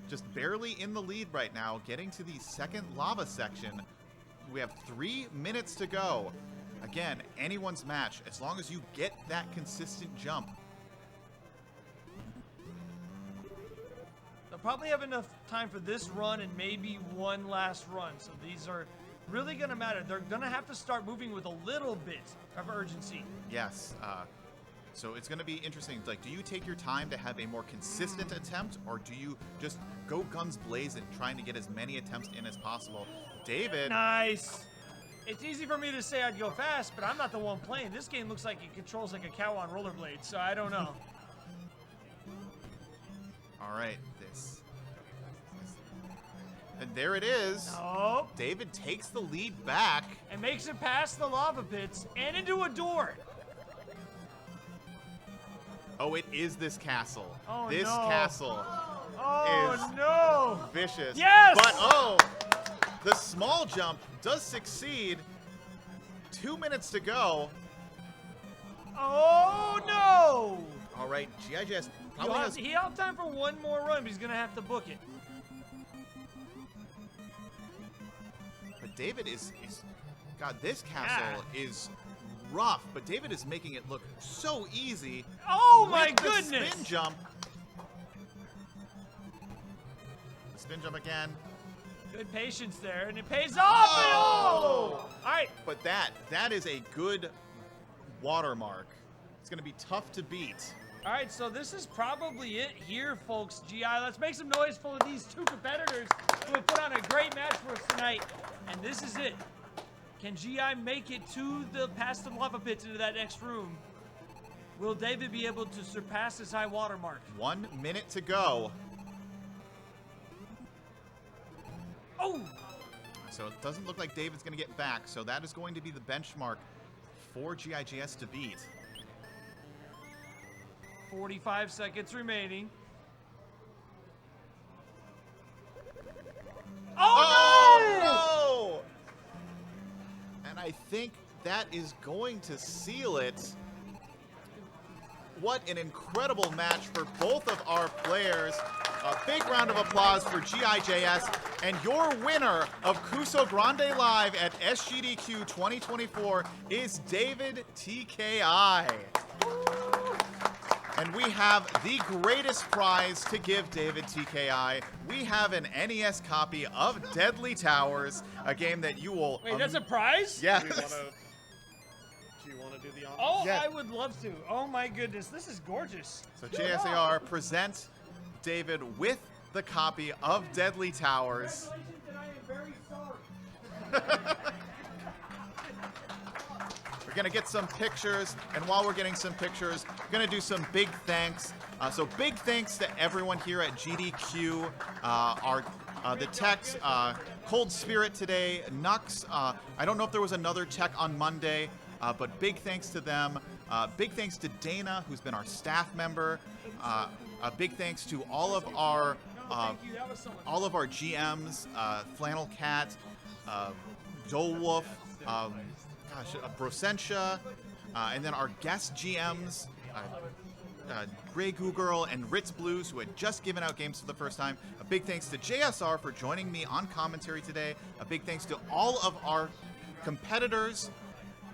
just barely in the lead right now, getting to the second lava section. We have 3 minutes to go. Again, anyone's match, as long as you get that consistent jump. They'll probably have enough time for this run and maybe one last run. So these are really going to matter. They're going to have to start moving with a little bit of urgency. Yes. So it's going to be interesting. Like, do you take your time to have a more consistent attempt, or do you just go guns blazing, trying to get as many attempts in as possible? David. Nice. It's easy for me to say I'd go fast, but I'm not the one playing. This game looks like it controls like a cow on rollerblades, so I don't know. All right. And there it is. Oh, David takes the lead back. and makes it past the lava pits and into a door. Oh, it is this castle. Oh, this no. castle Oh, is no. vicious. Yes! But oh, the small jump does succeed. 2 minutes to go. Oh, no. All right, GIJS probably has. He have time for one more run, but he's going to have to book it. But David is God, this castle is rough, but David is making it look so easy. Oh, my with the goodness. spin jump. The spin jump again. Good patience there, and it pays off. Oh! All right. But that is a good watermark. It's going to be tough to beat. All right, so this is probably it here, folks. GI, let's make some noise for these two competitors who have put on a great match for us tonight. And this is it. Can GI make it to the past the lava pits into that next room? Will David be able to surpass his high water mark? 1 minute to go. Oh! So it doesn't look like David's going to get back. So that is going to be the benchmark for GIJS to beat. 45 seconds remaining. Oh, no! And I think that is going to seal it. What an incredible match for both of our players. A big round of applause for GIJS. And your winner of Kusogrande Live at SGDQ 2024 is David TKI. And we have the greatest prize to give David TKI. We have an NES copy of Deadly Towers, a game that you will... Wait, that's a prize? Yes. Do you want to do the honors? Oh, Yeah. I would love to. Oh my goodness, this is gorgeous. So JSAR, present David with the copy of Deadly Towers. Congratulations, and I am very sorry. We're going to get some pictures, and while we're getting some pictures, we're going to do some big thanks. So big thanks to everyone here at GDQ, the techs, Cold Spirit today, Nux. I don't know if there was another tech on Monday, but big thanks to them. Big thanks to Dana, who's been our staff member. A big thanks to all of our GMs, Flannel Cat, Dolewolf, Brosentia, and then our guest GMs, Grey Goo Girl and Ritz Blues, who had just given out games for the first time. A big thanks to JSR for joining me on commentary today. A big thanks to all of our competitors.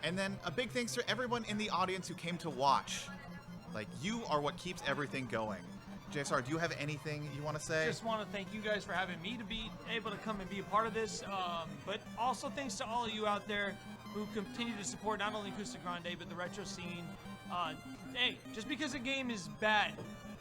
And then a big thanks to everyone in the audience who came to watch. Like, you are what keeps everything going. JSR, do you have anything you want to say? Just want to thank you guys for having me to be able to come and be a part of this. But also thanks to all of you out there who continue to support not only Kusogrande, but the retro scene. Hey, just because a game is bad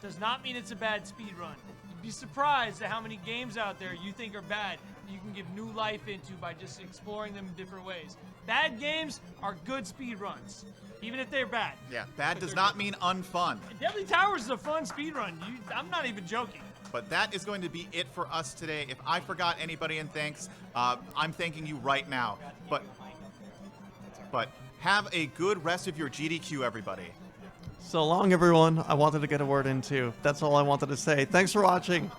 does not mean it's a bad speed run. You'd be surprised at how many games out there you think are bad you can give new life into by just exploring them in different ways. Bad games are good speed runs, even if they're bad. Yeah, bad does not mean unfun. Deadly Towers is a fun speed run. I'm not even joking. But that is going to be it for us today. If I forgot anybody in thanks, I'm thanking you right now. But have a good rest of your GDQ, everybody. So long, everyone. I wanted to get a word in too. That's all I wanted to say. Thanks for watching.